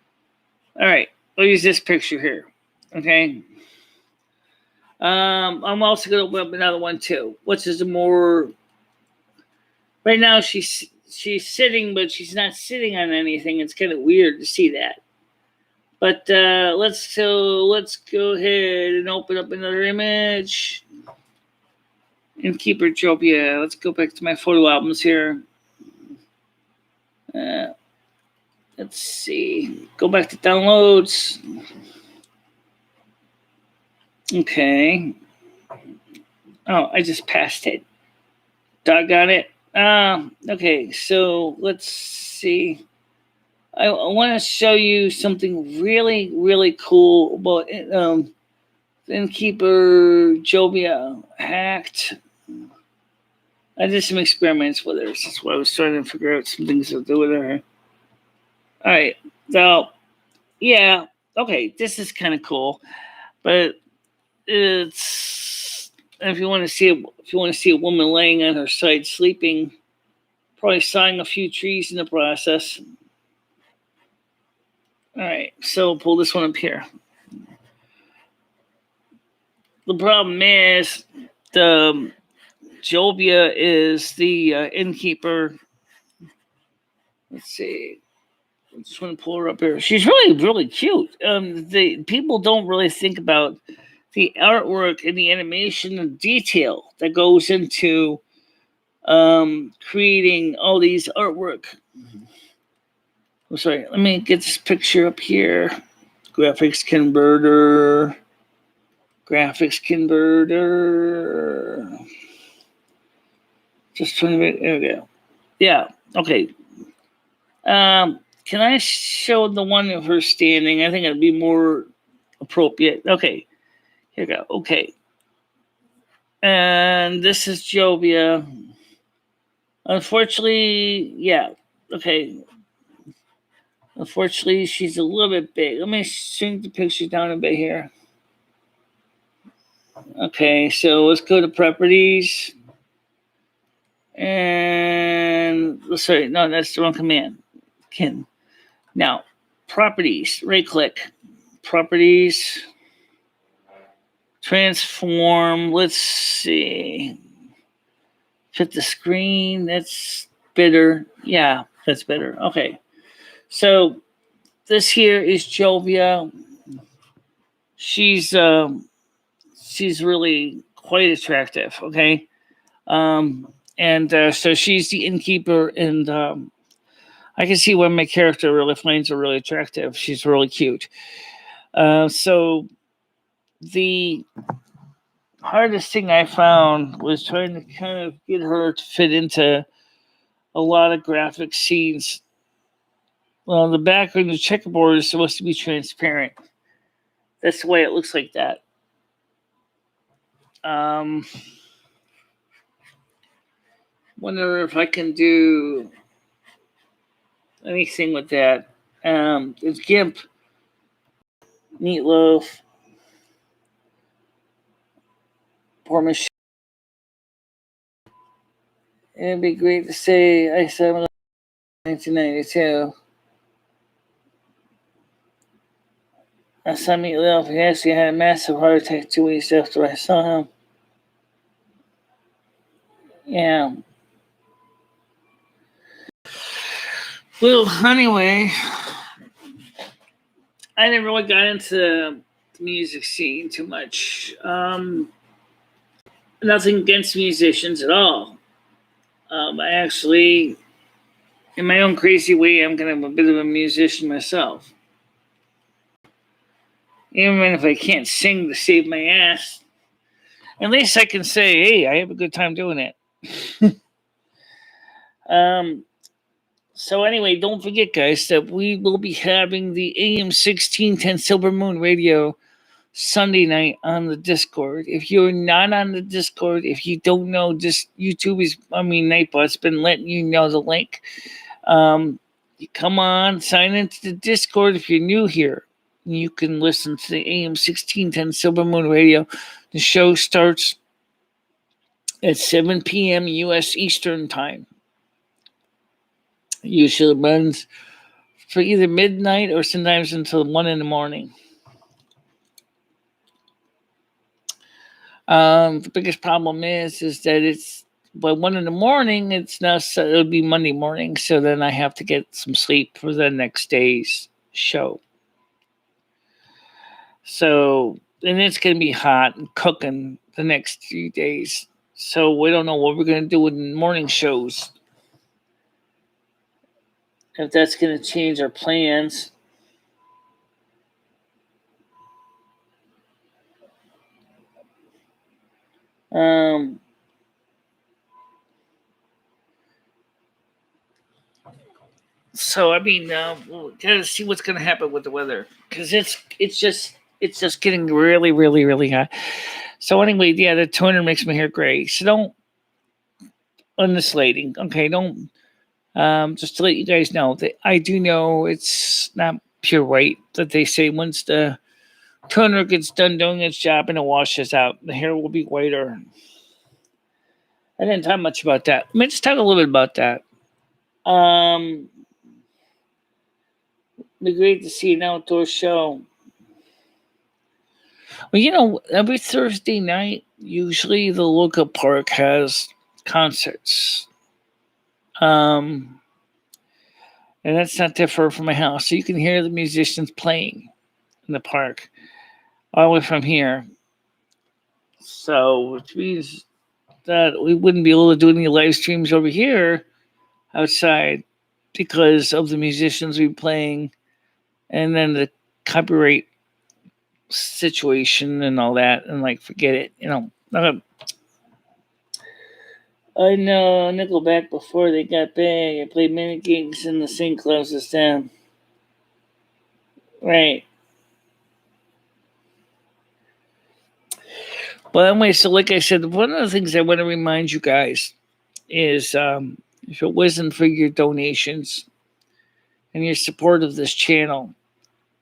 right, I'll use this picture here. Okay. I'm also going to open up another one too, which is a more. Right now she's sitting, but she's not sitting on anything. It's kind of weird to see that. But let's go ahead and open up another image and keep her Jobia. Let's go back to my photo albums here. Let's see. Go back to downloads. Okay. Oh, I just passed it. Doggone it. Okay, so let's see. I want to show you something really, really cool about Innkeeper Jobia hacked. I did some experiments with her. That's why I was trying to figure out some things to do with her. All right, so yeah, okay, this is kind of cool, but it's if you want to see a woman laying on her side sleeping, probably sawing a few trees in the process. All right, so pull this one up here. The problem is the Jobia is the innkeeper. Let's see. I just want to pull her up here. She's really, really cute. The people don't really think about the artwork and the animation and detail that goes into creating all these artwork. I'm sorry. Let me get this picture up here. Graphics converter. Just trying to make. There we go. Yeah. Okay. Can I show the one of her standing? I think it'd be more appropriate. Okay. Here we go. Okay. And this is Jobia. Unfortunately, yeah. Okay. Unfortunately, she's a little bit big. Let me shrink the picture down a bit here. Okay, so let's go to properties. And sorry, no, that's the wrong command. Now, properties, right click. Properties. Transform. Let's see. Fit the screen. That's better. Yeah, that's better. Okay. So this here is Jobia. She's really quite attractive. Okay. And so she's the innkeeper, and I can see why my character really finds her really attractive. She's really cute. So the hardest thing I found was trying to kind of get her to fit into a lot of graphic scenes. Well, the background, the checkerboard is supposed to be transparent. That's the way it looks like that. Wonder if I can do anything with that. It's GIMP, Meatloaf, Poor Michelle. It'd be great to say I saw 1992. I saw Meatloaf. He actually had a massive heart attack 2 weeks after I saw him. Yeah. Well, anyway, I never really got into the music scene too much. Nothing against musicians at all. I actually, in my own crazy way, I'm kind of a bit of a musician myself. Even if I can't sing to save my ass, at least I can say, hey, I have a good time doing it. So anyway, don't forget, guys, that we will be having the AM 1610 Silvermoon radio Sunday night on the Discord. If you're not on the Discord, if you don't know, just YouTube is, Nightbot's been letting you know the link. You come on, sign into the Discord if you're new here. You can listen to the AM 1610 Silvermoon radio. The show starts at 7 p.m. U.S. Eastern Time. Usually runs for either midnight or sometimes until 1 in the morning. The biggest problem is that it's by 1 in the morning. It's now, so it'll be Monday morning, so then I have to get some sleep for the next day's show. So, and it's going to be hot and cooking the next 3 days. So we don't know what we're going to do with morning shows. If that's going to change our plans. So we'll gotta see what's gonna happen with the weather because it's just getting really, really, really hot. So anyway, yeah, the toner makes my hair gray. So don't on this lighting, okay? Don't just to let you guys know that I do know it's not pure white. That they say once the toner gets done doing its job and it washes out, the hair will be whiter. I didn't talk much about that. Let's talk a little bit about that. Be great to see an outdoor show. Well, every Thursday night, usually the local park has concerts. And that's not that far from my house. So you can hear the musicians playing in the park all the way from here. So, which means that we wouldn't be able to do any live streams over here outside because of the musicians we playing and then the copyright situation and all that. And forget it. I know Nickelback before they got big. I played many gigs in the St. Cloud's town. Right. But anyway, so like I said, one of the things I want to remind you guys is if it wasn't for your donations and your support of this channel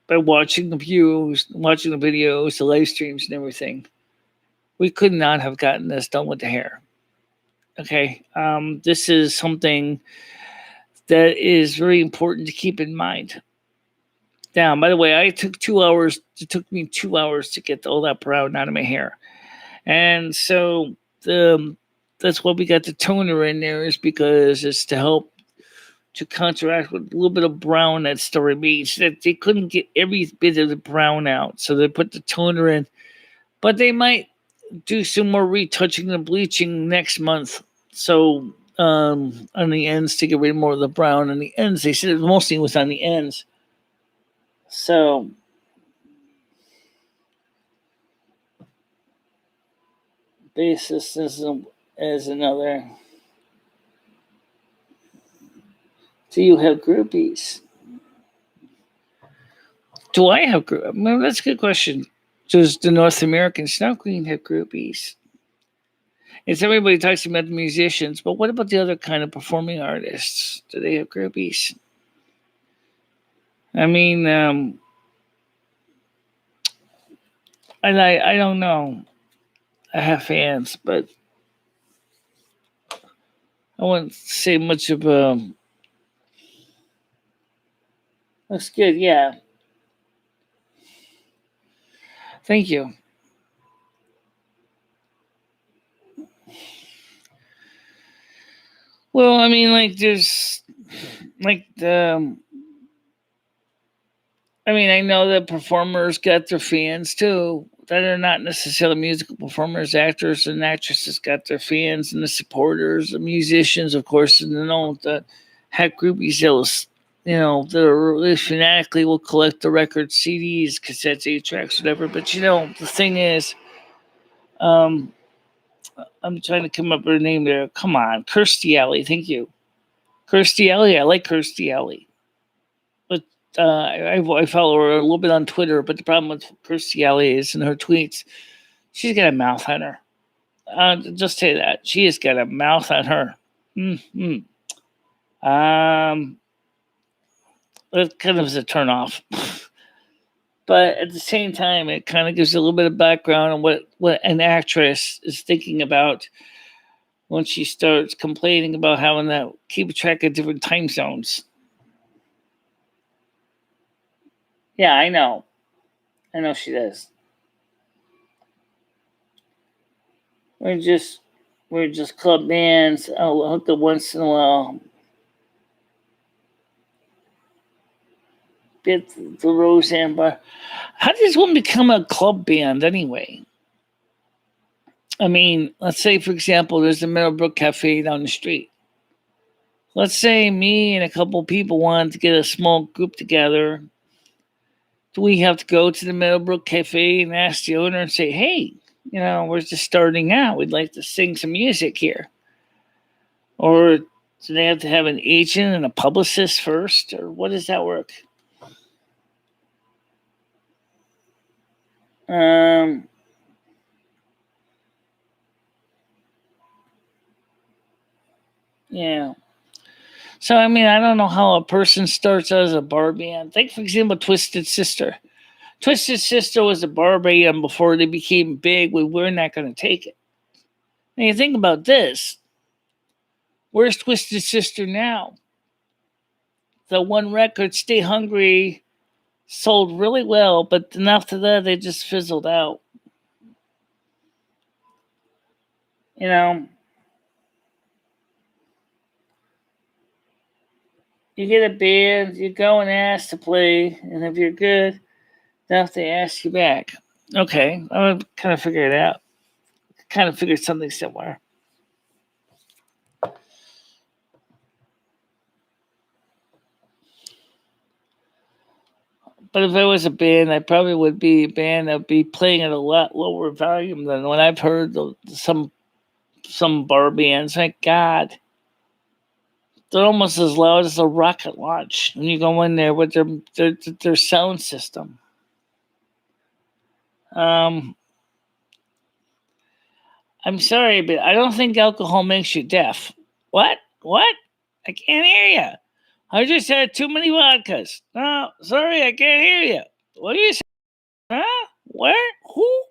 by watching the views, watching the videos, the live streams and everything, we could not have gotten this done with the hair. Okay. This is something that is very important to keep in mind. Now, by the way, it took me 2 hours to get all that brown out of my hair. And so that's why we got the toner in there, is because it's to help to counteract with a little bit of brown that still remains. That they couldn't get every bit of the brown out, so they put the toner in. But they might do some more retouching and bleaching next month. So on the ends to get rid of more of the brown on the ends. They said it mostly was on the ends. So basis is another. Do you have groupies? Do I have groupies? Well, that's a good question. Does the North American Snow Queen have groupies? It's everybody talks about the musicians, but what about the other kind of performing artists? Do they have groupies? I don't know. I have fans, but I wouldn't say much of Looks good, yeah. Thank you. Well, there's the. I know that performers got their fans too. That are not necessarily musical performers, actors and actresses got their fans and the supporters, the musicians, of course, and that have groupies. that are really fanatically will collect the records, CDs, cassettes, 8 tracks, whatever. But the thing is, I'm trying to come up with a name there. Come on, Kirstie Alley. Thank you, Kirstie Alley. I like Kirstie Alley, but I follow her a little bit on Twitter. But the problem with Kirstie Alley is in her tweets, she's got a mouth on her. Just say that she has got a mouth on her. Mm-hmm. That kind of is a turn off. But at the same time, it kind of gives you a little bit of background on what an actress is thinking about when she starts complaining about having to keep track of different time zones. Yeah, I know. I know she does. We're just club bands. I'll hook up once in a while. Get the Roseanne Bar. How does one become a club band anyway? I mean, let's say, for example, there's the Meadowbrook Cafe down the street. Let's say me and a couple of people wanted to get a small group together. Do we have to go to the Meadowbrook Cafe and ask the owner and say, hey, we're just starting out. We'd like to sing some music here. Or do they have to have an agent and a publicist first? Or what does that work? Yeah. So, I mean, I don't know how a person starts out as a bar band. Take, for example, Twisted Sister. Twisted Sister was a bar band before they became big. We were not going to take it. Now, you think about this. Where's Twisted Sister now? The one record, Stay Hungry, sold really well, but then after that, they just fizzled out. You get a band, you go and ask to play, and if you're good, then they ask you back. Okay, I'm going to kind of figure it out. Kind of figured something similar. But if I was a band, I probably would be a band that would be playing at a lot lower volume than what I've heard some bar bands. Thank God. They're almost as loud as a rocket launch when you go in there with their sound system. I'm sorry, but I don't think alcohol makes you deaf. What? What? I can't hear you. I just had too many vodkas. No, sorry, I can't hear you. What do you say? Huh? Where? Who?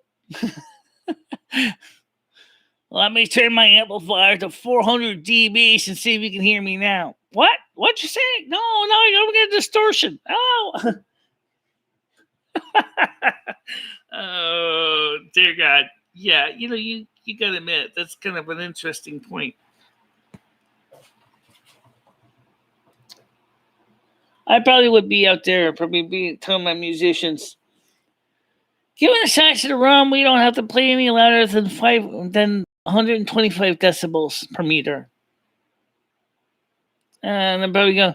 Let me turn my amplifier to 400 dB and see if you can hear me now. What? What'd you say? No, you don't get distortion. Oh. Oh, dear God. Yeah, you got to admit, that's kind of an interesting point. I probably would be out there, probably be telling my musicians, given the size of the room, we don't have to play any louder than 125 decibels per meter. And I'm probably going,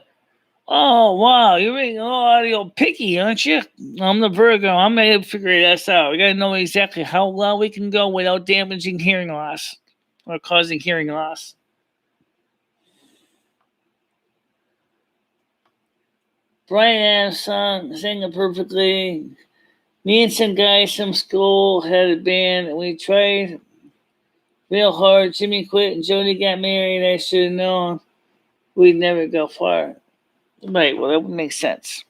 oh, wow, you're being audio picky, aren't you? I'm the Virgo. I'm going to figure this out. We got to know exactly how loud we can go without damaging hearing loss or causing hearing loss. Brian Adams sang it perfectly. Me and some guys from school had a band, and we tried real hard. Jimmy quit, and Jody got married. I should have known we'd never go far. Right, well, that would make sense.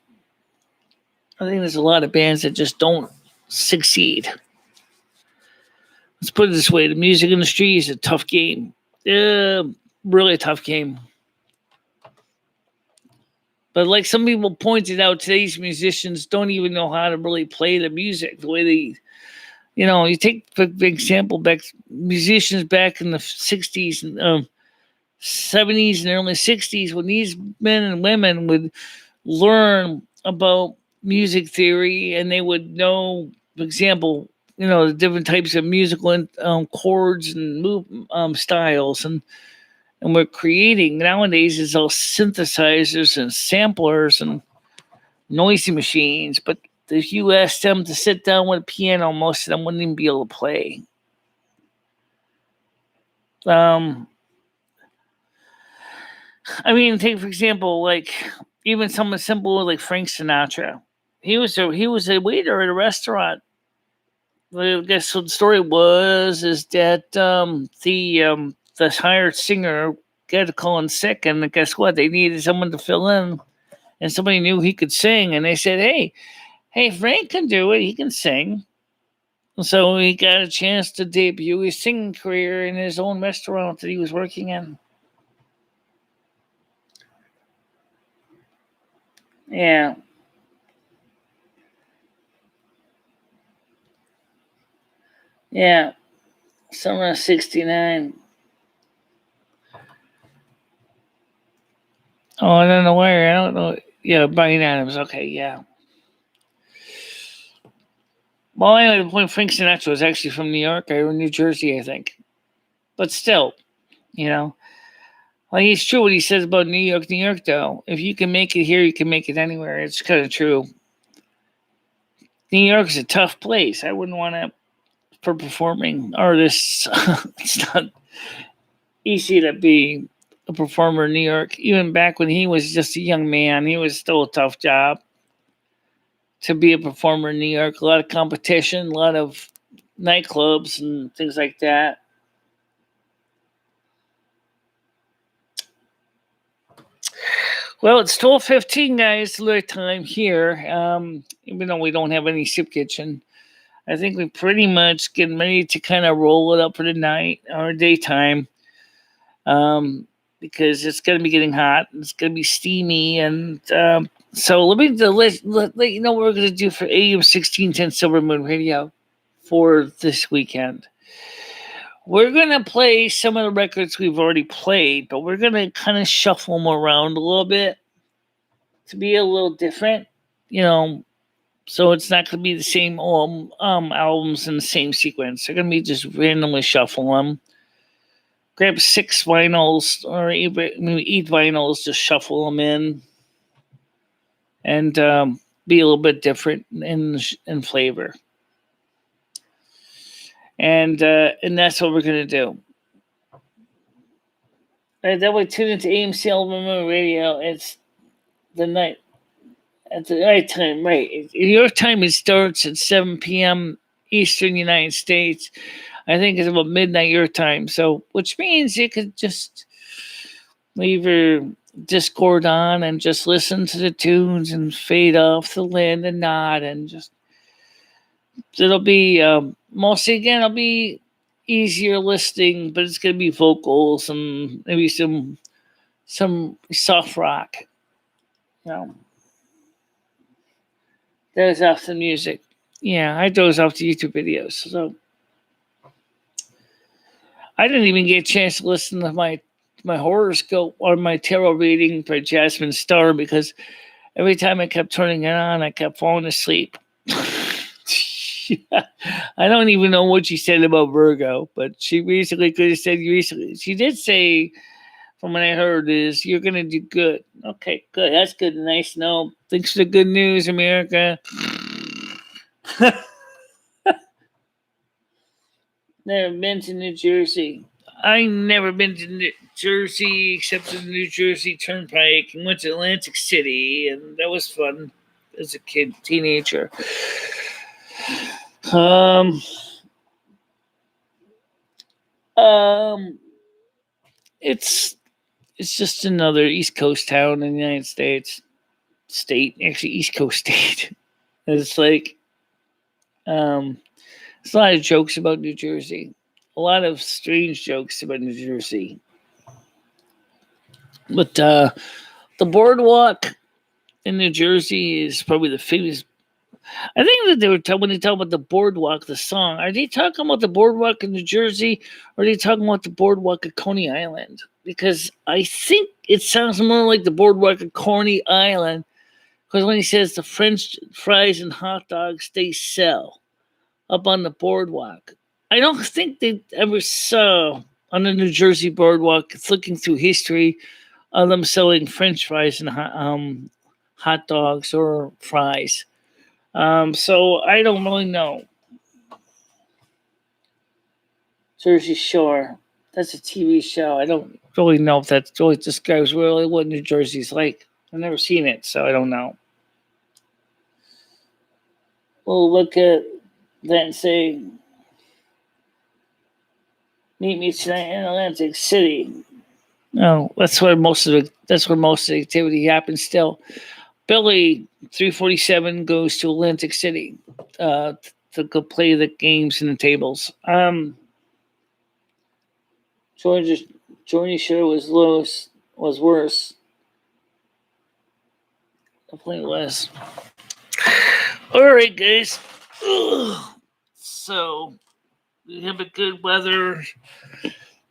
I think there's a lot of bands that just don't succeed. Let's put it this way. The music industry is a tough game. Really tough game. But like some people pointed out, today's musicians don't even know how to really play the music the way they, you take for example, musicians back in the 60s and 70s and early 60s, when these men and women would learn about music theory and they would know, for example, the different types of musical chords and styles, and and we're creating nowadays is all synthesizers and samplers and noisy machines. But if you asked them to sit down with a piano, most of them wouldn't even be able to play. I mean, take for example, like even something simple like Frank Sinatra. He was a waiter at a restaurant. I guess what the story was is that the hired singer got to call in sick, and guess what? They needed someone to fill in, and somebody knew he could sing, and they said, "Hey, Frank can do it. He can sing." So he got a chance to debut his singing career in his own restaurant that he was working in. Yeah. Yeah. Summer of 69. Oh, I don't know where. I don't know. Yeah, Brian Adams. Okay, yeah. Well, anyway, the point Frank Sinatra was actually from New York or New Jersey, I think. But still, you know, like it's true what he says about New York, though. If you can make it here, you can make it anywhere. It's kind of true. New York is a tough place. I wouldn't want to, for performing artists, it's not easy to be a performer in New York. Even back when he was just a young man, he was still a tough job to be a performer in New York. A lot of competition, a lot of nightclubs and things like that. Well, it's 12:15, guys. Little time here. Even though we don't have any soup kitchen, I think we pretty much getting ready to kind of roll it up for the night or daytime. Because it's going to be getting hot. It's going to be steamy, and so let me let you know what we're going to do for AM 1610 Silvermoon Radio for this weekend. We're going to play some of the records we've already played, but we're going to kind of shuffle them around a little bit to be a little different, you know, so it's not going to be the same albums in the same sequence. They're going to be just randomly shuffle them. Grab 6 vinyls or maybe 8 vinyls, just shuffle them in and be a little bit different in flavor. And that's what we're going to do. That way, tune into AM Silvermoon Radio. It's the night at the night time, right? Your time it starts at 7 p.m. Eastern United States. I think it's about midnight your time. So, which means you could just leave your Discord on and just listen to the tunes and fade off the land and nod and just it'll be mostly again it'll be easier listening, but it's gonna be vocals and maybe some soft rock. You know. Doze off the music. Yeah, I doze off the YouTube videos. So I didn't even get a chance to listen to my horoscope or my tarot reading for Jasmine Star because every time I kept turning it on, I kept falling asleep. I don't even know what she said about Virgo, but she basically could have said she did say, from what I heard, is you're gonna do good. Okay, good. That's good. Nice to know. Thanks for the good news, America. Never been to New Jersey. I never been to New Jersey except to the New Jersey Turnpike and went to Atlantic City, and that was fun as a teenager. It's just another East Coast town in the United States. Actually East Coast state. It's like there's a lot of jokes about New Jersey. A lot of strange jokes about New Jersey. But the boardwalk in New Jersey is probably the famous. I think that they were when they talk about the boardwalk, the song. Are they talking about the boardwalk in New Jersey, or are they talking about the boardwalk at Coney Island? Because I think it sounds more like the boardwalk at Coney Island. Because when he says the French fries and hot dogs they sell up on the boardwalk, I don't think they ever saw on the New Jersey boardwalk, flicking through history of them selling French fries and hot dogs or fries. So I don't really know. Jersey Shore. That's a TV show. I don't really know if that really describes really what New Jersey's like. I've never seen it, so I don't know. We'll look at that and say, meet me tonight in Atlantic City. No, that's where most of the activity happens still. Billy 347 goes to Atlantic City to go play the games and the tables. Georgia Shore was worse. Definitely was. All right, guys. Ugh. So we have a good weather.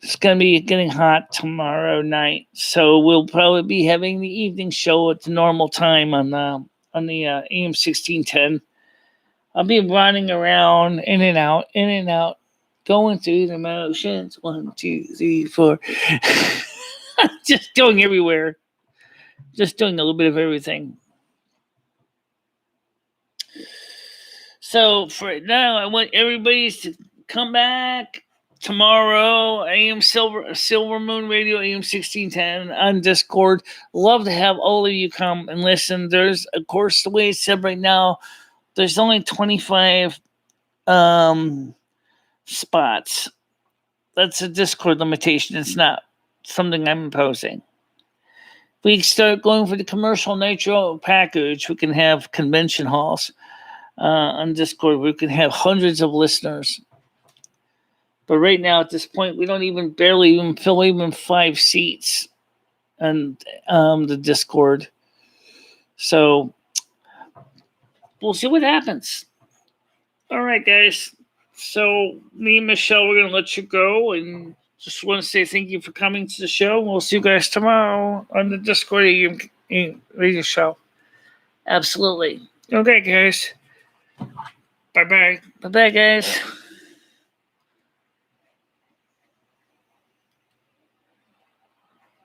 It's gonna be getting hot tomorrow night, so we'll probably be having the evening show at the normal time on the AM 1610. I'll be running around in and out, going through the motions. 1, 2, 3, 4. Just going everywhere. Just doing a little bit of everything. So for now, I want everybody to come back tomorrow. AM Silvermoon Radio, AM 1610 on Discord. Love to have all of you come and listen. There's, of course, the way it's said right now, there's only 25 spots. That's a Discord limitation. It's not something I'm imposing. If we start going for the commercial nitro package, we can have convention halls on Discord. We can have hundreds of listeners. But right now, at this point, we don't barely even fill even 5 seats on the Discord. So we'll see what happens. All right, guys. So me and Michelle, we're gonna let you go, and just want to say thank you for coming to the show. We'll see you guys tomorrow on the Discord radio show. Absolutely. Okay, guys. Bye bye. Bye bye, guys.